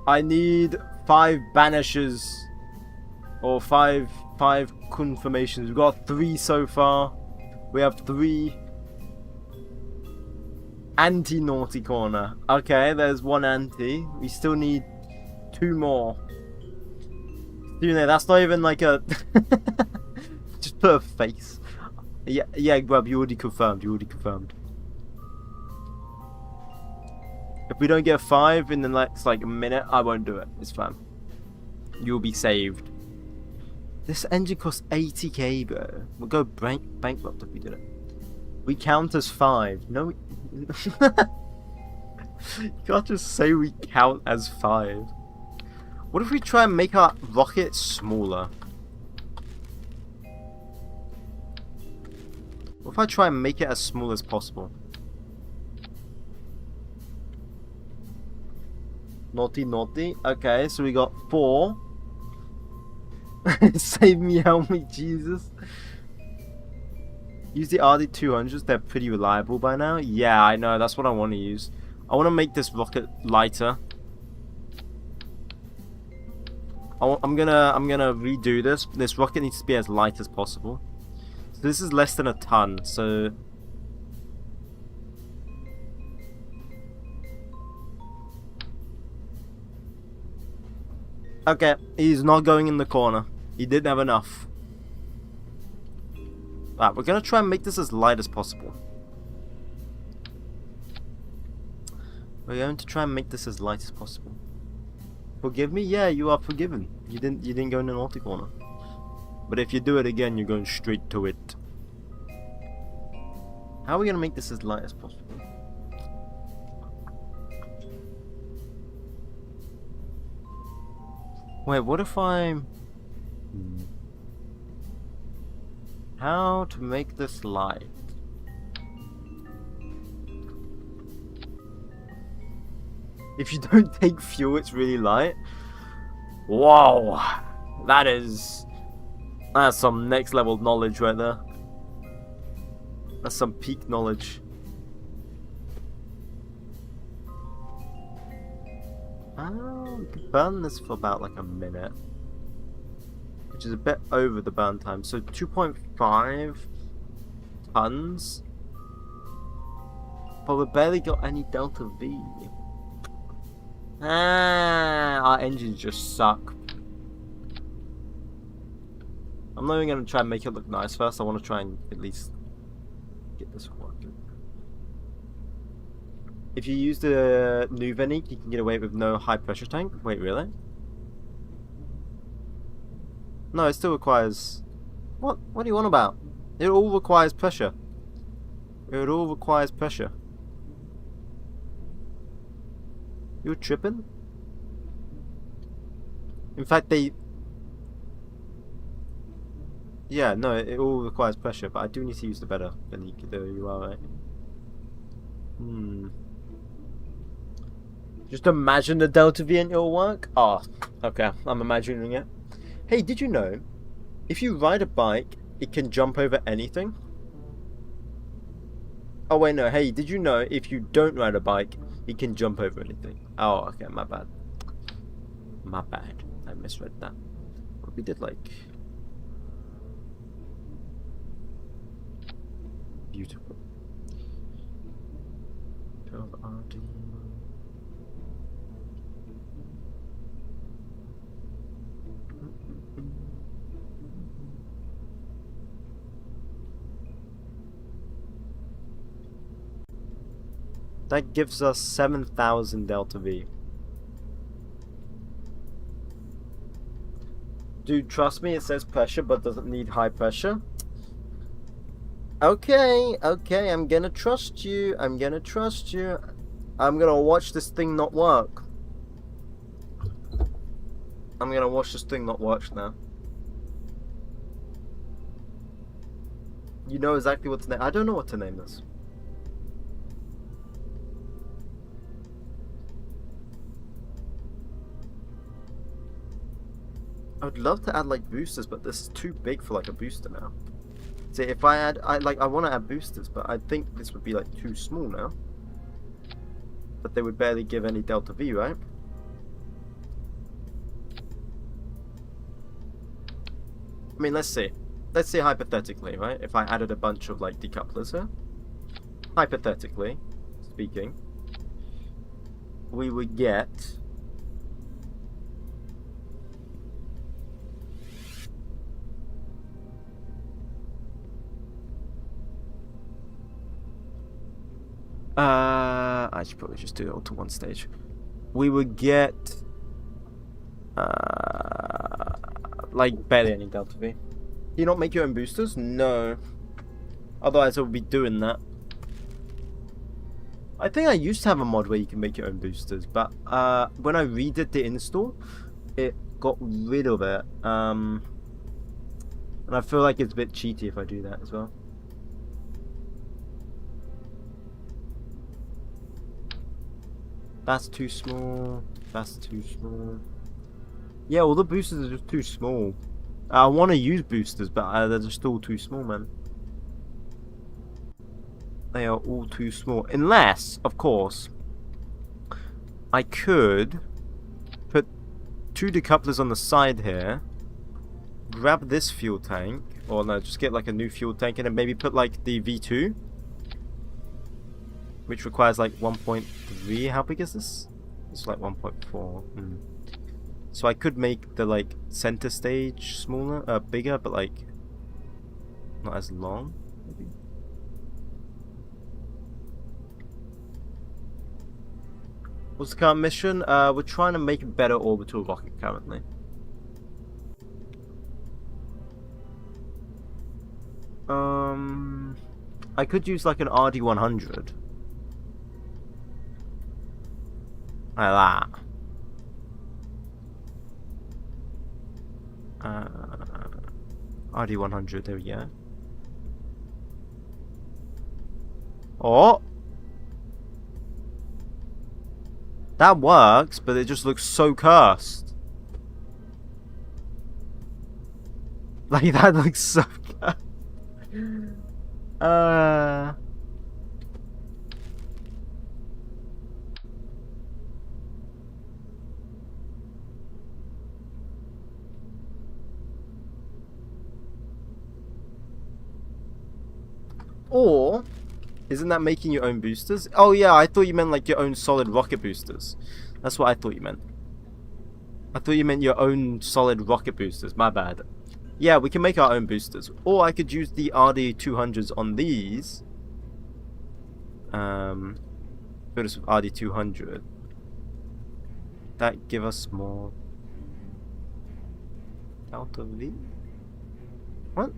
Speaker 1: I need 5 banishes. Or 5 confirmations. We've got 3 so far. We have 3 anti-naughty corner. Okay, there's 1 anti. We still need 2 more. You know, that's not even like a... Just put a face. Yeah, Grub, you already confirmed. If we don't get 5 in the next like minute, I won't do it. It's fine. You'll be saved. This engine costs 80k, bro. We'll go bankrupt if we did it. We count as 5. No, you can't just say we count as 5. What if we try and make our rocket smaller? What if I try and make it as small as possible? Naughty, naughty. Okay, so we got 4. Save me, help me, Jesus. Use the RD200s, they're pretty reliable by now. Yeah, I know, that's what I want to use. I want to make this rocket lighter. I'm gonna redo this. This rocket needs to be as light as possible. So this is less than a ton, so... Okay, he's not going in the corner. He didn't have enough. Alright, we're gonna try and make this as light as possible. We're going to try and make this as light as possible. Forgive me? Yeah, you are forgiven. You didn't go in the naughty corner. But if you do it again, you're going straight to it. How are we gonna make this as light as possible? Wait, what if I'm... How to make this light? If you don't take fuel, it's really light. Whoa! That's some next level knowledge right there. That's some peak knowledge. We could burn this for about like a minute, which is a bit over the burn time. So 2.5 tons, but we barely got any delta V. Our engines just suck. I'm not even gonna try and make it look nice first. I want to try and at least get this working. If you use the new Venique, you can get away with no high pressure tank. Wait, really? No, it still requires... What do you want about? It all requires pressure. It all requires pressure. You're tripping? In fact, they Yeah, no, it all requires pressure, but I do need to use the better than you are, right? Just imagine the delta V and it'll work. Oh, okay, I'm imagining it. Hey, did you know, if you ride a bike, it can jump over anything? Oh wait, no, hey, did you know if you don't ride a bike, it can jump over anything? Oh, okay, my bad. My bad. I misread that. What we did, like... Beautiful. That gives us 7,000 delta V. Dude, trust me, it says pressure but doesn't need high pressure. Okay, okay, I'm gonna trust you. I'm gonna trust you. I'm gonna watch this thing not work. I'm gonna watch this thing not work now. You know exactly what to name. I don't know what to name this. I would love to add like boosters, but this is too big for like a booster now. See, if I add, I want to add boosters, but I think this would be like too small now. But they would barely give any delta V, right? I mean, let's see. Let's say hypothetically, right? If I added a bunch of like decouplers here, hypothetically speaking, we would get I should probably just do it all to one stage. We would get like barely any delta V. Do you not make your own boosters? No. Otherwise I would be doing that. I think I used to have a mod where you can make your own boosters, but when I redid the install, it got rid of it. And I feel like it's a bit cheaty if I do that as well. That's too small. That's too small. Yeah, all the boosters are just too small. I want to use boosters, but they're just all too small, man. They are all too small. Unless, of course, I could put 2 decouplers on the side here. Grab this fuel tank. Or no, just get like a new fuel tank and then maybe put like the V2. Which requires like 1.3. How big is this? It's like 1.4. So I could make the like center stage smaller, bigger, but like not as long. Maybe. What's the current mission? We're trying to make a better orbital rocket currently. I could use like an RD100. Like that. RD100, there we go. Oh! That works, but it just looks so cursed. Like, that looks so cursed. Or, isn't that making your own boosters? Oh yeah, I thought you meant like your own solid rocket boosters. That's what I thought you meant. I thought you meant your own solid rocket boosters. My bad. Yeah, we can make our own boosters. Or I could use the RD200s on these. Put us with RD200. That give us more delta V? What?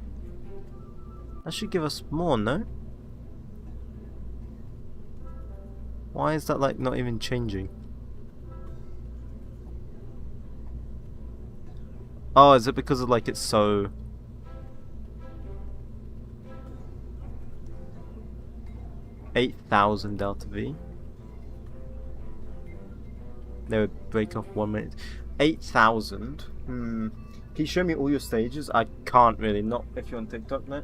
Speaker 1: That should give us more, no? Why is that like not even changing? Oh, is it because of like it's so... 8,000 delta V. They would break off 1 minute. 8,000. Can you show me all your stages? I can't really. Not if you're on TikTok, no.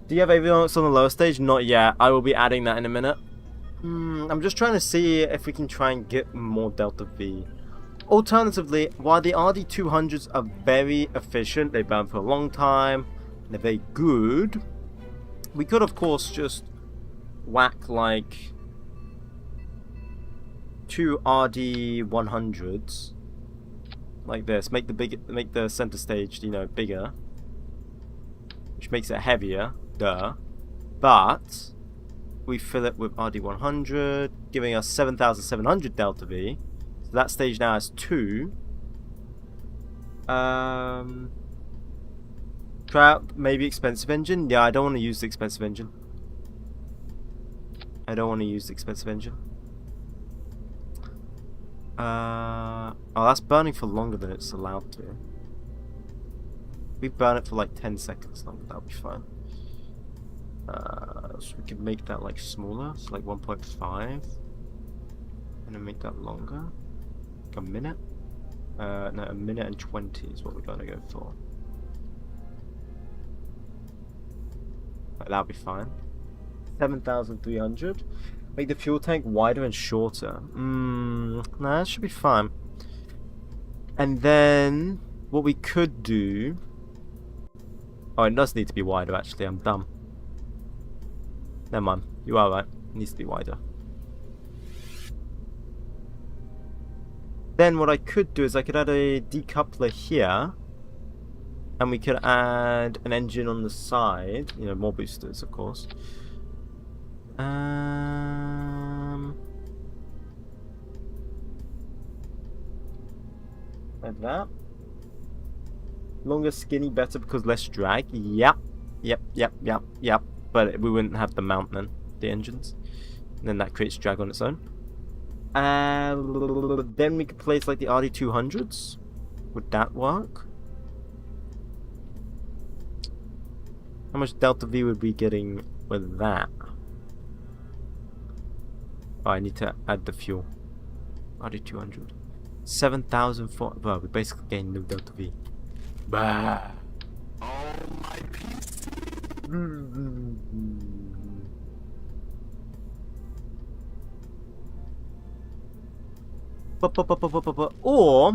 Speaker 1: Do you have avionics on the lower stage? Not yet. I will be adding that in a minute. I'm just trying to see if we can try and get more delta V. Alternatively, while the RD200s are very efficient, they burn for a long time, they're very good, we could of course just whack like 2 RD100s like this, make the center stage, you know, bigger, which makes it heavier, but we fill it with RD100, giving us 7,700 delta V. So that stage now has 2. Try out maybe expensive engine. Yeah, I don't want to use the expensive engine. Oh, that's burning for longer than it's allowed to. We burn it for like 10 seconds longer, that'll be fine. So we can make that like smaller, so like 1.5, and then make that longer, like a minute. No, a minute and 20 is what we're gonna go for. Like, that'll be fine. 7,300. Make the fuel tank wider and shorter. No, that should be fine. And then what we could do. Oh, it does need to be wider. Actually, I'm dumb. Never mind. You are right. It needs to be wider. Then what I could do is I could add a decoupler here, and we could add an engine on the side. You know, more boosters, of course. Like that. Longer, skinny, better because less drag. Yep. But we wouldn't have the mount then, the engines. And then that creates drag on its own. Then we could place like the RD200s. Would that work? How much delta V would we be getting with that? Oh, I need to add the fuel. RD200. 7,004. Well, we basically gain no delta V. Bah.
Speaker 2: Oh my PC.
Speaker 1: Or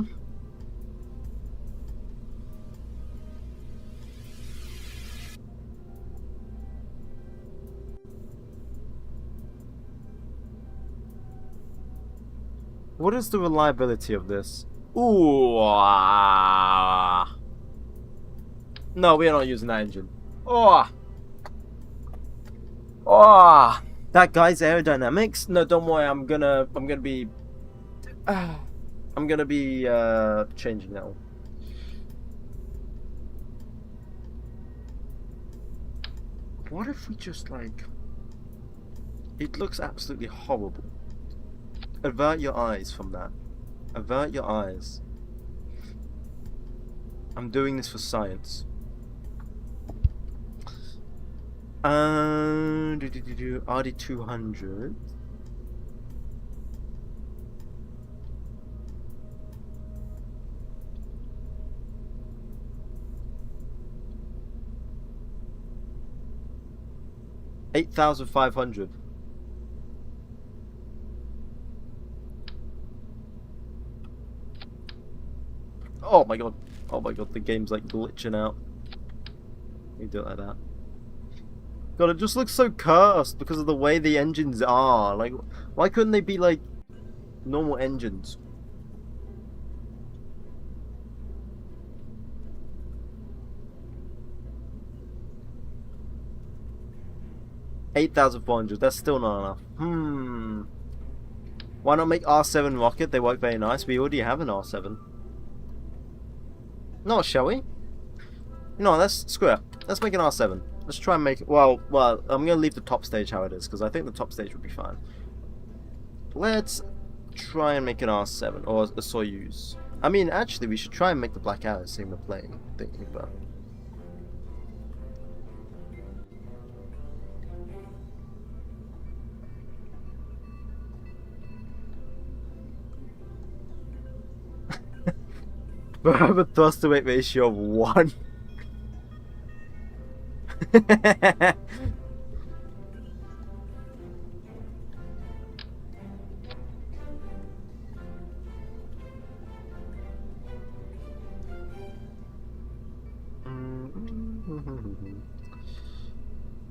Speaker 1: what is the reliability of this? Ooh. No, we are not using that engine. Oh. That guy's aerodynamics? No, don't worry. I'm gonna be changing that one. What if we just like? It looks absolutely horrible. Avert your eyes from that. Avert your eyes. I'm doing this for science. RD200. $8,500. Oh my god. Oh my god, the game's like glitching out. You do it like that. God, it just looks so cursed because of the way the engines are. Like, why couldn't they be like normal engines? $8,400. That's still not enough. Why not make R7 rocket? They work very nice. We already have an R7. No, shall we? No, let's screw it. Let's make an R7. Let's try and make it. Well, I'm gonna leave the top stage how it is because I think the top stage would be fine. Let's try and make an R7 or a Soyuz. I mean, actually, we should try and make the Black Arrow. Seeing we're playing, thinking about it. I have a thrust to weight ratio of 1.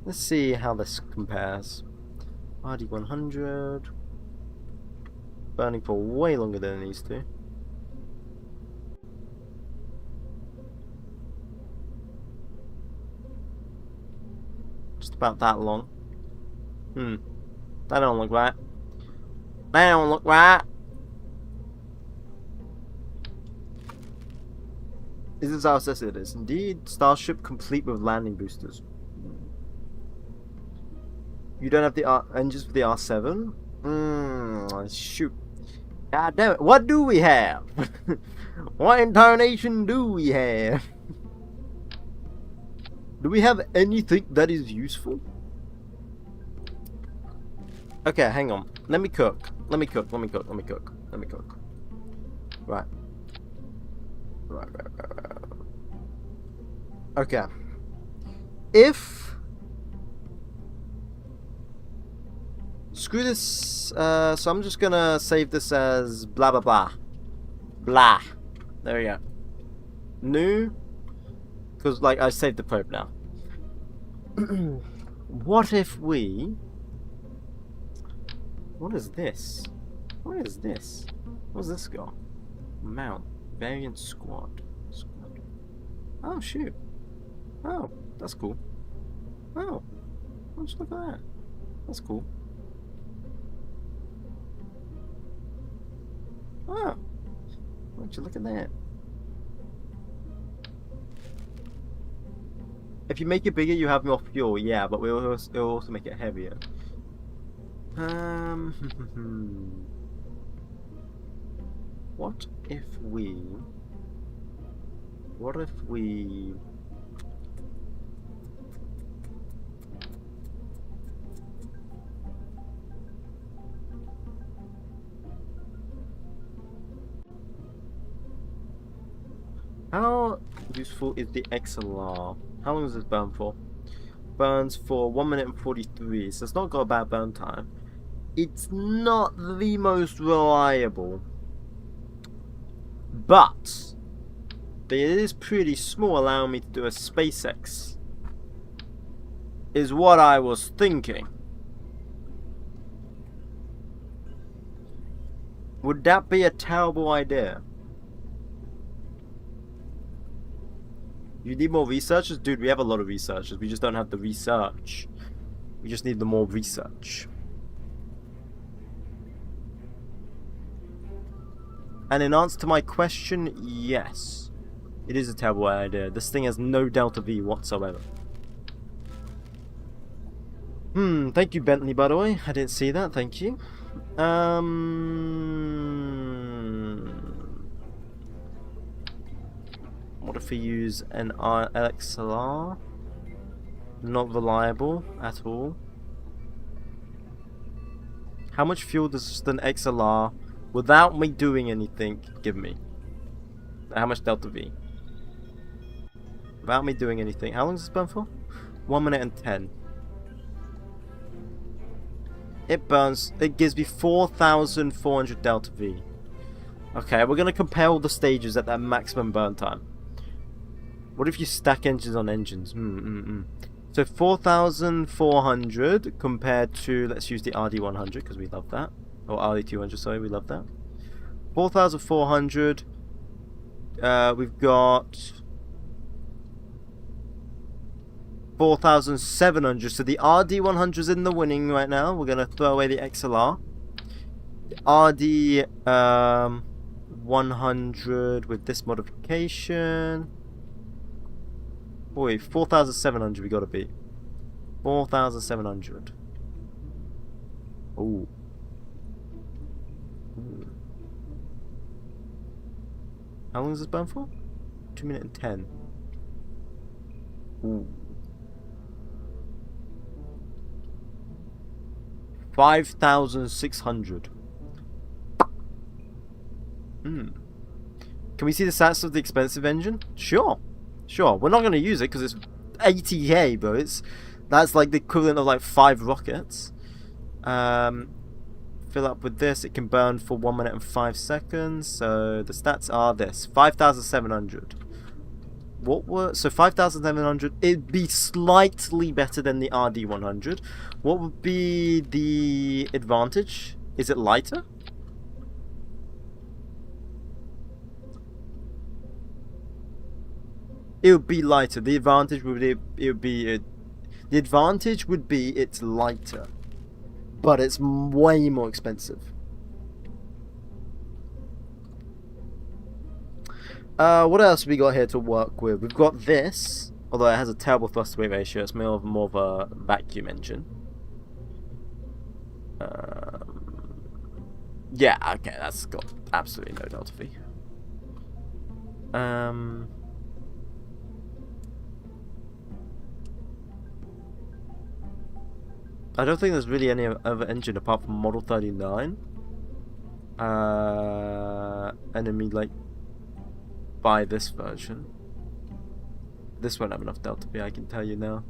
Speaker 1: Let's see how this compares. RD100 burning for way longer than it needs to. Just about that long. That don't look right. That don't look right. Is this how it says it is? Indeed, Starship complete with landing boosters. You don't have the engines for the R7? Shoot. God damn it. What do we have? What incarnation do we have? Do we have anything that is useful? Okay, hang on. Let me cook. Let me cook. Right. Okay. If... Screw this, so I'm just gonna save this as blah blah blah. Blah. There we go. New. Because, like, I saved the probe now. What if we... What is this? What is this? What's this got? Mount. Variant squad. Oh, shoot. Oh, that's cool. Oh. Let's look at that. That's cool. Oh. Why don't you look at that? If you make it bigger, you have more fuel. Yeah, but it'll also make it heavier. What if we... How useful is the XLR? How long does this burn for? Burns for 1 minute and 43, so it's not got a bad burn time. It's not the most reliable, but it is pretty small, allowing me to do a SpaceX. Is what I was thinking. Would that be a terrible idea? You need more researchers? Dude, we have a lot of researchers. We just don't have the research. We just need the more research. And in answer to my question, yes. It is a terrible idea. This thing has no delta V whatsoever. Thank you, Bentley, by the way. I didn't see that. Thank you. What if we use an LXLR? Not reliable at all. How much fuel does just an XLR, without me doing anything, give me? How much delta V? Without me doing anything. How long does this burn for? 1 minute and 10. It burns, it gives me 4,400 delta V. Okay, we're going to compare all the stages at that maximum burn time. What if you stack engines on engines? So 4,400 compared to, let's use the RD100 because we love that. Or RD200, sorry, we love that. 4,400. We've got 4,700. So the RD100 is in the winning right now. We're going to throw away the XLR. The RD100 with this modification. Wait, 4,700 we gotta beat. 4,700. Ooh. How long does this burn for? 2 minutes and 10. Ooh. 5,600. Can we see the stats of the expensive engine? Sure. Sure. We're not going to use it because it's 80k, bro. That's like the equivalent of like 5 rockets. Fill up with this. It can burn for 1 minute and 5 seconds. So the stats are this: 5,700. So 5,700. It'd be slightly better than the RD100. What would be the advantage? Is it lighter? It would be lighter. The advantage would be the advantage would be it's lighter, but it's way more expensive. What else have we got here to work with? We've got this, although it has a terrible thrust to weight ratio. It's more of a vacuum engine. Yeah, okay, that's got absolutely no delta V. I don't think there's really any other engine apart from Model 39. And then we like buy this version. This won't have enough delta V, I can tell you now.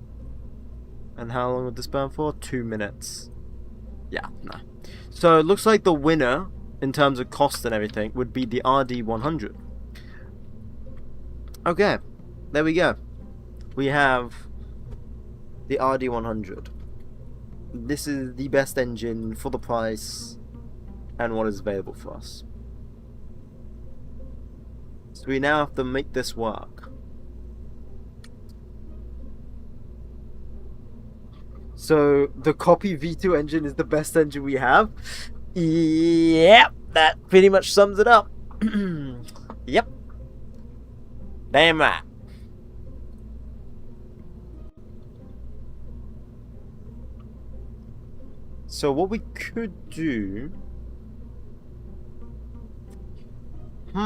Speaker 1: And how long would this burn for? 2 minutes. Yeah, nah. So it looks like the winner in terms of cost and everything would be the RD100. Okay, there we go. We have the RD100. This is the best engine for the price and what is available for us. So we now have to make this work. So the copy V2 engine is the best engine we have. Yep, that pretty much sums it up. Yep. Damn right. So what we could do... You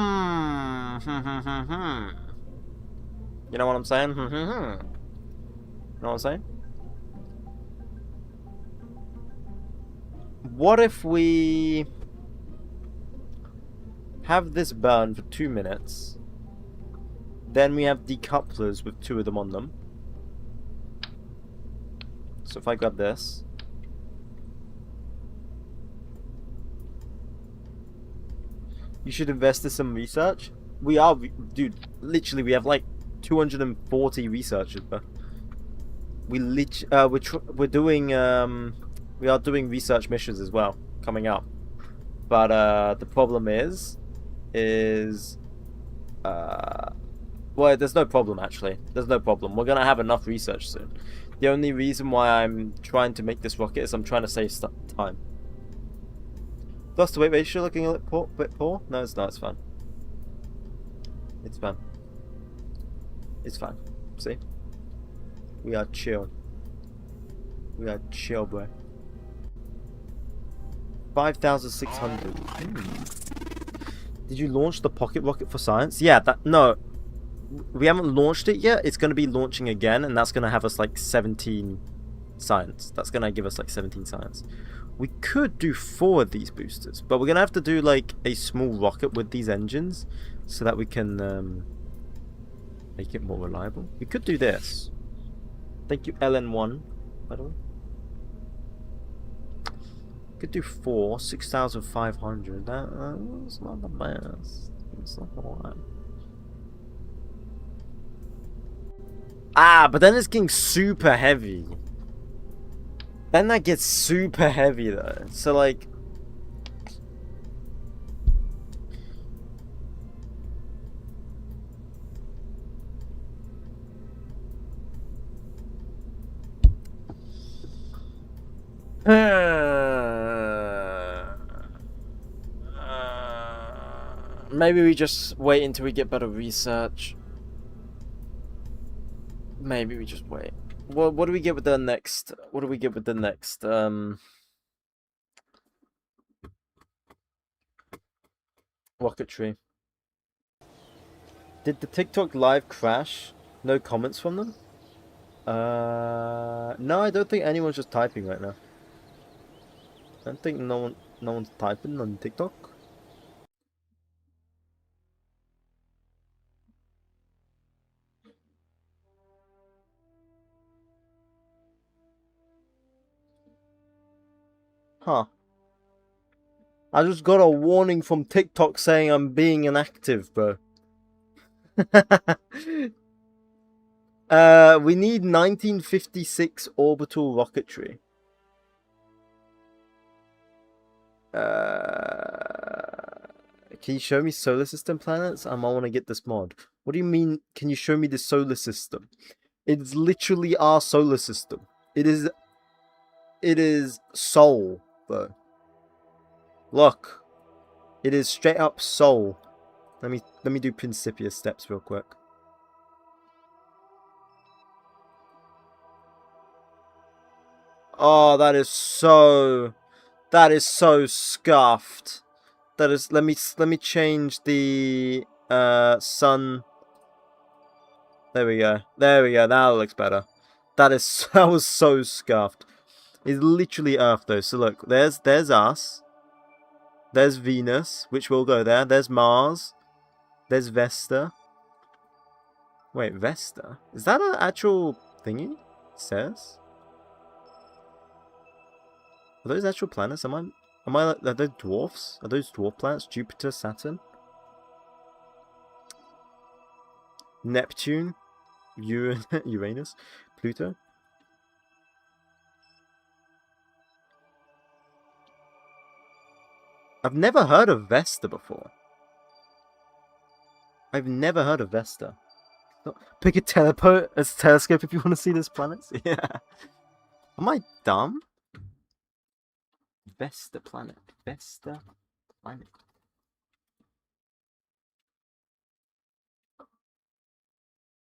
Speaker 1: know what I'm saying? You know what I'm saying? What if we have this burn for 2 minutes, then we have decouplers with 2 of them on them. So if I grab this, you should invest in some research. We are, dude, literally we have like 240 researchers, bro. We're doing we are doing research missions as well coming up, but the problem is well, there's no problem actually. There's no problem. We're gonna have enough research soon. The only reason why I'm trying to make this rocket is I'm trying to save time. Thrust to weight ratio looking a bit poor. No, it's not. It's fine. It's fine. It's fine. See, we are chill. We are chill, bro. 5,600. Did you launch the pocket rocket for science? Yeah, no. We haven't launched it yet. It's going to be launching again, and that's going to have us like 17 science. That's going to give us like 17 science. We could do 4 of these boosters, but we're going to have to do like a small rocket with these engines so that we can make it more reliable. We could do this. Thank you, LN1, by the way. Could do 4, 6,500. That's not the best. It's not the one. Ah, but then it's getting super heavy. Then that gets super heavy though. So like, maybe we just wait until we get better research. Maybe we just wait. What do we get with the next? What do we get with the next? Rocketry. Did the TikTok live crash? No comments from them? No, I don't think anyone's just typing right now. I don't think no one's typing on TikTok. Huh. I just got a warning from TikTok saying I'm being inactive, bro. We need 1956 orbital rocketry. Can you show me solar system planets? I might want to get this mod. What do you mean, can you show me the solar system? It's literally our solar system. It is Sol, bro. Look. It is straight up Sol. Let me do Principia steps real quick. Oh, that is so scuffed. That is, let me change the sun. There we go. There we go. That looks better. That was so scuffed. It's literally Earth though. So look, there's us. There's Venus, which will go there. There's Mars. There's Vesta. Wait, Vesta? Is that an actual thingy? It says? Are those actual planets? Are those dwarfs? Are those dwarf planets? Jupiter, Saturn? Neptune? Uranus? Pluto? I've never heard of Vesta before. I've never heard of Vesta. Pick a telescope if you want to see this planet. Yeah. Am I dumb? Vesta planet. Vesta planet.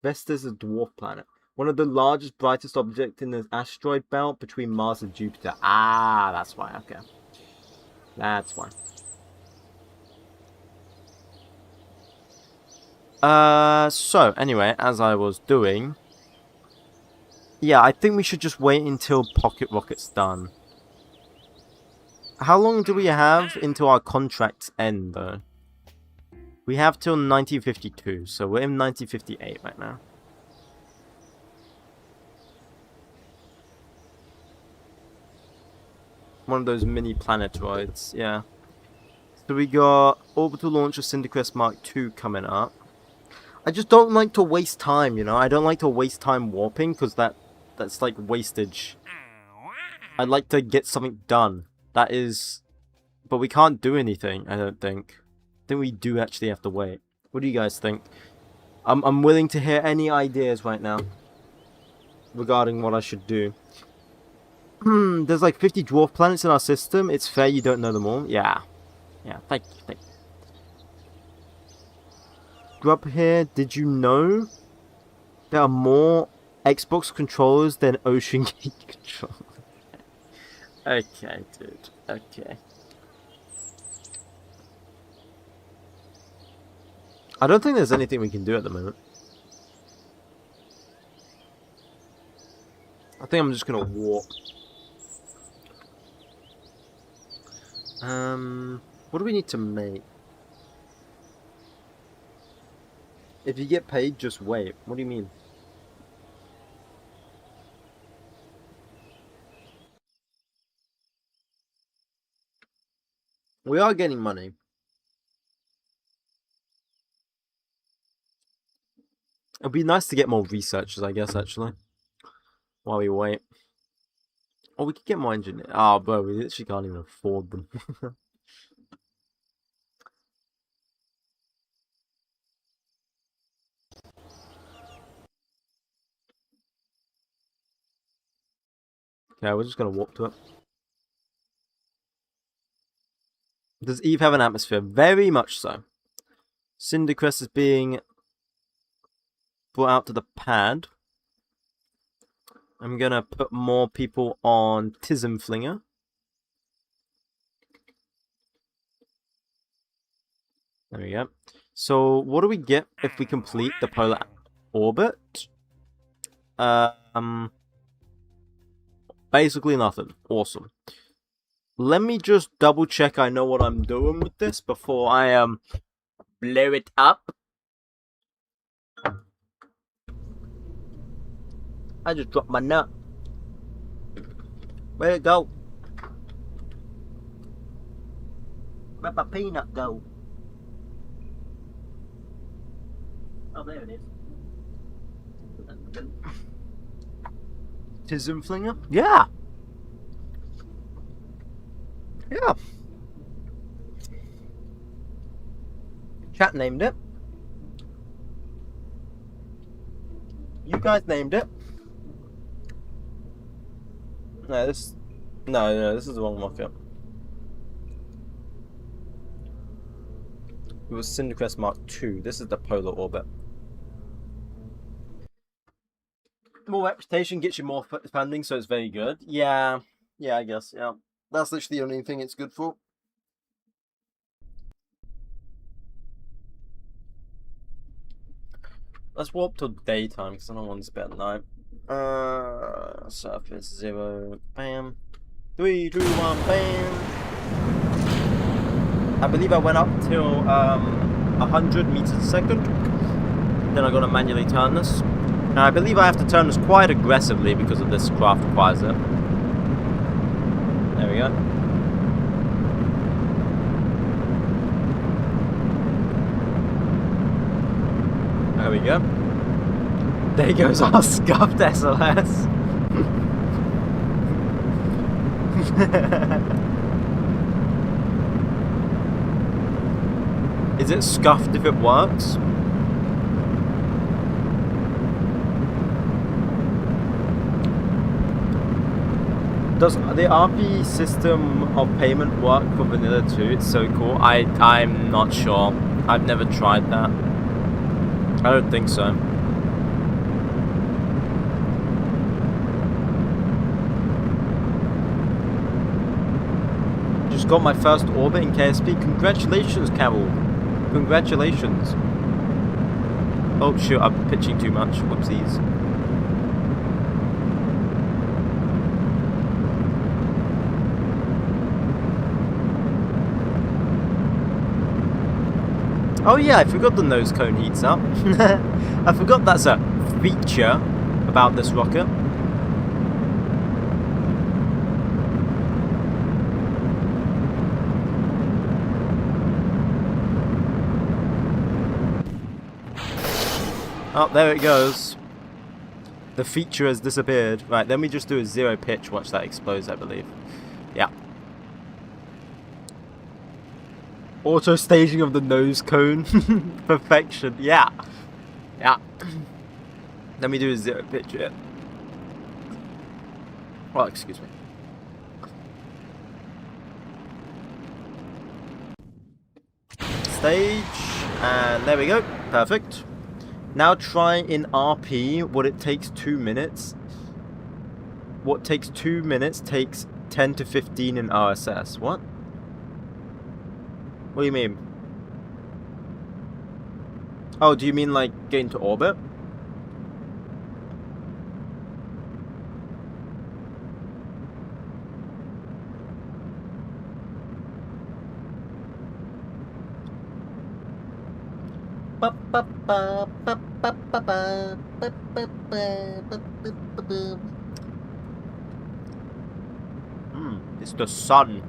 Speaker 1: Vesta is a dwarf planet. One of the largest, brightest objects in the asteroid belt between Mars and Jupiter. Ah, that's why. Okay. That's why. So, anyway, as I was doing... Yeah, I think we should just wait until Pocket Rocket's done. How long do we have until our contracts end, though? We have till 1952, so we're in 1958 right now. One of those mini planetoids, yeah. So we got orbital launch of Cindercrest Mark II coming up. I just don't like to waste time, you know? I don't like to waste time warping, because that's like wastage. I'd like to get something done. That is... But we can't do anything, I don't think. I think we do actually have to wait. What do you guys think? I'm willing to hear any ideas right now regarding what I should do. There's like 50 dwarf planets in our system. It's fair you don't know them all. Yeah. Yeah, thank you. Grub here, did you know there are more Xbox controllers than Ocean Gate controllers? Okay, dude. Okay. I don't think there's anything we can do at the moment. I think I'm just gonna walk. What do we need to make? If you get paid, just wait. What do you mean? We are getting money. It'd be nice to get more researchers, I guess, actually. While we wait. Or we could get more engineers. Oh, bro, we literally can't even afford them. Okay, we're just gonna walk to it. Does Eve have an atmosphere? Very much so. Cindercrest is being brought out to the pad. I'm gonna put more people on Tismflinger. There we go. So, what do we get if we complete the polar orbit? Basically nothing. Awesome. Let me just double check I know what I'm doing with this before I blow it up. I just dropped my nut. Where'd it go? Where'd my peanut go? Oh, there it is. Tism flinger? Yeah. Yeah. Chat named it. You guys named it. No, this is the wrong rocket. It was Cindercrest Mark II. This is the polar orbit. More reputation gets you more funding, so it's very good. Yeah, I guess. Yeah, that's literally the only thing it's good for. Let's warp till daytime because I don't want to spend night. Surface 0. Bam. 3, 2, 1. Bam. I believe I went up till 100 meters a second. Then I got to manually turn this. And I believe I have to turn this quite aggressively because of this craft requires it. There we go. There we go. There goes our scuffed SLS. Is it scuffed if it works? Does the RP system of payment work for vanilla too? It's so cool. I'm not sure. I've never tried that. I don't think so. Just got my first orbit in KSP. Congratulations, Carol. Congratulations. Oh shoot, I'm pitching too much. Whoopsies. Oh yeah, I forgot the nose cone heats up. I forgot that's a feature about this rocket. Oh, there it goes. The feature has disappeared. Right, then we just do a 0 pitch. Watch that explodes, I believe. Yeah. Auto staging of the nose cone. Perfection. Yeah. Yeah. Let me do a 0 pitch here. Oh, excuse me. Stage. And there we go. Perfect. Now try in RP what it takes 2 minutes. What takes 2 minutes takes 10 to 15 in RSS. What? What do you mean? Oh, do you mean like get into orbit? It's the sun.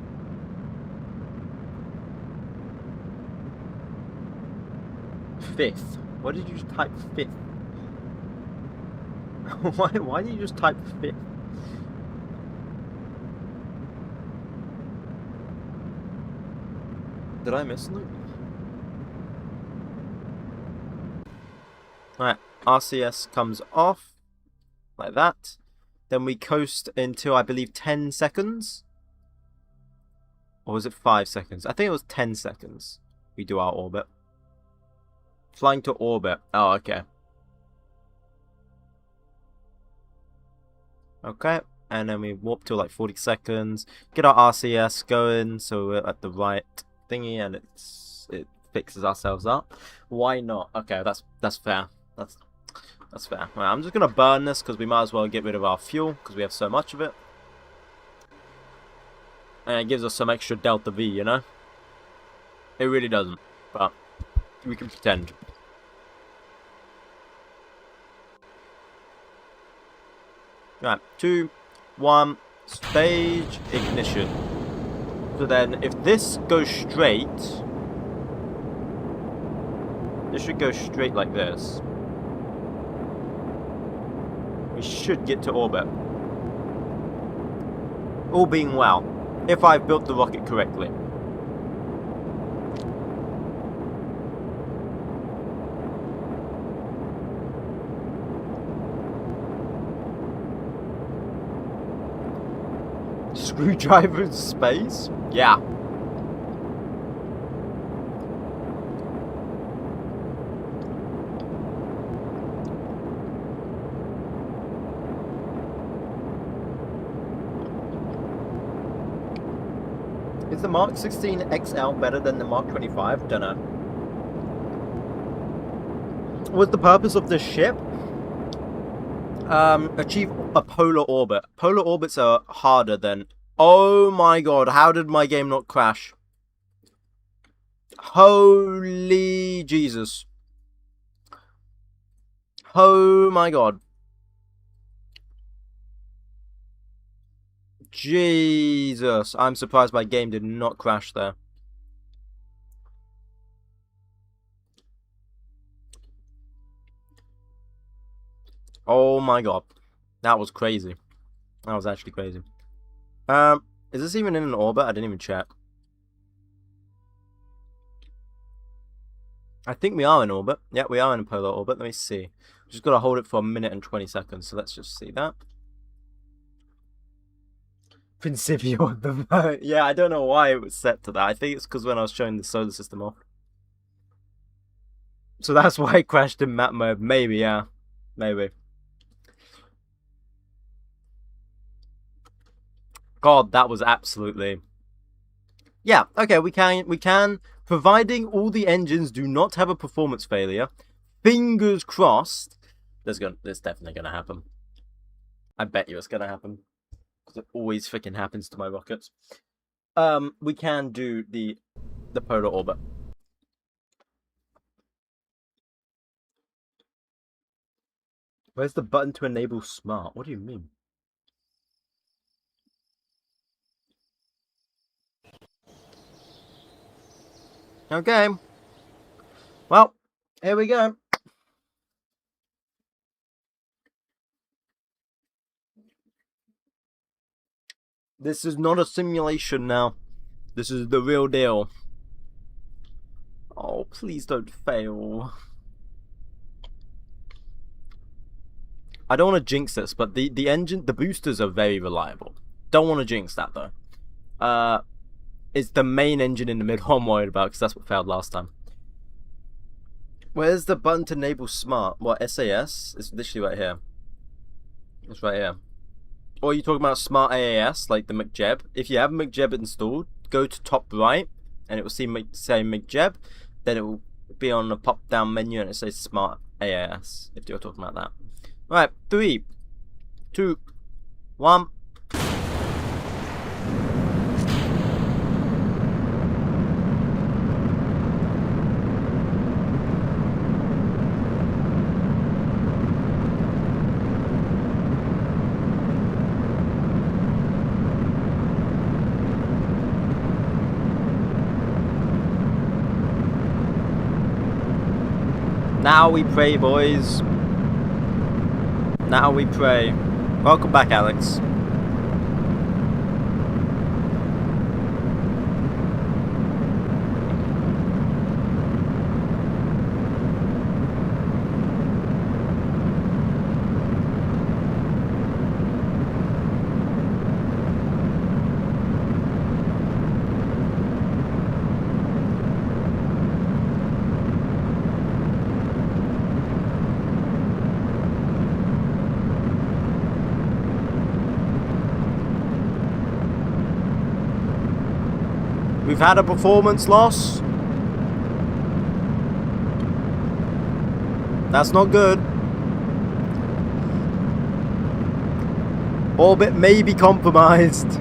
Speaker 1: Fifth. Why did you just type fifth? Why did you just type fifth? Did I miss something? Alright, RCS comes off. Like that. Then we coast until, I believe, 10 seconds. Or was it 5 seconds? I think it was 10 seconds. We do our orbit. Flying to orbit. Oh, okay. Okay. And then we warp to like 40 seconds. Get our RCS going so we're at the right thingy and it fixes ourselves up. Why not? Okay, that's fair. That's fair. Right, I'm just gonna burn this because we might as well get rid of our fuel because we have so much of it. And it gives us some extra delta V, you know? It really doesn't, but we can pretend. Right, 2, 1, stage ignition. So then, if this goes straight, this should go straight like this. We should get to orbit. All being well, if I've built the rocket correctly. Screwdriver in space? Yeah. Is the Mark 16 XL better than the Mark 25? Dunno. Was the purpose of this ship? Achieve a polar orbit. Polar orbits are harder than... Oh my god, how did my game not crash? Holy Jesus. Oh my god. Jesus. I'm surprised my game did not crash there. Oh my god. That was crazy. That was actually crazy. Is this even in an orbit? I didn't even check. I think we are in orbit. Yeah, we are in a polar orbit. Let me see. Just got to hold it for a minute and 20 seconds. So let's just see that. Principia of the... Yeah, I don't know why it was set to that. I think it's because when I was showing the solar system off. So that's why it crashed in map mode. Maybe, yeah. Maybe. God, that was absolutely... Yeah, okay, we can, providing all the engines do not have a performance failure, fingers crossed, there's definitely gonna happen. I bet you it's gonna happen. Because it always freaking happens to my rockets. We can do the polar orbit. Where's the button to enable smart? What do you mean? Okay. Well, here we go. This is not a simulation now. This is the real deal. Oh, please don't fail. I don't want to jinx this, but the boosters are very reliable. Don't want to jinx that though. It's the main engine in the middle I'm worried about, because that's what failed last time. Where's the button to enable smart? What, SAS? It's literally right here. It's right here. Or are you talking about smart AAS, like the 𝐒𝐫𝐽? If you have 𝐒𝐿𝐵 installed, go to top right, and it will say 𝐒𝐿𝐵. Then it will be on the pop-down menu, and it says smart AAS, if you're talking about that. Right, 3, 2, 1. Now we pray, boys. Now we pray. Welcome back, Alex. We've had a performance loss. That's not good. Orbit may be compromised.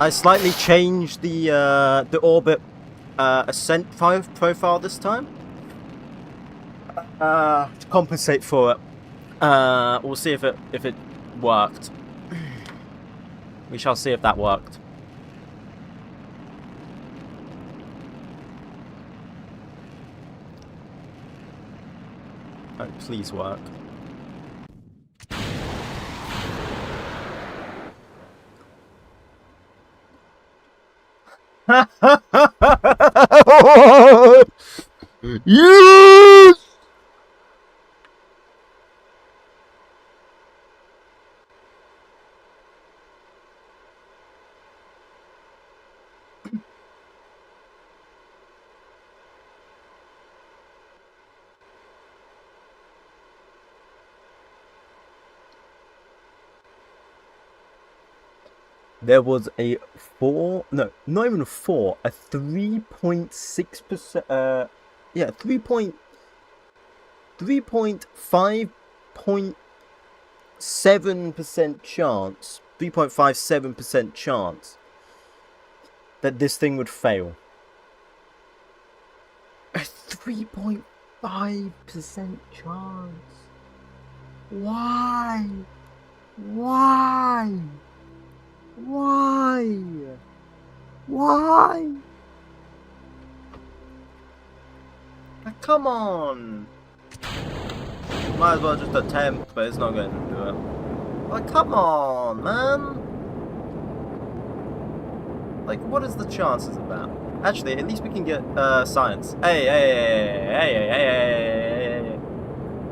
Speaker 1: I slightly changed the orbit ascent profile this time to compensate for it. We'll see if it worked. We shall see if that worked. Oh, please work. Yes! There was a 4, no, not even a 4, a 3.6%, yeah, 3.57% chance, 3.57% chance that this thing would fail. A 3.5% chance. Why? Why? Why? Why? Come on! Might as well just attempt, but it's not going to do it. Like, come on, man! Like, what is the chances of that? Actually, at least we can get science. Hey.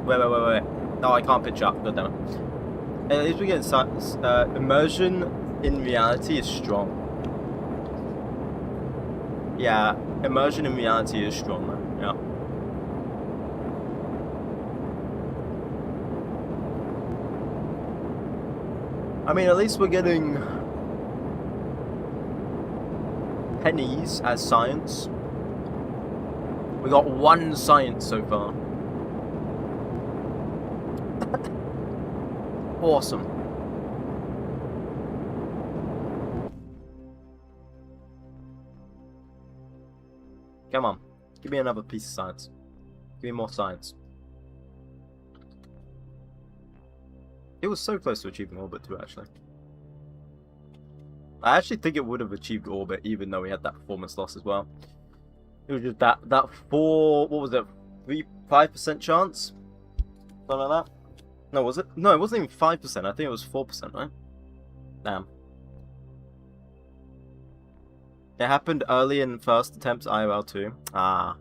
Speaker 1: Wait. No, I can't pitch up. God damn it. At least we get science. Immersion in reality is strong. Yeah, immersion in reality is strong, man. Yeah. I mean, at least we're getting pennies as science. We got 1 science so far. Awesome. Come on. Give me another piece of science. Give me more science. It was so close to achieving orbit too, actually. I actually think it would have achieved orbit even though we had that performance loss as well. It was just that 4, what was it, 5% chance? Something like that? No, was it? No, it wasn't even 5%. I think it was 4%, right? Damn. It happened early in first attempt IRL 2. Ah.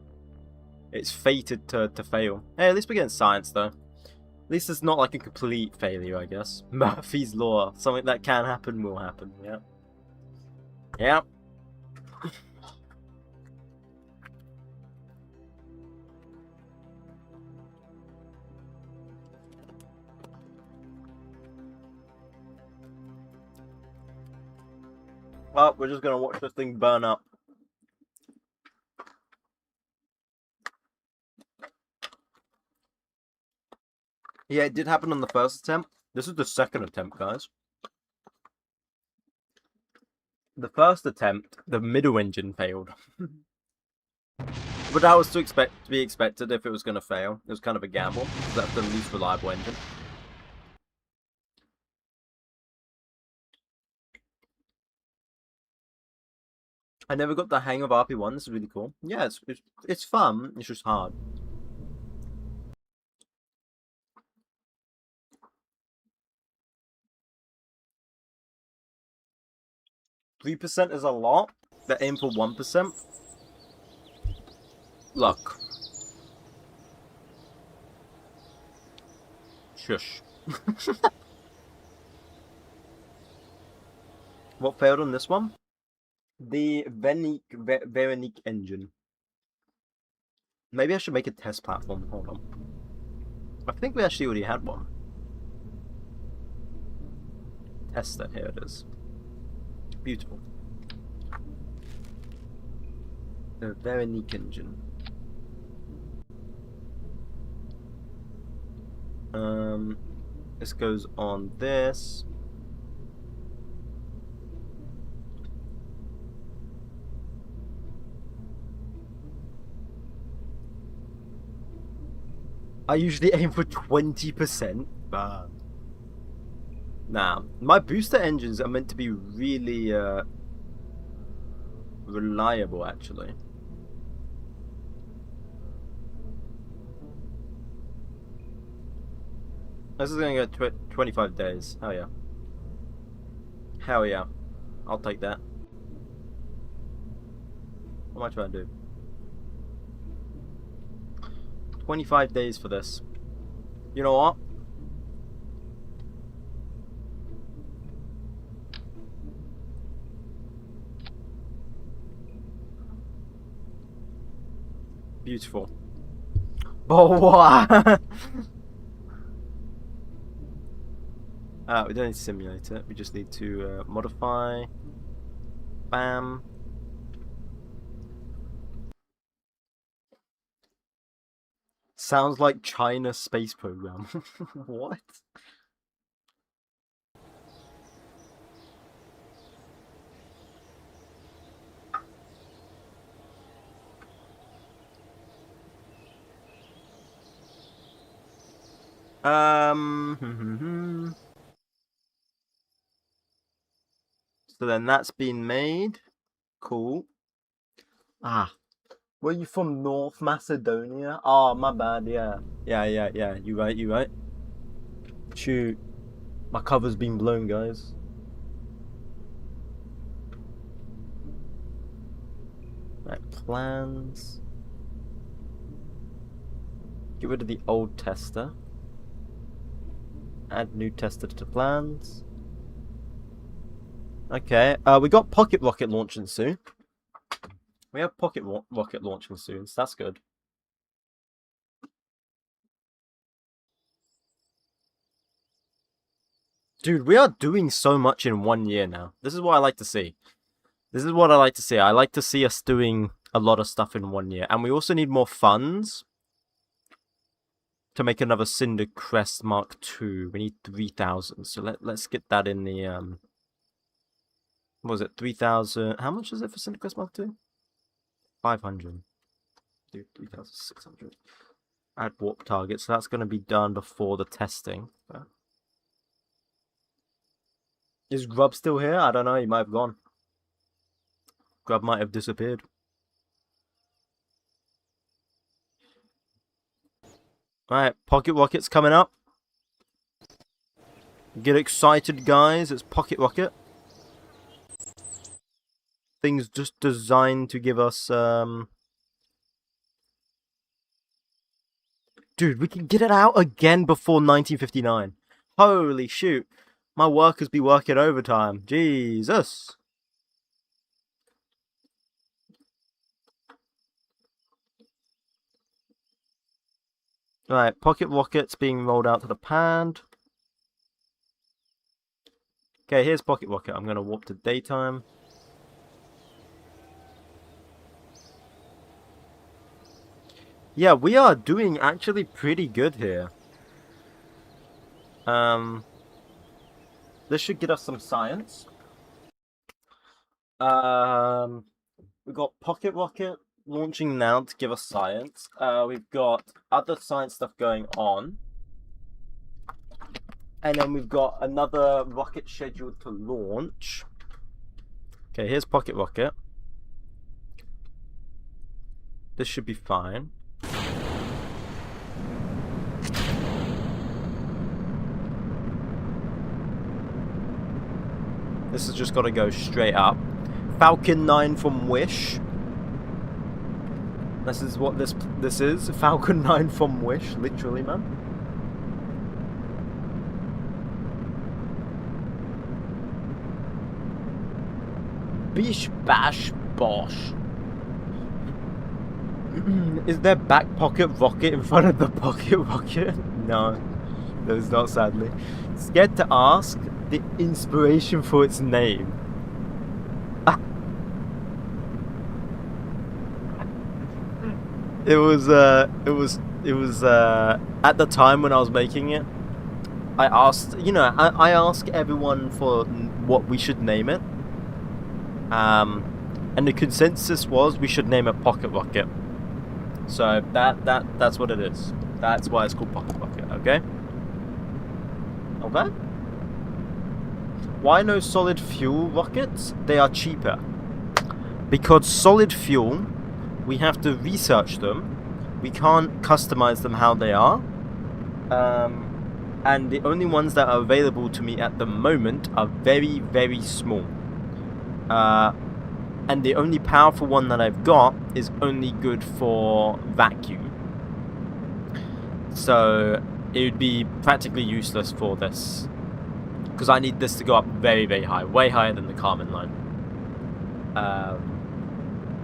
Speaker 1: It's fated to fail. Hey, at least we're getting science, though. At least it's not like a complete failure, I guess. Murphy's Law. Something that can happen will happen, yeah. Yeah. Well, we're just gonna watch this thing burn up. Yeah, it did happen on the first attempt. This is the second attempt, guys. The first attempt, the middle engine failed. But that was to be expected if it was going to fail. It was kind of a gamble. That's the least reliable engine. I never got the hang of RP1. This is really cool. Yeah, it's fun. It's just hard. %3 is a lot. They aim for 1%. Luck. Shush. What failed on this one? The Veronique engine. Maybe I should make a test platform. Hold on. I think we actually already had one. Tester, here it is. Beautiful. The Veronique engine. This goes on this. I usually aim for 20%. Nah, my booster engines are meant to be really reliable, actually. This is gonna go 25 days. Hell yeah. Hell yeah. I'll take that. What am I trying to do? 25 days for this. You know what? Beautiful. But what? We don't need to simulate it. We just need to modify. Bam. Sounds like China space program. What? So then that's been made. Cool. Ah. Were you from North Macedonia? Oh, my bad, yeah. Yeah. You right. Shoot. My cover's been blown, guys. Right, plans. Get rid of the old tester. Add new tester to plans. Okay, we got pocket rocket launching soon. We have pocket rocket launching soon, so that's good. Dude, we are doing so much in 1 year now. This is what I like to see. This is what I like to see. I like to see us doing a lot of stuff in 1 year. And we also need more funds to make another Cinder Crest Mark II. We need 3,000. So let's get that in the what was it? 3,000. How much is it for Cinder Crest Mark II? 500. Dude, 3,600. Add warp target. So that's going to be done before the testing. Is Grub still here? I don't know. He might have gone. Grub might have disappeared. Alright, Pocket Rocket's coming up. Get excited, guys. It's Pocket Rocket. Things just designed to give us, Dude, we can get it out again before 1959. Holy shoot. My workers be working overtime. Jesus. Right, Pocket Rocket's being rolled out to the pad. Okay, here's Pocket Rocket. I'm going to warp to daytime. Yeah, we are doing actually pretty good here. This should get us some science. We've got Pocket Rocket launching now to give us science. We've got other science stuff going on. And then we've got another rocket scheduled to launch. Okay, here's Pocket Rocket. This should be fine. This has just got to go straight up. Falcon 9 from Wish. This is what this is. Falcon 9 from Wish, literally, man. Bish bash bosh. Is there back pocket rocket in front of the pocket rocket? No, there's not, sadly. Scared to ask the inspiration for its name. It was at the time when I was making it, I asked, you know, I ask everyone for what we should name it. And the consensus was we should name it Pocket Rocket. So that's what it is. That's why it's called pocket rocket, okay? Okay? Why no solid fuel rockets? They are cheaper. Because solid fuel, we have to research them. We can't customize them how they are. And the only ones that are available to me at the moment are very, very small. And the only powerful one that I've got is only good for vacuum. So it would be practically useless for this. Because I need this to go up very, very high. Way higher than the Kármán line.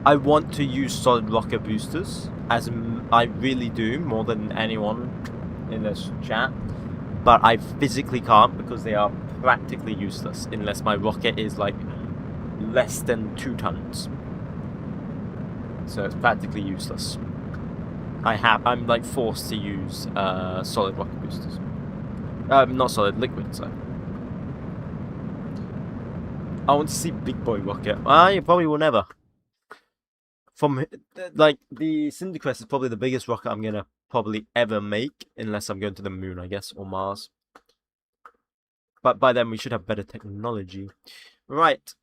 Speaker 1: I want to use solid rocket boosters. As I really do, more than anyone in this chat. But I physically can't because they are practically useless. Unless my rocket is like less than 2 tons. So it's practically useless. I'm like forced to use solid rocket boosters. Not solid, liquid, so. I want to see big boy rocket. You probably will never. From like the Cinder Crest is probably the biggest rocket I'm gonna probably ever make, unless I'm going to the moon, I guess, or Mars. But by then we should have better technology. Right.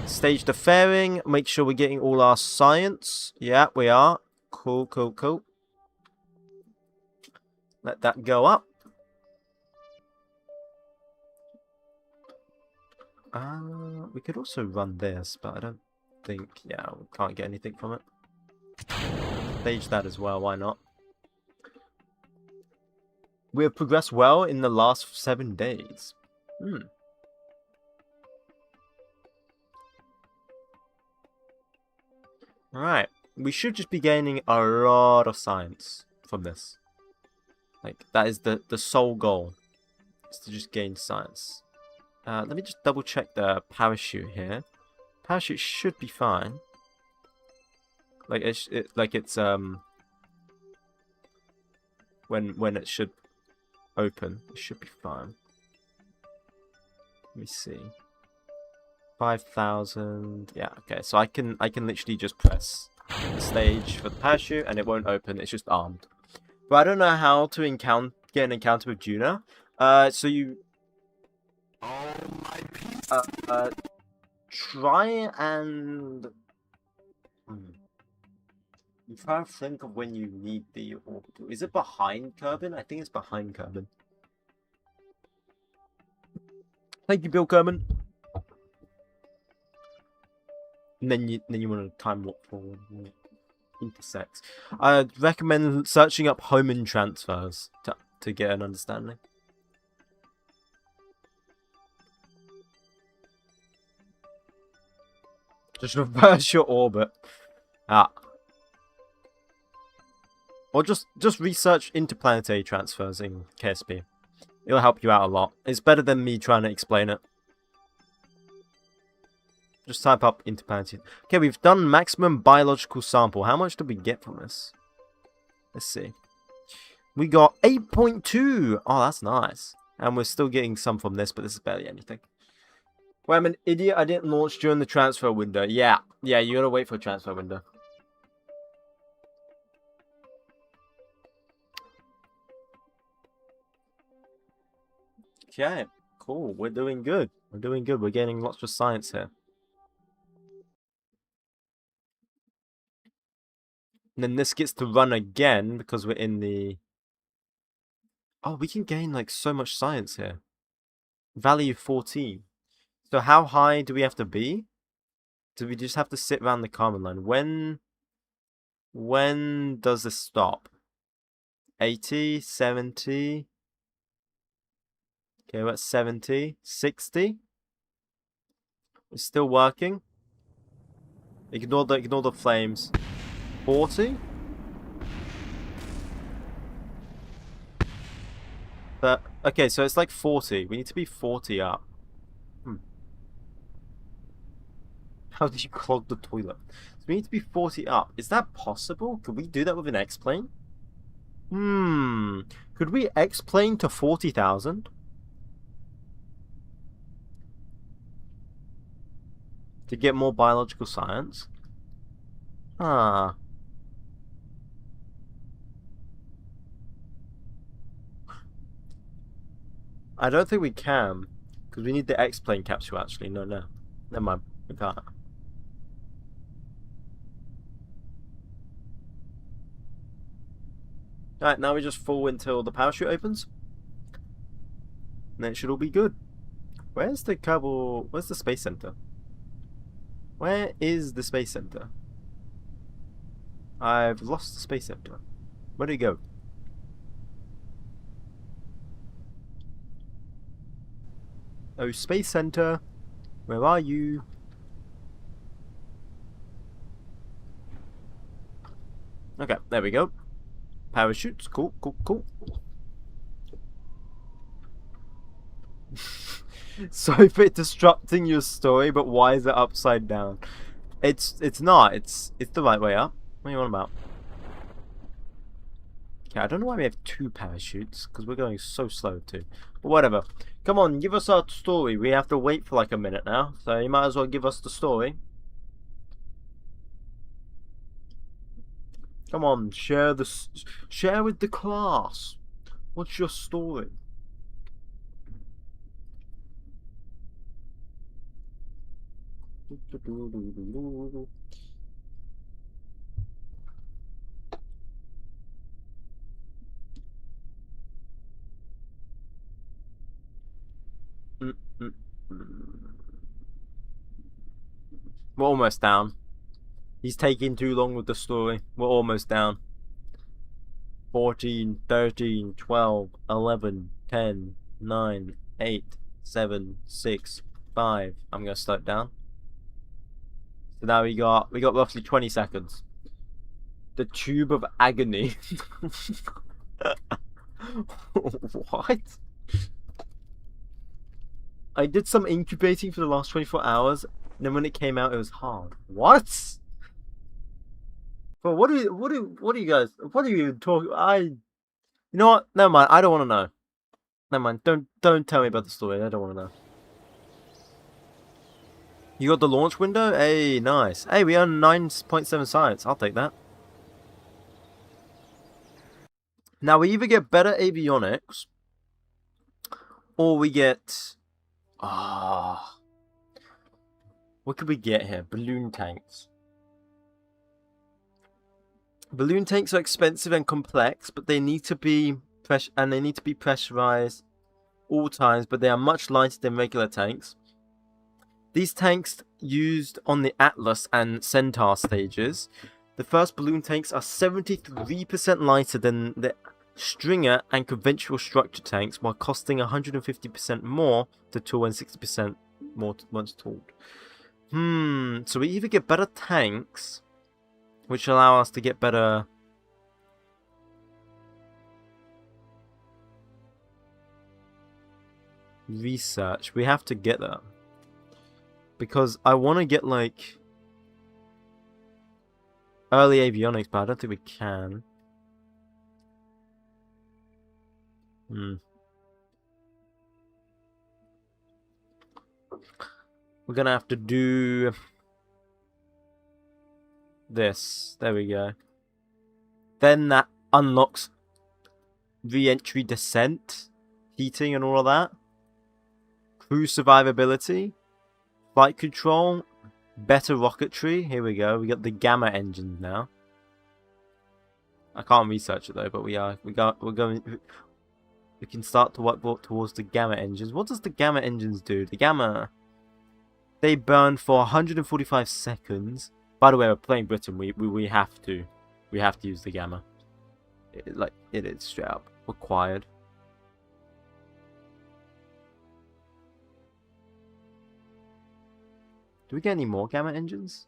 Speaker 1: Stage the fairing. Make sure we're getting all our science. Yeah, we are. Cool, cool, cool. Let that go up. We could also run this, but I don't think... Yeah, we can't get anything from it. Stage that as well, why not? We have progressed well in the last 7 days. Alright. We should just be gaining a lot of science from this. Like, that is the sole goal. Is to just gain science. Let me just double check the parachute here. Parachute should be fine. Like it's when it should open, it should be fine. Let me see. 5,000. Yeah, okay. So I can literally just press the stage for the parachute and it won't open. It's just armed. But I don't know how to get an encounter with Juna. So you try and you try to think of when you need the orbital. Is it behind Kerbin? I think it's behind Kerbin. Thank you, Bill Kerbin. And then you want to time warp forward. Intersects. I'd recommend searching up Hohmann transfers to get an understanding. Just reverse your orbit. Or just research interplanetary transfers in KSP. It'll help you out a lot. It's better than me trying to explain it. Just type up interplanetary. Okay, we've done maximum biological sample. How much did we get from this? Let's see. We got 8.2. Oh, that's nice. And we're still getting some from this, but this is barely anything. Well, I'm an idiot. I didn't launch during the transfer window. Yeah, you gotta wait for a transfer window. Okay, cool. We're doing good. We're doing good. We're getting lots of science here. And then this gets to run again because we're in the... Oh, we can gain like so much science here. Value 14. So how high do we have to be? Do we just have to sit around the Kármán line? When does this stop? 80, 70. Okay, we're at 70, 60. It's still working. Ignore the flames. 40. But okay, so it's like 40. We need to be 40 up. How did you clog the toilet? So we need to be 40 up. Is that possible? Could we do that with an X-plane? Could we X-plane to 40,000? To get more biological science? I don't think we can. Because we need the X-plane capsule, actually. No. Never mind. We can't. Alright, now we just fall until the parachute opens. And then it should all be good. Where's the Space Center? Where is the Space Center? I've lost the Space Center. Where did it go? Oh, Space Center. Where are you? Okay, there we go. Parachutes. Cool. Sorry for disrupting your story, but why is it upside down? It's not. It's the right way up. What are you on about? Okay, I don't know why we have 2 parachutes, because we're going so slow too. But whatever. Come on, give us our story. We have to wait for like a minute now, so you might as well give us the story. Come on, share with the class. What's your story? We're almost down. He's taking too long with the story. We're almost down. 14, 13, 12, 11, 10, 9, 8, 7, 6, 5. I'm gonna slow it down. So now we got roughly 20 seconds. The tube of agony. What? I did some incubating for the last 24 hours, and then when it came out, it was hard. What? But what are you guys? What are you talking? You know what? Never mind. I don't want to know. Never mind. Don't tell me about the story. I don't want to know. You got the launch window? Hey, nice. Hey, we earned 9.7 science. I'll take that. Now we either get better avionics, or we get what could we get here? Balloon tanks. Balloon tanks are expensive and complex, but they need to be pressurized all times, but they are much lighter than regular tanks. These tanks used on the Atlas and Centaur stages. The first balloon tanks are 73% lighter than the Stringer and conventional structure tanks, while costing 150% more to tool and 60% more once tooled. So we either get better tanks, which allow us to get better research. We have to get that. Because I want to get, like, early avionics, but I don't think we can. We're gonna have to do this. There we go. Then that unlocks re-entry descent, heating and all of that. Crew survivability, flight control, better rocketry. Here we go. We got the gamma engines now. I can't research it though, but we're going. We can start to work towards the gamma engines. What does the gamma engines do? The gamma, they burn for 145 seconds. By the way, we're playing Britain. We have to use the gamma. It is straight up required. Do we get any more gamma engines?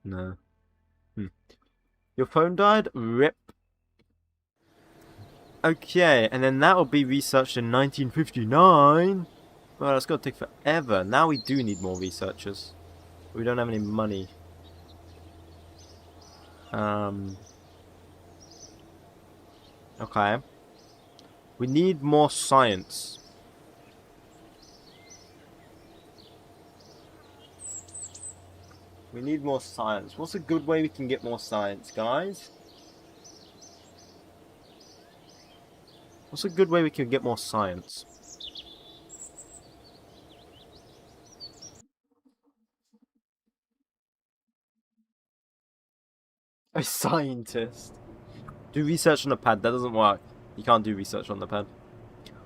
Speaker 1: No. Your phone died? RIP. Okay, and then that will be researched in 1959. Well, that's going to take forever. Now we do need more researchers. We don't have any money. Okay. We need more science. We need more science. What's a good way we can get more science, guys? What's a good way we can get more science? A scientist. Do research on the pad. That doesn't work. You can't do research on the pad.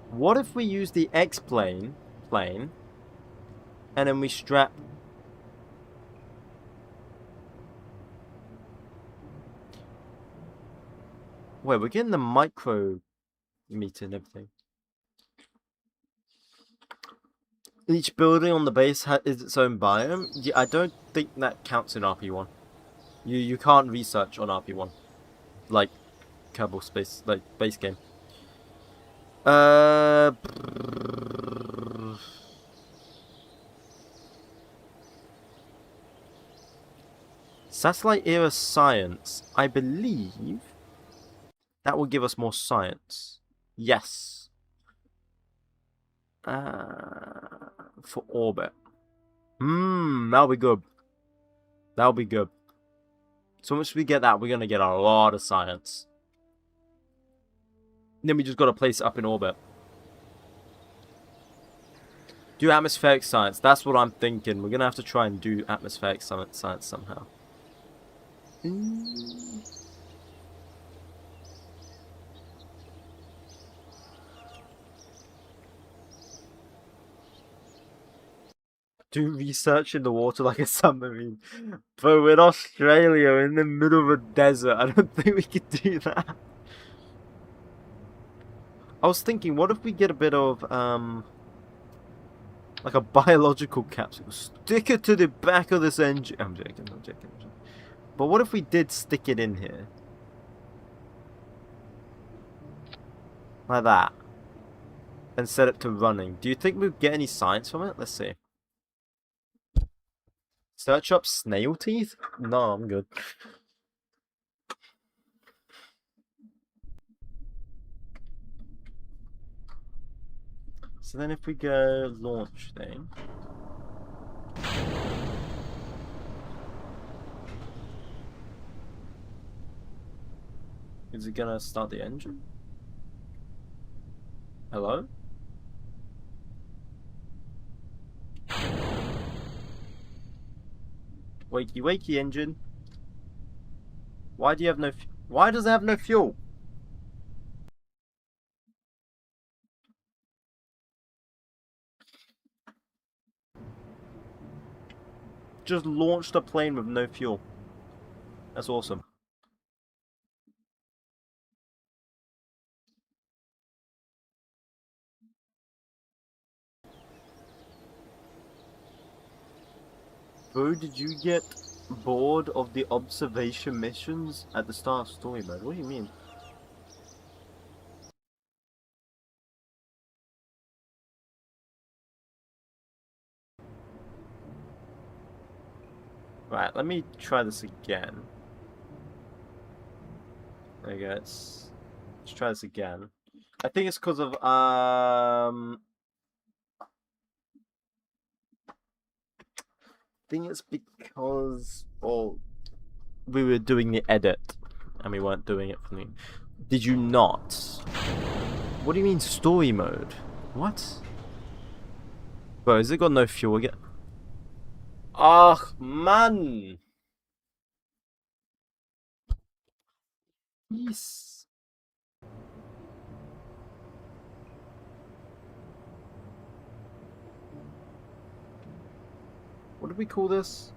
Speaker 1: What if we use the X-plane, and then we strap... Wait, we're getting the micro meter and everything. Each building on the base is its own biome. Yeah, I don't think that counts in RP1. You can't research on RP1, like Kerbal Space, like base game. Satellite era science. I believe that will give us more science. Yes. For orbit. That'll be good. That'll be good. So once we get that, we're gonna get a lot of science. Then we just gotta place it up in orbit. Do atmospheric science. That's what I'm thinking. We're gonna have to try and do atmospheric science somehow. Do research in the water like a submarine. But we're in Australia, in the middle of a desert. I don't think we could do that. I was thinking, what if we get a bit of, like a biological capsule? Stick it to the back of this engine. I'm joking. But what if we did stick it in here? Like that. And set it to running. Do you think we'd get any science from it? Let's see. Search up snail teeth? No, I'm good. So then if we go launch thing. Is it gonna start the engine? Hello? Wakey wakey engine. Why do you have no why does it have no fuel? Just launched a plane with no fuel. That's awesome. Bro, did you get bored of the observation missions at the start of story mode? What do you mean? Right, let me try this again. There you go. Let's try this again. I think it's because of I think it's because we were doing the edit and we weren't doing it for me. Did you not? What do you mean story mode? What? Bro, has it got no fuel again? Ach, man! Yes. What do we call this?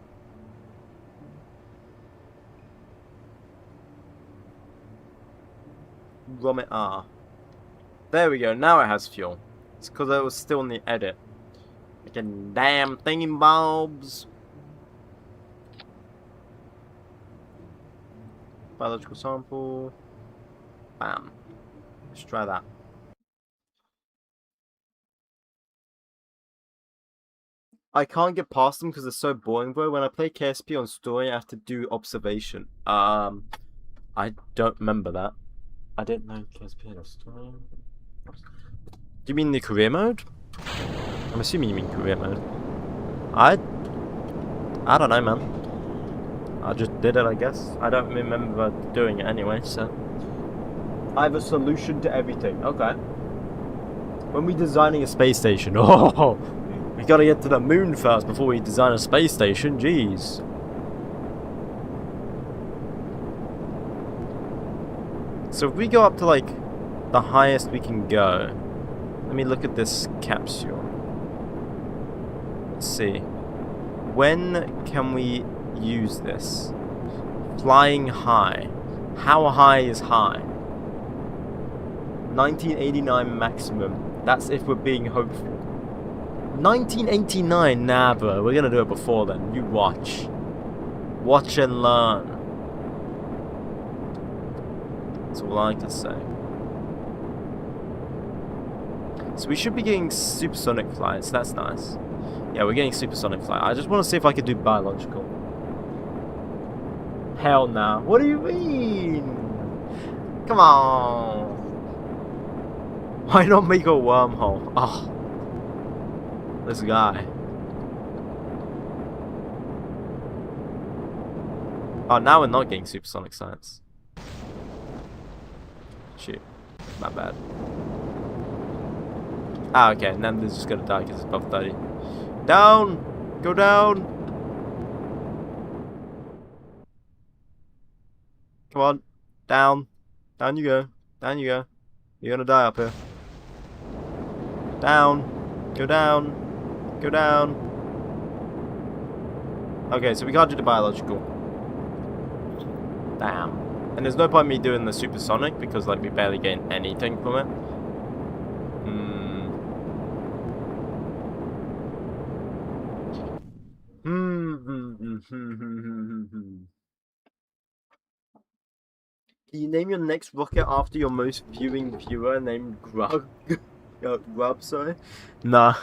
Speaker 1: Romit R. There we go, now it has fuel. It's because I was still in the edit. Fucking damn thingy bulbs. Biological sample. Bam. Let's try that. I can't get past them because they're so boring, bro. When I play KSP on story, I have to do observation. I don't remember that. I didn't know KSP had a story. Do you mean the career mode? I'm assuming you mean career mode. I don't know, man. I just did it, I guess. I don't remember doing it anyway, so. I have a solution to everything. Okay. When we're designing a space station, oh, we gotta get to the moon first before we design a space station. Jeez. So if we go up to like the highest we can go, let me look at this capsule. Let's see. When can we use this? Flying high. How high is high? 1989 maximum. That's if we're being hopeful. 1989? Nah, bro. We're gonna do it before then. You watch. Watch and learn. That's all I can say. So we should be getting supersonic flights. That's nice. Yeah, we're getting supersonic flight. I just want to see if I can do biological. Hell nah. What do you mean? Come on. Why not make a wormhole? Oh. This guy. Oh, now we're not getting supersonic science. Shoot. My bad. Ah, okay. And then they're just gonna die because it's above 30. Down! Go down! Come on. Down. Down you go. Down you go. You're gonna die up here. Down. Go down. Go down. Okay, so we can't do the biological. Damn. And there's no point me doing the supersonic because like we barely gain anything from it. Can you name your next rocket after your most viewing viewer named Grub? Grub, sorry? Nah.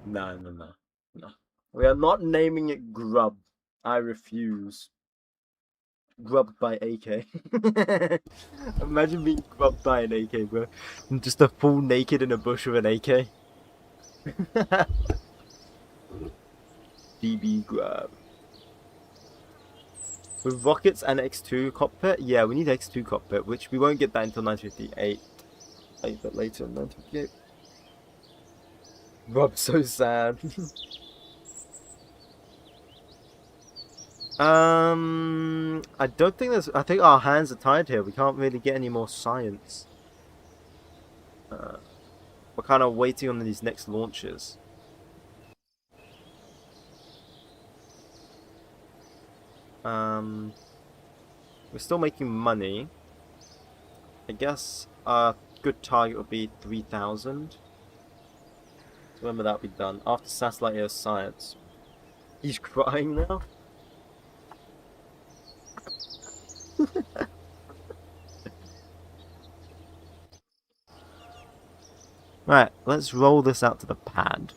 Speaker 1: No. We are not naming it Grub. I refuse. Grubbed by AK. Imagine being grubbed by an AK, bro. I'm just a full naked in a bush with an AK. DB grab. With rockets and X2 cockpit? Yeah, we need X2 cockpit, which we won't get that until 958. A bit later in 958. Rob's so sad. I don't think there's... I think our hands are tied here. We can't really get any more science. We're kind of waiting on these next launches. We're still making money. I guess our good target would be 3,000. So when would that be done? After satellite air science. He's crying now? Right, let's roll this out to the pad.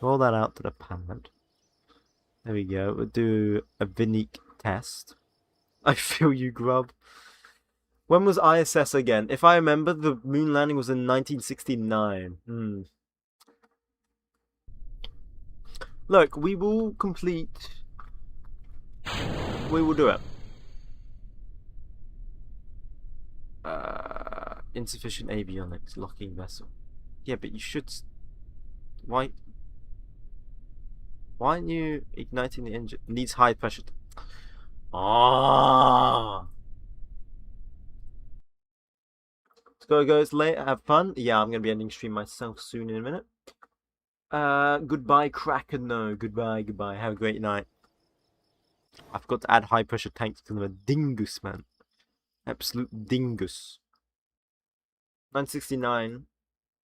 Speaker 1: Roll that out to the pad. There we go. We'll do a Vinique test. I feel you, Grub. When was ISS again? If I remember, the moon landing was in 1969. Look, we will complete... We will do it. Insufficient avionics, locking vessel. Yeah, but you should... Why aren't you igniting the engine? Needs high pressure. Ah. Let's go, guys. Late. Have fun. Yeah, I'm gonna be ending stream myself soon in a minute. Goodbye, Kraken. No, goodbye. Have a great night. I forgot to add high pressure tanks because I'm a dingus, man. Absolute dingus. 969.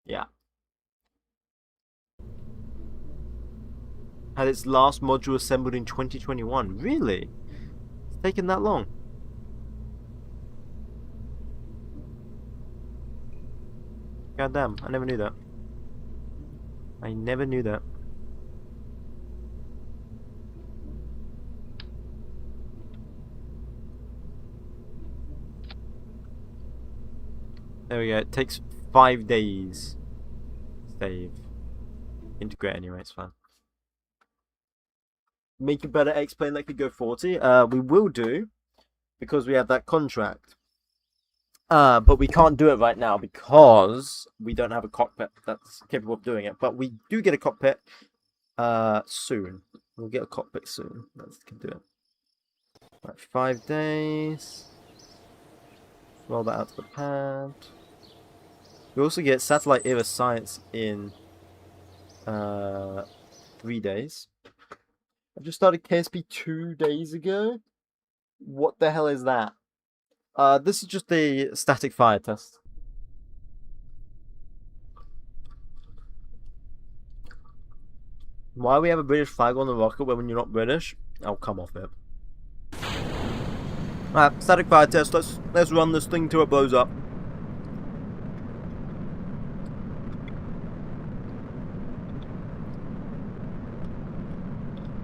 Speaker 1: Yeah. Had its last module assembled in 2021. Really? It's taken that long. God damn, I never knew that. I never knew that. There we go. It takes 5 days. Save. Integrate anyway, it's fine. Make a better X-plane that could go 40. We will do, because we have that contract. But we can't do it right now because we don't have a cockpit that's capable of doing it. But we do get a cockpit soon. We'll get a cockpit soon. Let's do it. Right, 5 days. Roll that out to the pad. We also get satellite era science in 3 days. I just started KSP 2 days ago. What the hell is that? This is just a static fire test. Why we have a British flag on the rocket when you're not British? I'll come off it. Alright, static fire test. Let's run this thing till it blows up.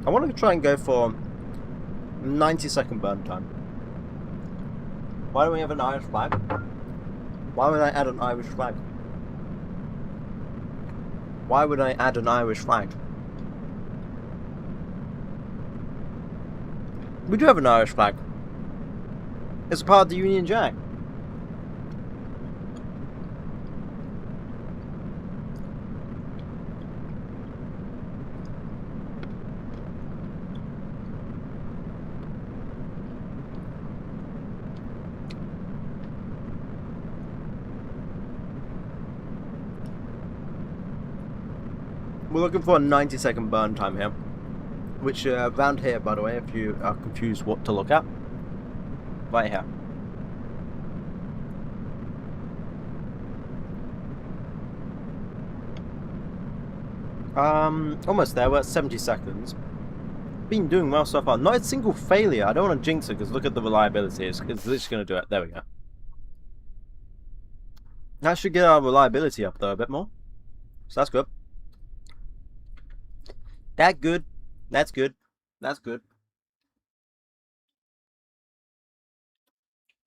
Speaker 1: I want to try and go for 90-second burn time. Why don't we have an Irish flag? Why would I add an Irish flag? Why would I add an Irish flag? We do have an Irish flag. It's a part of the Union Jack. We're looking for a 90-second burn time here. Which, around here, by the way, if you are confused what to look at. Right here. Almost there. We're at 70 seconds. Been doing well so far. Not a single failure. I don't want to jinx it because look at the reliability. It's literally going to do it. There we go. That should get our reliability up though a bit more. So that's good. That good. That's good. That's good.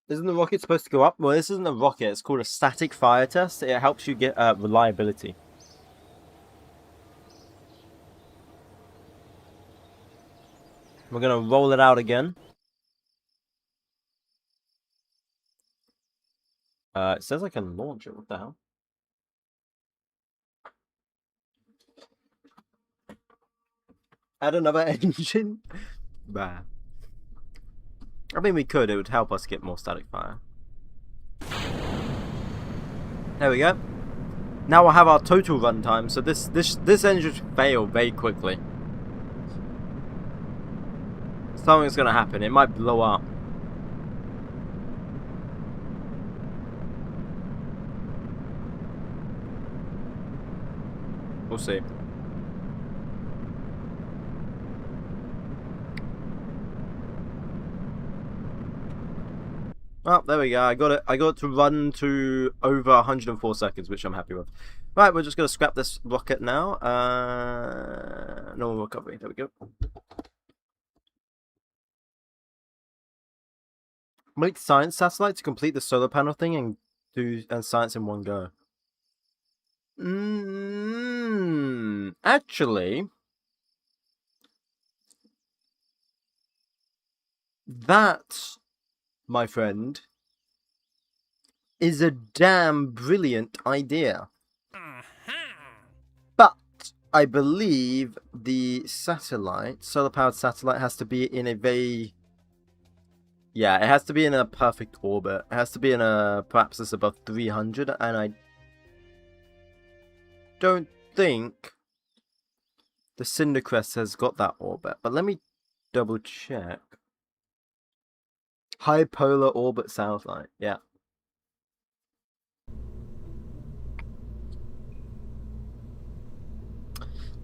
Speaker 1: Isn't the rocket supposed to go up? Well, this isn't a rocket. It's called a static fire test. It helps you get reliability. We're going to roll it out again. It says I can launch it. What the hell? Add another engine? Bah. I mean, we could. It would help us get more static fire. There we go. Now we'll have our total runtime. So this engine should fail very quickly. Something's gonna happen. It might blow up. We'll see. Oh, there we go. I got it to run to over 104 seconds, which I'm happy with. Right, we're just gonna scrap this rocket now. Normal recovery. There we go. Make science satellite to complete the solar panel thing and do science in one go. Actually, that, my friend, is a damn brilliant idea. But I believe the satellite, solar-powered satellite, has to be in a very... Yeah, it has to be in a perfect orbit. It has to be in a... Perhaps it's above 300, and I don't think the Cindercrest has got that orbit. But let me double check. High polar orbit satellite, yeah.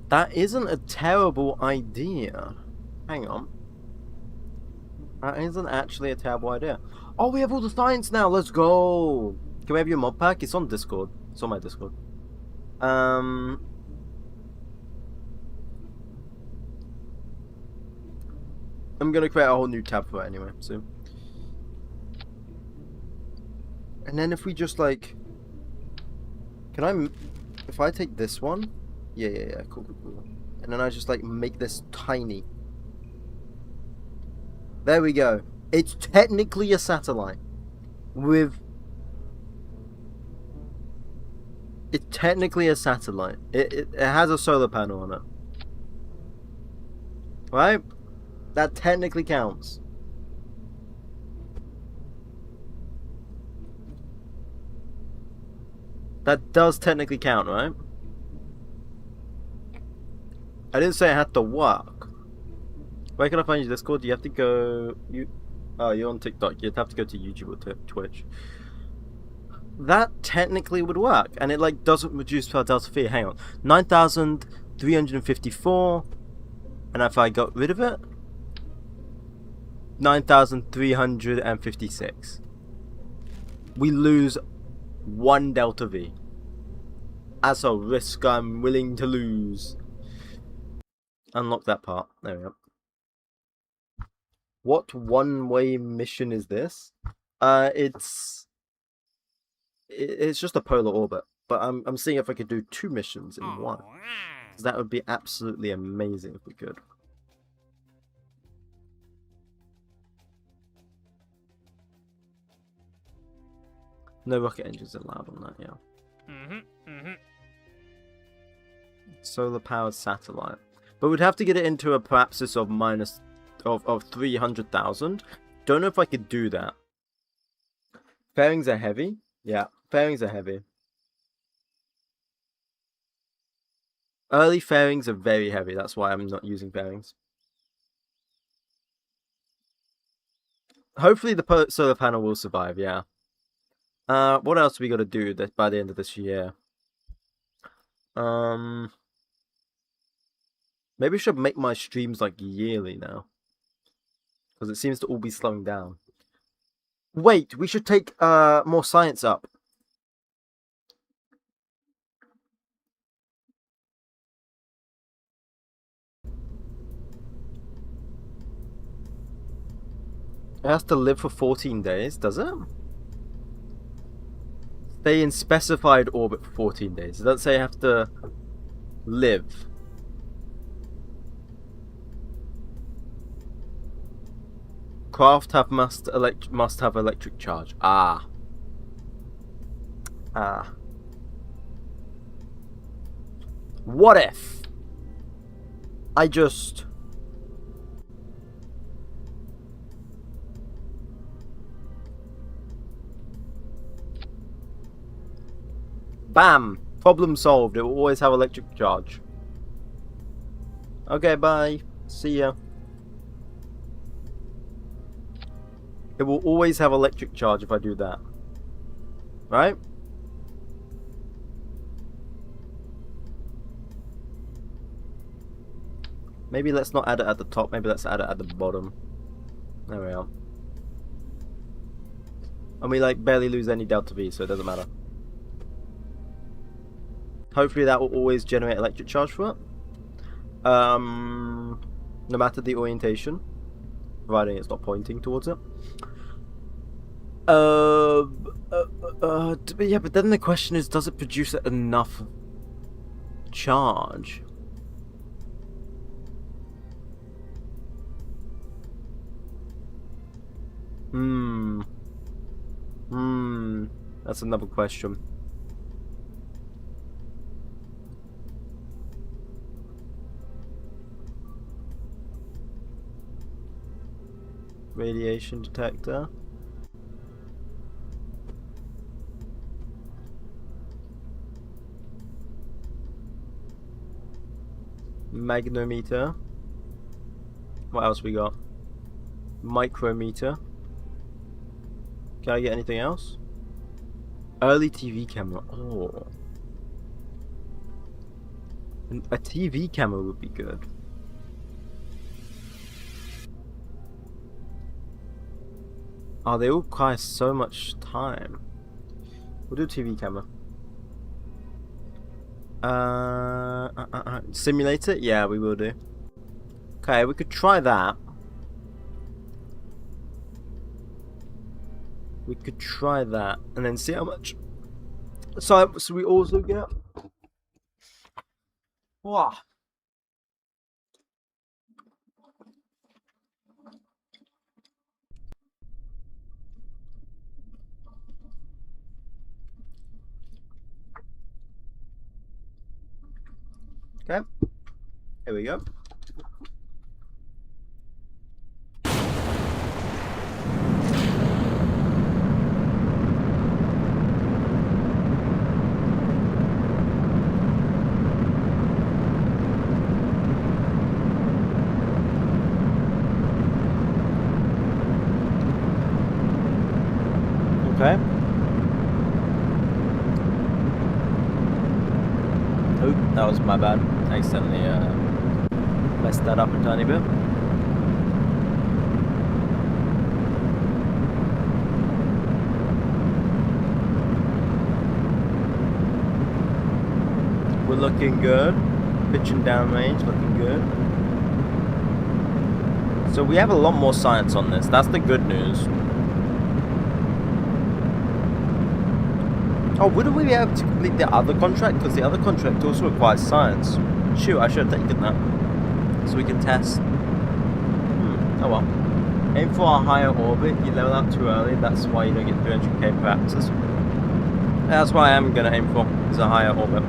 Speaker 1: That isn't a terrible idea. Hang on. That isn't actually a terrible idea. Oh, we have all the science now. Let's go. Can we have your mod pack? It's on Discord. It's on my Discord. I'm gonna create a whole new tab for it anyway, soon. And then if we just like... Can I... If I take this one... Yeah, cool. And then I just like make this tiny. There we go. It's technically a satellite with It's technically a satellite. It has a solar panel on it. Right? That technically counts. That does technically count, right? I didn't say it had to work. Where can I find your Discord? You have to go... Oh, you're on TikTok. You'd have to go to YouTube or Twitch. That technically would work. And it, like, doesn't reduce per delta V. Hang on. 9,354. And if I got rid of it... 9,356. We lose 1 delta V. That's a risk I'm willing to lose. Unlock that part. There we go. What one-way mission is this? It's just a polar orbit, but I'm seeing if I could do 2 missions in one. That would be absolutely amazing if we could. No rocket engines allowed on that, yeah. Solar powered satellite, but we'd have to get it into a paraapsis of minus of 300,000. Don't know if I could do that. Fairings are heavy. Yeah, fairings are heavy. Early fairings are very heavy. That's why I'm not using fairings. Hopefully the solar panel will survive. Yeah. What else we got to do by the end of this year? Maybe I should make my streams like yearly now, because it seems to all be slowing down. Wait, we should take more science up. It has to live for 14 days, does it? Stay in specified orbit for 14 days. It doesn't say I have to live. Craft must have electric charge. Ah. What if I just... Bam! Problem solved. It will always have electric charge. Okay, bye. See ya. It will always have electric charge if I do that. Right? Maybe let's not add it at the top. Maybe let's add it at the bottom. There we are. And we like barely lose any delta V, so it doesn't matter. Hopefully that will always generate electric charge for it. No matter the orientation, providing it's not pointing towards it. Yeah, but then the question is, does it produce enough charge? That's another question. Radiation detector. Magnometer. What else we got? Micrometer. Can I get anything else? Early TV camera. Oh. A TV camera would be good. Oh, they all require so much time. We'll do TV camera. Simulator? Yeah, we will do. Okay, we could try that. We could try that and then see how much science we also get. Wow. Okay, here we go. Okay. Oop, that was my bad. I accidentally messed that up a tiny bit. We're looking good. Pitching downrange, looking good. So we have a lot more science on this. That's the good news. Oh, wouldn't we be able to complete the other contract? Because the other contract also requires science. Shoot, I should have taken that. So we can test. Oh well. Aim for a higher orbit. You level up too early. That's why you don't get 300k per axis. That's why I'm going to aim for, is a higher orbit.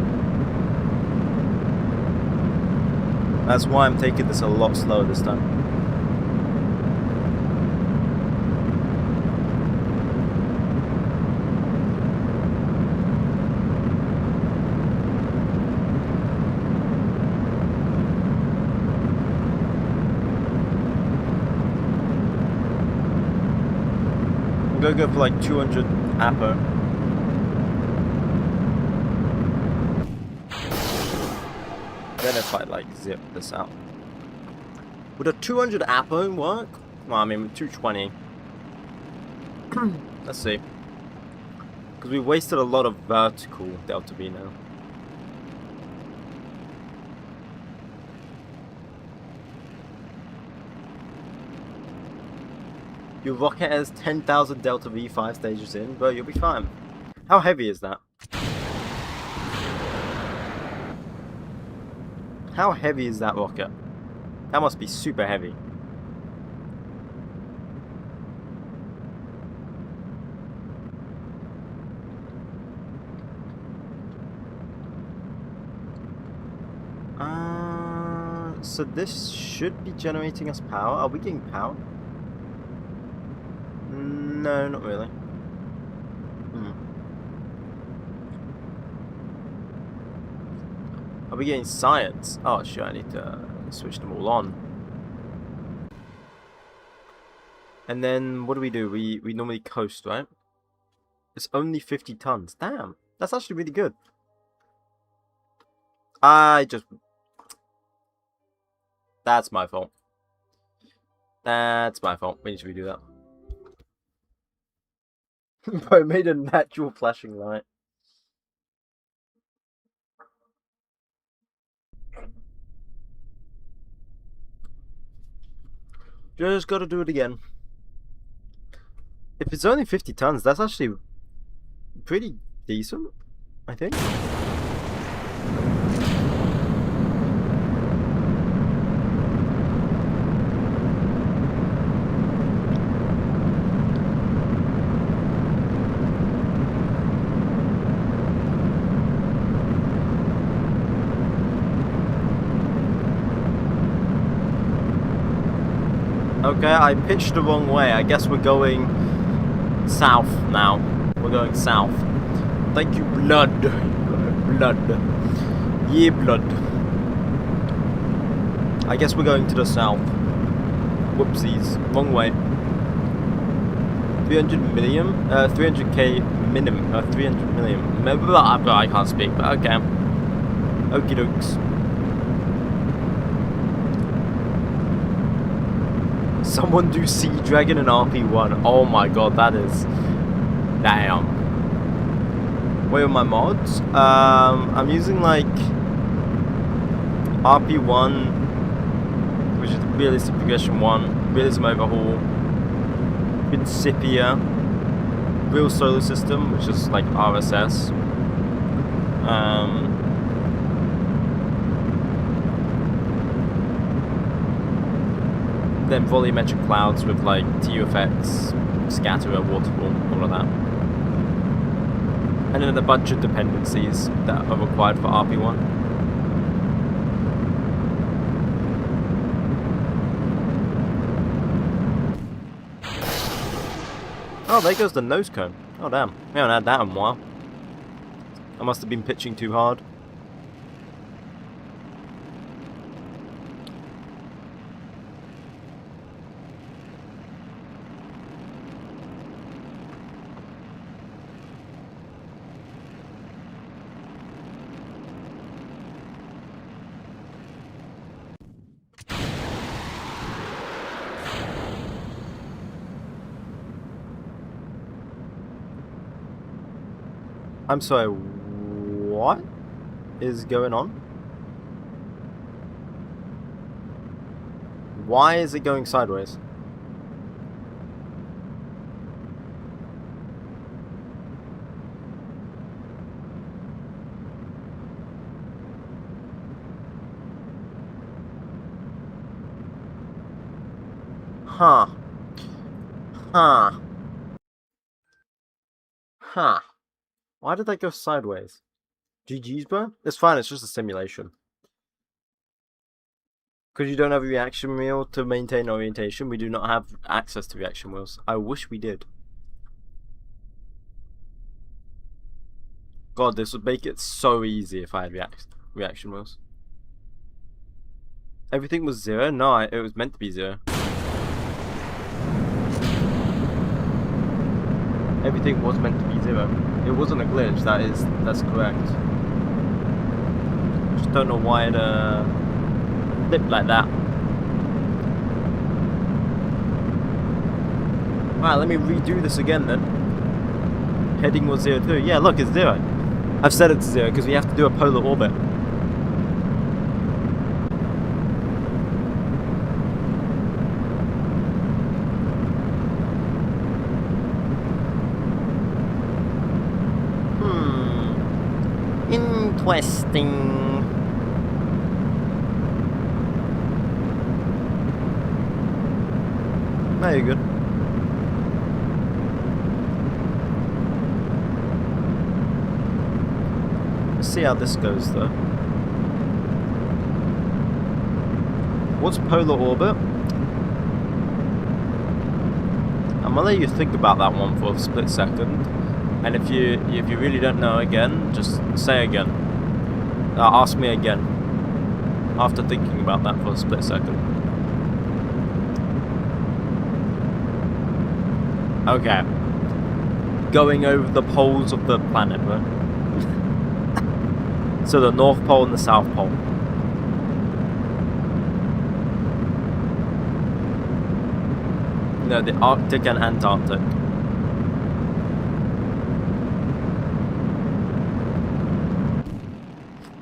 Speaker 1: That's why I'm taking this a lot slower this time. I'm gonna go for like 200 APO. Then if I like zip this out. Would a 200 APO work? Well, I mean 220. Let's see. Because we wasted a lot of vertical delta V now. Your rocket has 10,000 delta V 5 stages in, but you'll be fine. How heavy is that? How heavy is that rocket? That must be super heavy. So this should be generating us power. Are we getting power? No, not really. Are we getting science? Oh shit, I need to switch them all on. And then what do? We normally coast, right? It's only 50 tons. Damn, that's actually really good. That's my fault. That's my fault. We need to redo that. But I made a natural flashing light. Just gotta do it again. If it's only 50 tons, that's actually pretty decent, I think. Okay, I pitched the wrong way. I guess we're going south now. We're going south. Thank you, blood. Blood. Yeah, blood. I guess we're going to the south. Whoopsies. Wrong way. 300 million? 300k minimum. 300 million. I can't speak, but okay. Okie dokes. Someone do Sea Dragon and RP1. Oh my god, that is... Damn. Where are my mods? I'm using like... RP1, which is Realistic Progression 1, Realism Overhaul, Principia, Real Solar System, which is like RSS. Then volumetric clouds with like TUFX, scatterer, waterfall, all of that. And then a bunch of dependencies that are required for RP1. Oh, there goes the nose cone. Oh, damn. We haven't had that in a while. I must have been pitching too hard. I'm sorry, what is going on? Why is it going sideways? Huh. Huh. Huh. Why did that go sideways? GG's, bro? It's fine, it's just a simulation. Because you don't have a reaction wheel to maintain orientation, we do not have access to reaction wheels. I wish we did. God, this would make it so easy if I had reaction wheels. Everything was 0? No, it was meant to be 0. Everything was meant to be 0. It wasn't a glitch, that's correct. Just don't know why it flipped like that. Right, let me redo this again then. Heading was 0 too. Yeah, look, it's 0. I've set it to 0 because we have to do a polar orbit. Interesting. No, you're good. Let's see how this goes though. What's polar orbit? I'm gonna let you think about that one for a split second. And if you really don't know again, just say again. Ask me again. After thinking about that for a split second. Okay. Going over the poles of the planet, right? So the North Pole and the South Pole. No, the Arctic and Antarctic.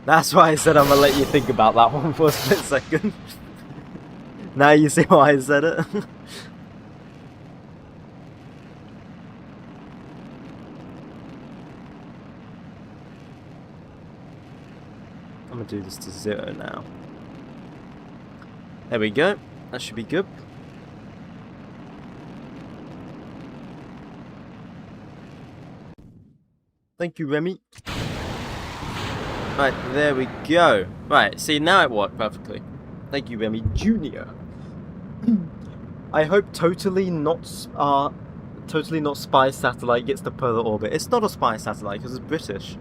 Speaker 1: That's why I said I'm gonna let you think about that one for a split second. Now you see why I said it. I'm gonna do this to 0 now. There we go. That should be good. Thank you, Remy. Right, there we go. Right, see, now it worked perfectly. Thank you, Remy Jr. I hope totally not spy satellite gets the polar orbit. It's not a spy satellite because it's British.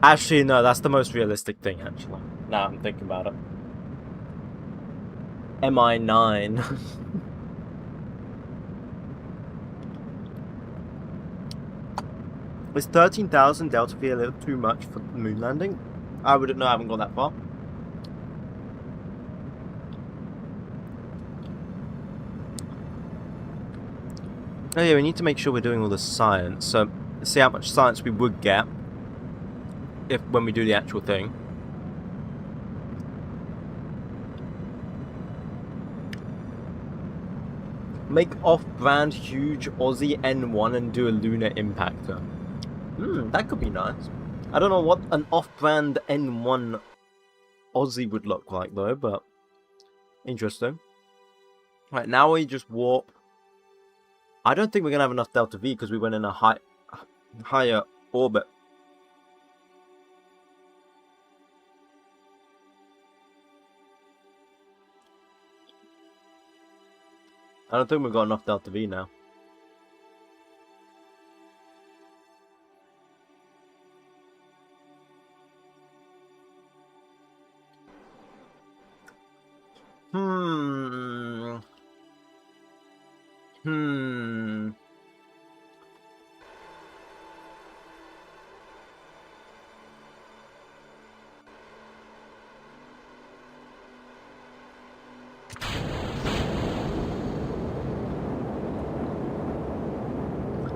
Speaker 1: Actually, no, that's the most realistic thing, actually. Now I'm thinking about it. MI9. Is 13,000 Delta V a little too much for the moon landing? I wouldn't know, I haven't gone that far. Oh yeah, we need to make sure we're doing all the science. So, see how much science we would get when we do the actual thing. Make off-brand huge Aussie N1 and do a lunar impactor. That could be nice. I don't know what an off-brand N1 Aussie would look like though, but interesting. Right, now we just warp. I don't think we're gonna have enough Delta V because we went in a higher orbit. I don't think we've got enough Delta V now. Hmm. Hmm.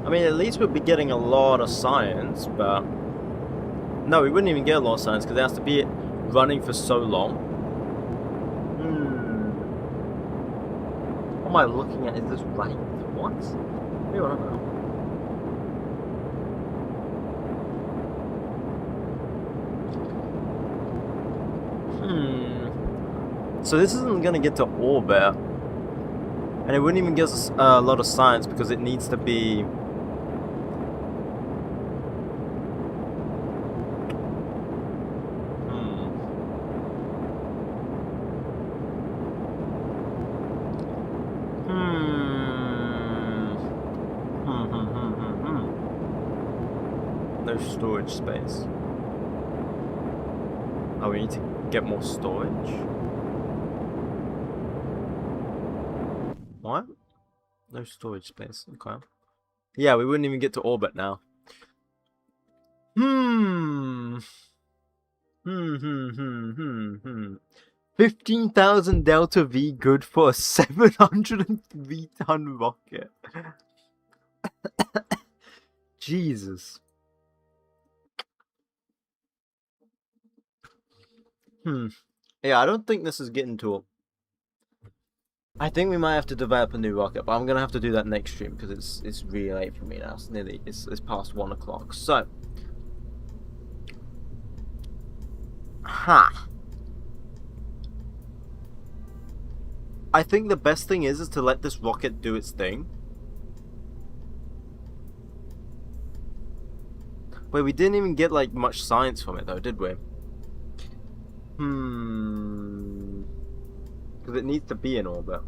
Speaker 1: I mean, at least we'd be getting a lot of science, but... No, we wouldn't even get a lot of science because it has to be running for so long. What am I looking at? Is this right? What? I don't know. So this isn't going to get to orbit. And it wouldn't even give us a lot of science because it needs to be... No storage space. Oh, we need to get more storage? What? No storage space. Okay. Yeah, we wouldn't even get to orbit now. 15,000 delta V good for a 703-ton rocket. Jesus. Yeah, I don't think this is getting to a... I think we might have to develop a new rocket, but I'm gonna have to do that next stream because it's really late for me now. It's past 1 o'clock. So, I think the best thing is to let this rocket do its thing. Wait, we didn't even get like much science from it though, did we? Because it needs to be in orbit.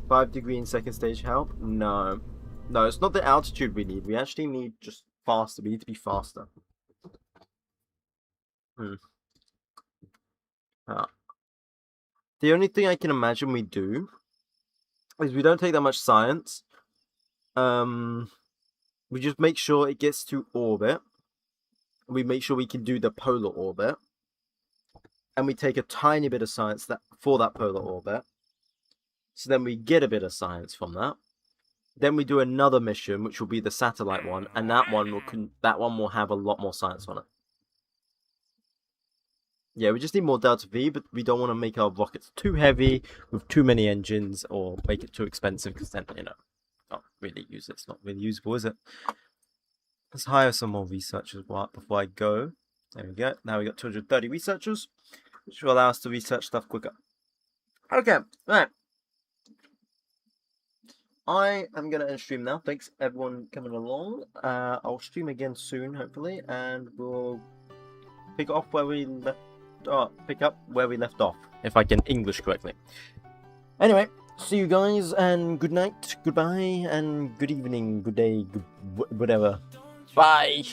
Speaker 1: 5° in second stage help? No. No, it's not the altitude we need. We actually need just faster. We need to be faster. The only thing I can imagine we do is we don't take that much science. We just make sure it gets to orbit. We make sure we can do the polar orbit. And we take a tiny bit of science for that polar orbit. So then we get a bit of science from that. Then we do another mission, which will be the satellite one, and that one will have a lot more science on it. Yeah, we just need more delta V, but we don't want to make our rockets too heavy with too many engines or make it too expensive because then, you know, not really use it. It's not really usable, is it? Let's hire some more researchers before I go. There we go. Now we got 230 researchers, which will allow us to research stuff quicker. Okay, right. I am going to end stream now. Thanks everyone coming along. I'll stream again soon, hopefully, and we'll pick up where we left off, if I can English correctly. Anyway, see you guys, and good night, goodbye, and good evening, good day, whatever. Bye!